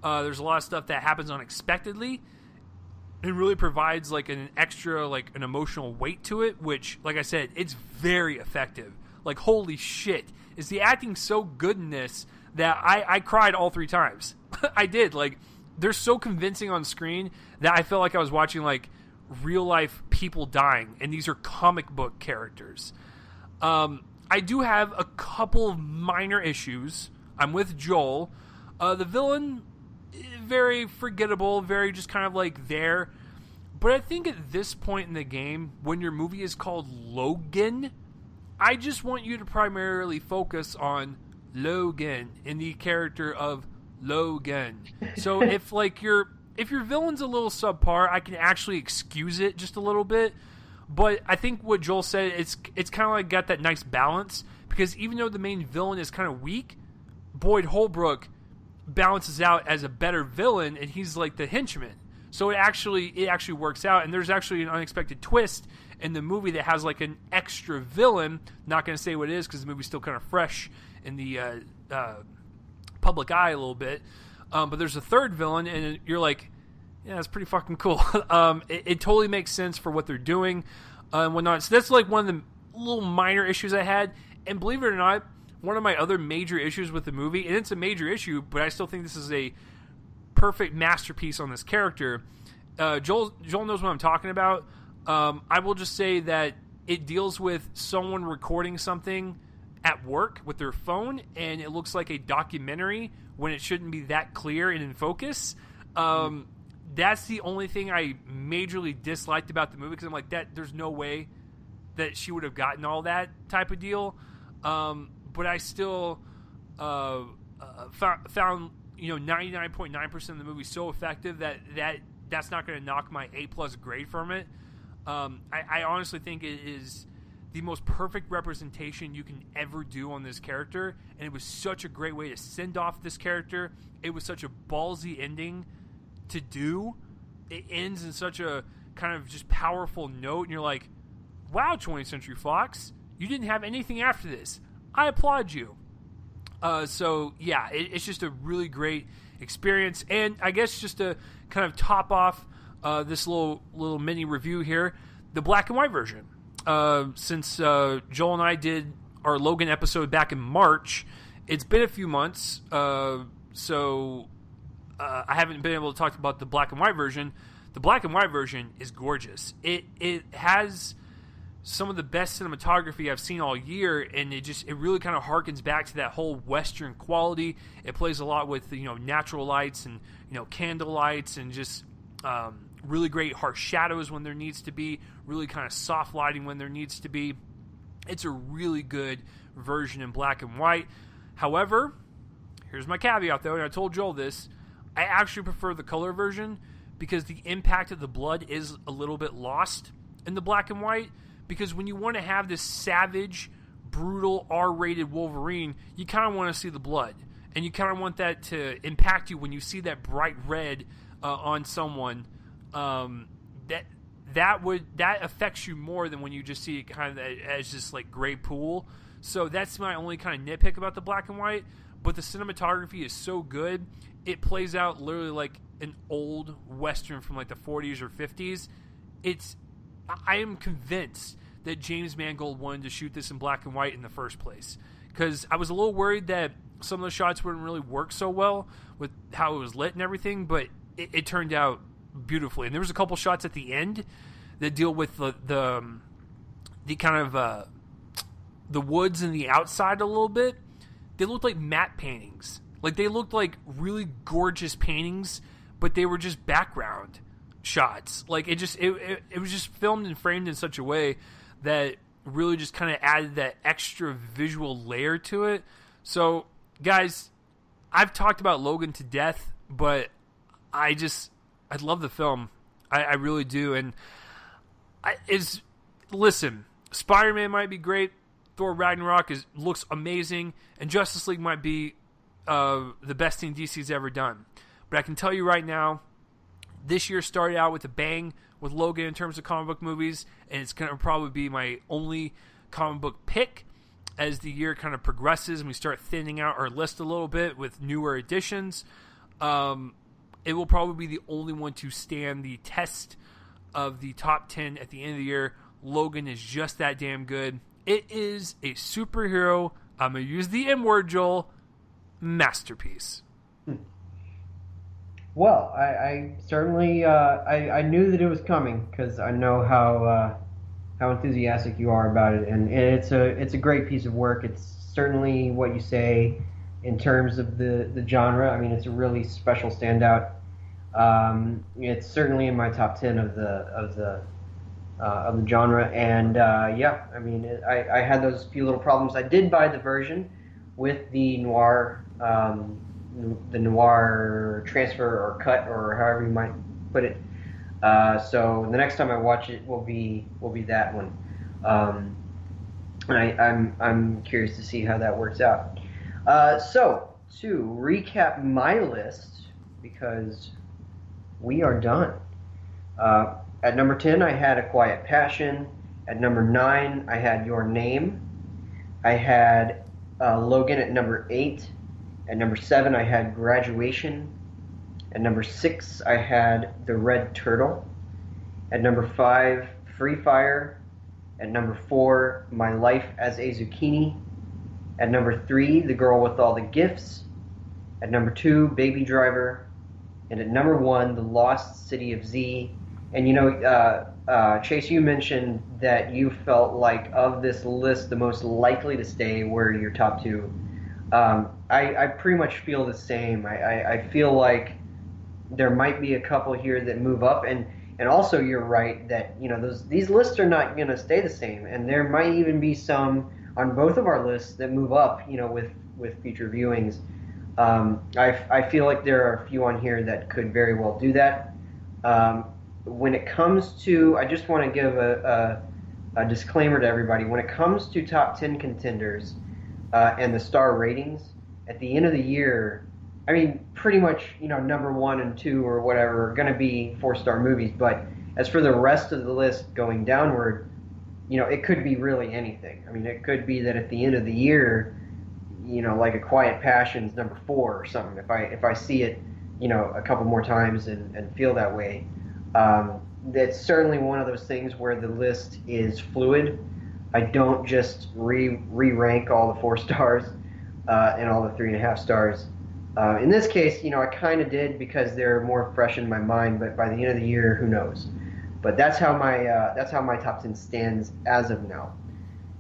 There's a lot of stuff that happens unexpectedly. It really provides like an extra, like an emotional weight to it, which, like I said, it's very effective. Like, holy shit. Is the acting so good in this that I cried all 3 times? I did. Like, they're so convincing on screen that I felt like I was watching, like, real-life people dying, and these are comic book characters. I do have a couple of minor issues. I'm with Joel. The villain, very forgettable, very just kind of, like, there. But I think at this point in the game, when your movie is called Logan, I just want you to primarily focus on Logan in the character of Logan. So if your villain's a little subpar, I can actually excuse it just a little bit. But I think what Joel said, it's kind of like got that nice balance, because even though the main villain is kind of weak, Boyd Holbrook balances out as a better villain, and he's like the henchman. So it actually works out, and there's actually an unexpected twist in the movie that has like an extra villain. Not going to say what it is because the movie's still kind of fresh in the public eye a little bit. But there's a third villain, and you're like, yeah, that's pretty fucking cool. It totally makes sense for what they're doing and whatnot. So that's like one of the little minor issues I had. And believe it or not, one of my other major issues with the movie, and it's a major issue, but I still think this is a perfect masterpiece on this character. Joel knows what I'm talking about. I will just say that it deals with someone recording something at work with their phone, and it looks like a documentary when it shouldn't be that clear and in focus. That's the only thing I majorly disliked about the movie, because I'm like, there's no way that she would have gotten all that type of deal. But I still found 99.9% of the movie so effective that's not going to knock my A+ grade from it. I honestly think it is the most perfect representation you can ever do on this character, and it was such a great way to send off this character. It was such a ballsy ending to do. It ends in such a kind of just powerful note, and you're like, wow, 20th Century Fox, you didn't have anything after this. I applaud you. So yeah, it's just a really great experience. And I guess just to kind of top off this little mini review here, the black and white version. Since Joel and I did our Logan episode back in March, it's been a few months, so I haven't been able to talk about the black and white version. The black and white version is gorgeous. It has some of the best cinematography I've seen all year, and it really kind of harkens back to that whole Western quality. It plays a lot with natural lights and candle lights, and just really great harsh shadows when there needs to be, really kind of soft lighting when there needs to be. It's a really good version in black and white. However, here's my caveat though, and I told Joel this, I actually prefer the color version because the impact of the blood is a little bit lost in the black and white. Because when you want to have this savage, brutal, R-rated Wolverine, you kind of want to see the blood. And you kind of want that to impact you when you see that bright red on someone. That affects you more than when you just see it kind of as just like gray pool. So that's my only kind of nitpick about the black and white. But the cinematography is so good. It plays out literally like an old Western from like the 40s or 50s. I am convinced that James Mangold wanted to shoot this in black and white in the first place, because I was a little worried that some of the shots wouldn't really work so well with how it was lit and everything, but it turned out beautifully. And there was a couple shots at the end that deal with the kind of the woods and the outside a little bit. They looked like matte paintings. Like, they looked like really gorgeous paintings, but they were just background shots. Like, it was just filmed and framed in such a way that really just kind of added that extra visual layer to it. So, guys, I've talked about Logan to death, but I love the film. I really do. And listen, Spider-Man might be great, Thor Ragnarok looks amazing, and Justice League might be the best thing DC's ever done. But I can tell you right now, This year started out with a bang with Logan in terms of comic book movies, and it's going to probably be my only comic book pick as the year kind of progresses and we start thinning out our list a little bit with newer additions. It will probably be the only one to stand the test of the top 10 at the end of the year. Logan is just that damn good. It is a superhero, I'm going to use the M word, Joel, masterpiece. Well, I certainly I knew that it was coming because I know how enthusiastic you are about it, and it's a great piece of work. It's certainly what you say in terms of the genre. I mean, it's a really special standout. It's certainly in my top 10 of the genre, and yeah, I mean, I had those few little problems. I did buy the version with the noir transfer or cut or however you might put it. So the next time I watch it will be that one. And I'm curious to see how that works out. So to recap my list, because we are done. At number 10, I had A Quiet Passion. At number 9, I had Your Name. I had Logan at number 8. At number 7, I had Graduation. At number 6, I had The Red Turtle. At number 5, Free Fire. At number 4, My Life as a Zucchini. At number 3, The Girl with All the Gifts. At number 2, Baby Driver. And at number 1, The Lost City of Z. And you know, Chase, you mentioned that you felt like of this list, the most likely to stay were your top 2. I pretty much feel the same. I feel like there might be a couple here that move up, and also you're right that these lists are not going to stay the same, and there might even be some on both of our lists that move up, with future viewings. I feel like there are a few on here that could very well do that. When it comes to, I just want to give a disclaimer to everybody. When it comes to top 10 contenders and the star ratings, at the end of the year, I mean, pretty much, number 1 and 2 or whatever are going to be 4-star movies. But as for the rest of the list going downward, it could be really anything. I mean, it could be that at the end of the year, like A Quiet Passion's number 4 or something. If I see it, a couple more times and feel that way, that's certainly one of those things where the list is fluid. I don't just re-rank all the 4 stars and all the 3.5 stars. In this case, I kind of did because they're more fresh in my mind. But by the end of the year, who knows? But that's how my top 10 stands as of now.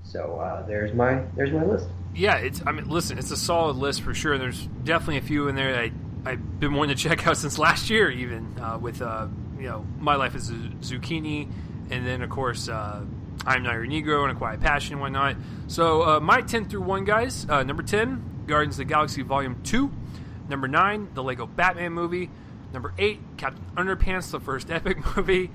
So there's my list. Yeah, listen, it's a solid list for sure. There's definitely a few in there that I've been wanting to check out since last year, even with My Life as a Zucchini, and then of course I'm Not Your Negro and A Quiet Passion and whatnot. So my 10 through 1 guys. Number 10, Guardians of the Galaxy Volume 2. Number 9, the Lego Batman movie. Number 8, Captain Underpants, the first epic movie.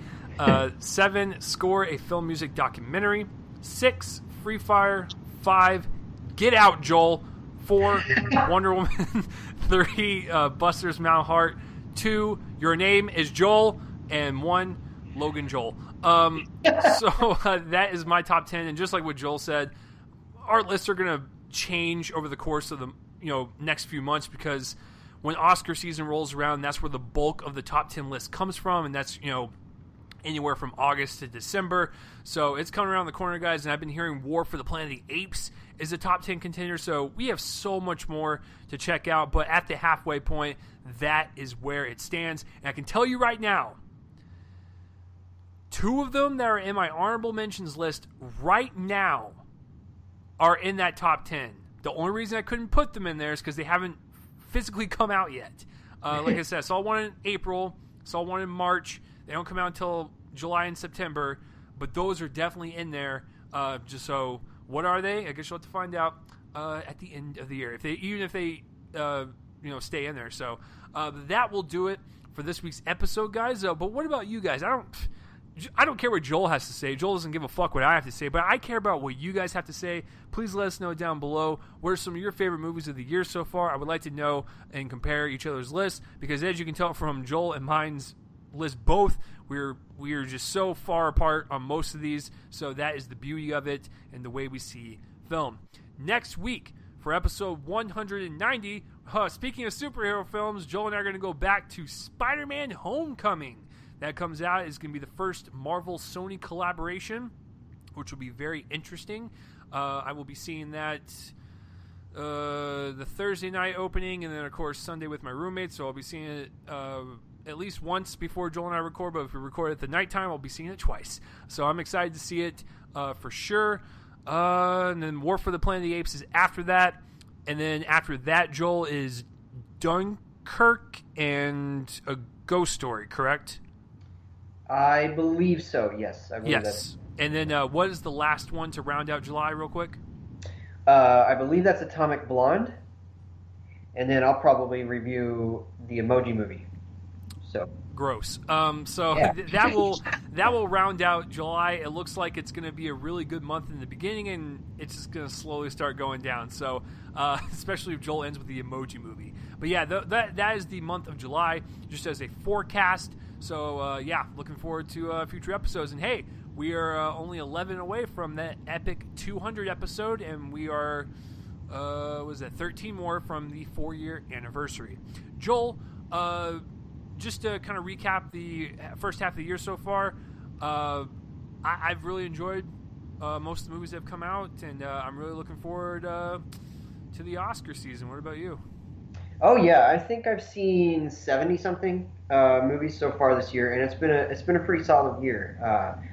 7, Score, a film music documentary. 6, Free Fire. 5, Get Out, Joel. 4, Wonder Woman. 3, Buster's Mount Heart. 2, Your Name is Joel. And 1, Logan Joel. So that is my top 10. And just like what Joel said, our lists are going to change over the course of the next few months, because when Oscar season rolls around, that's where the bulk of the top 10 list comes from, and that's anywhere from August to December. So it's coming around the corner, guys, and I've been hearing War for the Planet of the Apes is a top 10 contender, so we have so much more to check out, but at the halfway point, that is where it stands. And I can tell you right now, 2 of them that are in my honorable mentions list right now are in that top 10. The only reason I couldn't put them in there is because they haven't physically come out yet. Like I said, I saw one in April, saw one in March. They don't come out until July and September, but those are definitely in there. Just so, what are they? I guess you'll have to find out at the end of the year, even if they stay in there. So that will do it for this week's episode, guys. But what about you guys? I don't care what Joel has to say. Joel doesn't give a fuck what I have to say, but I care about what you guys have to say. Please let us know down below. What are some of your favorite movies of the year so far? I would like to know and compare each other's lists, because as you can tell from Joel and mine's list both. We're just so far apart on most of these, so that is the beauty of it and the way we see film. Next week, for episode 190, speaking of superhero films, Joel and I are going to go back to Spider-Man Homecoming. That comes out. It's going to be the first Marvel-Sony collaboration, which will be very interesting. I will be seeing that the Thursday night opening, and then, of course, Sunday with my roommate, so I'll be seeing it at least once before Joel and I record, but if we record at the nighttime, I'll be seeing it twice. So I'm excited to see it for sure. And then War for the Planet of the Apes is after that. And then after that, Joel, is Dunkirk and A Ghost Story, correct? I believe so, yes. I believe yes. And then what is the last one to round out July real quick? I believe that's Atomic Blonde. And then I'll probably review the Emoji Movie. So gross. That will round out July. It looks like it's going to be a really good month in the beginning, and it's just going to slowly start going down. So, especially if Joel ends with the Emoji Movie. But yeah, that is the month of July, just as a forecast. So looking forward to future episodes. And hey, we are only 11 away from that epic 200 episode, and we are 13 more from the 4-year anniversary. Joel, just to kind of recap the first half of the year so far, I've really enjoyed most of the movies that have come out, and I'm really looking forward to the Oscar season. What about you? Oh yeah, I think I've seen 70-something movies so far this year, and it's been a pretty solid year.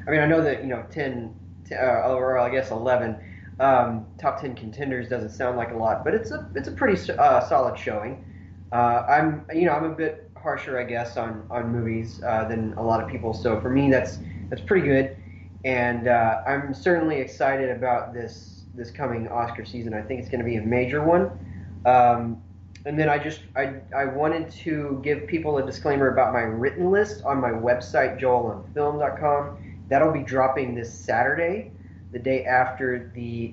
I mean, I know that 10 or I guess 11 top 10 contenders doesn't sound like a lot, but it's a pretty solid showing. I'm a bit harsher, I guess, on movies than a lot of people. So for me, that's pretty good, and I'm certainly excited about this coming Oscar season. I think it's going to be a major one. And then I wanted to give people a disclaimer about my written list on my website, joelonfilm.com. That'll be dropping this Saturday, the day after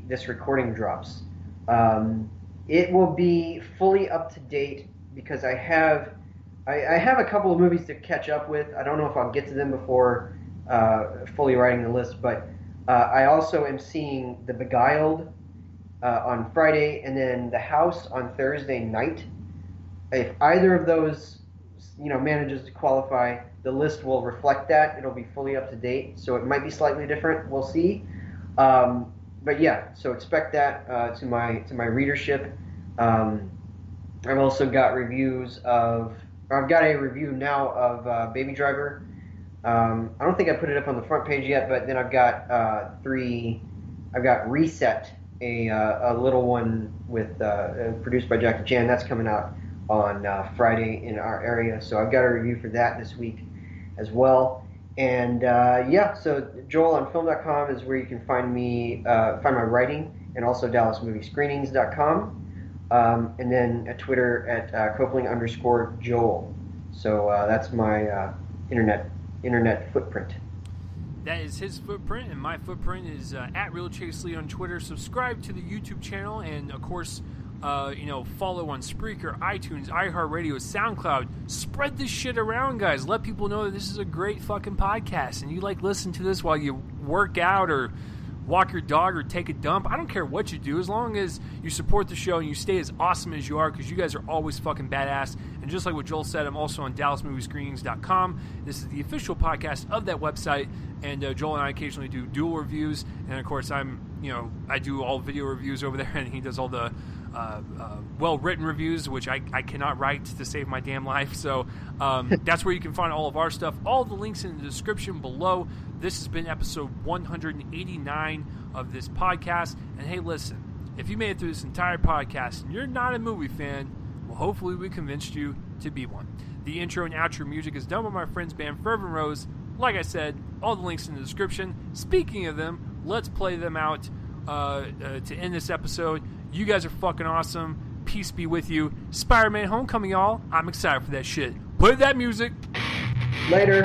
this recording drops. It will be fully up to date because I have a couple of movies to catch up with. I don't know if I'll get to them before fully writing the list, but I also am seeing The Beguiled on Friday, and then The House on Thursday night. If either of those, manages to qualify, the list will reflect that. It'll be fully up to date, so it might be slightly different. We'll see. But yeah, so expect that to my readership. I've also got I've got a review now of Baby Driver. I don't think I put it up on the front page yet, but then I've got Reset, a little one with produced by Jackie Chan. That's coming out on Friday in our area, so I've got a review for that this week as well. And so joelonfilm.com is where you can find me, find my writing, and also dallasmoviescreenings.com. And then at Twitter at Copling_Joel. So that's my internet footprint. That is his footprint, and my footprint is at Real Chase Lee on Twitter. Subscribe to the YouTube channel, and of course, follow on Spreaker, iTunes, iHeartRadio, SoundCloud. Spread this shit around, guys. Let people know that this is a great fucking podcast, and you listen to this while you work out or walk your dog or take a dump. I don't care what you do, as long as you support the show and you stay as awesome as you are, because you guys are always fucking badass. And just like what Joel said, I'm also on DallasMoviesCreenings.com. This is the official podcast of that website, and Joel and I occasionally do dual reviews, and of course I do all video reviews over there, and he does all the well-written reviews, which I cannot write to save my damn life. So that's where you can find all of our stuff. All the links in the description below. This has been episode 189 of this podcast. And hey, listen, if you made it through this entire podcast and you're not a movie fan, well, hopefully we convinced you to be one. The intro and outro music is done by my friends band Fervent Roze. Like I said, all the links in the description. Speaking of them, let's play them out to end this episode. You guys are fucking awesome. Peace be with you. Spider-Man Homecoming, y'all. I'm excited for that shit. Play that music. Later.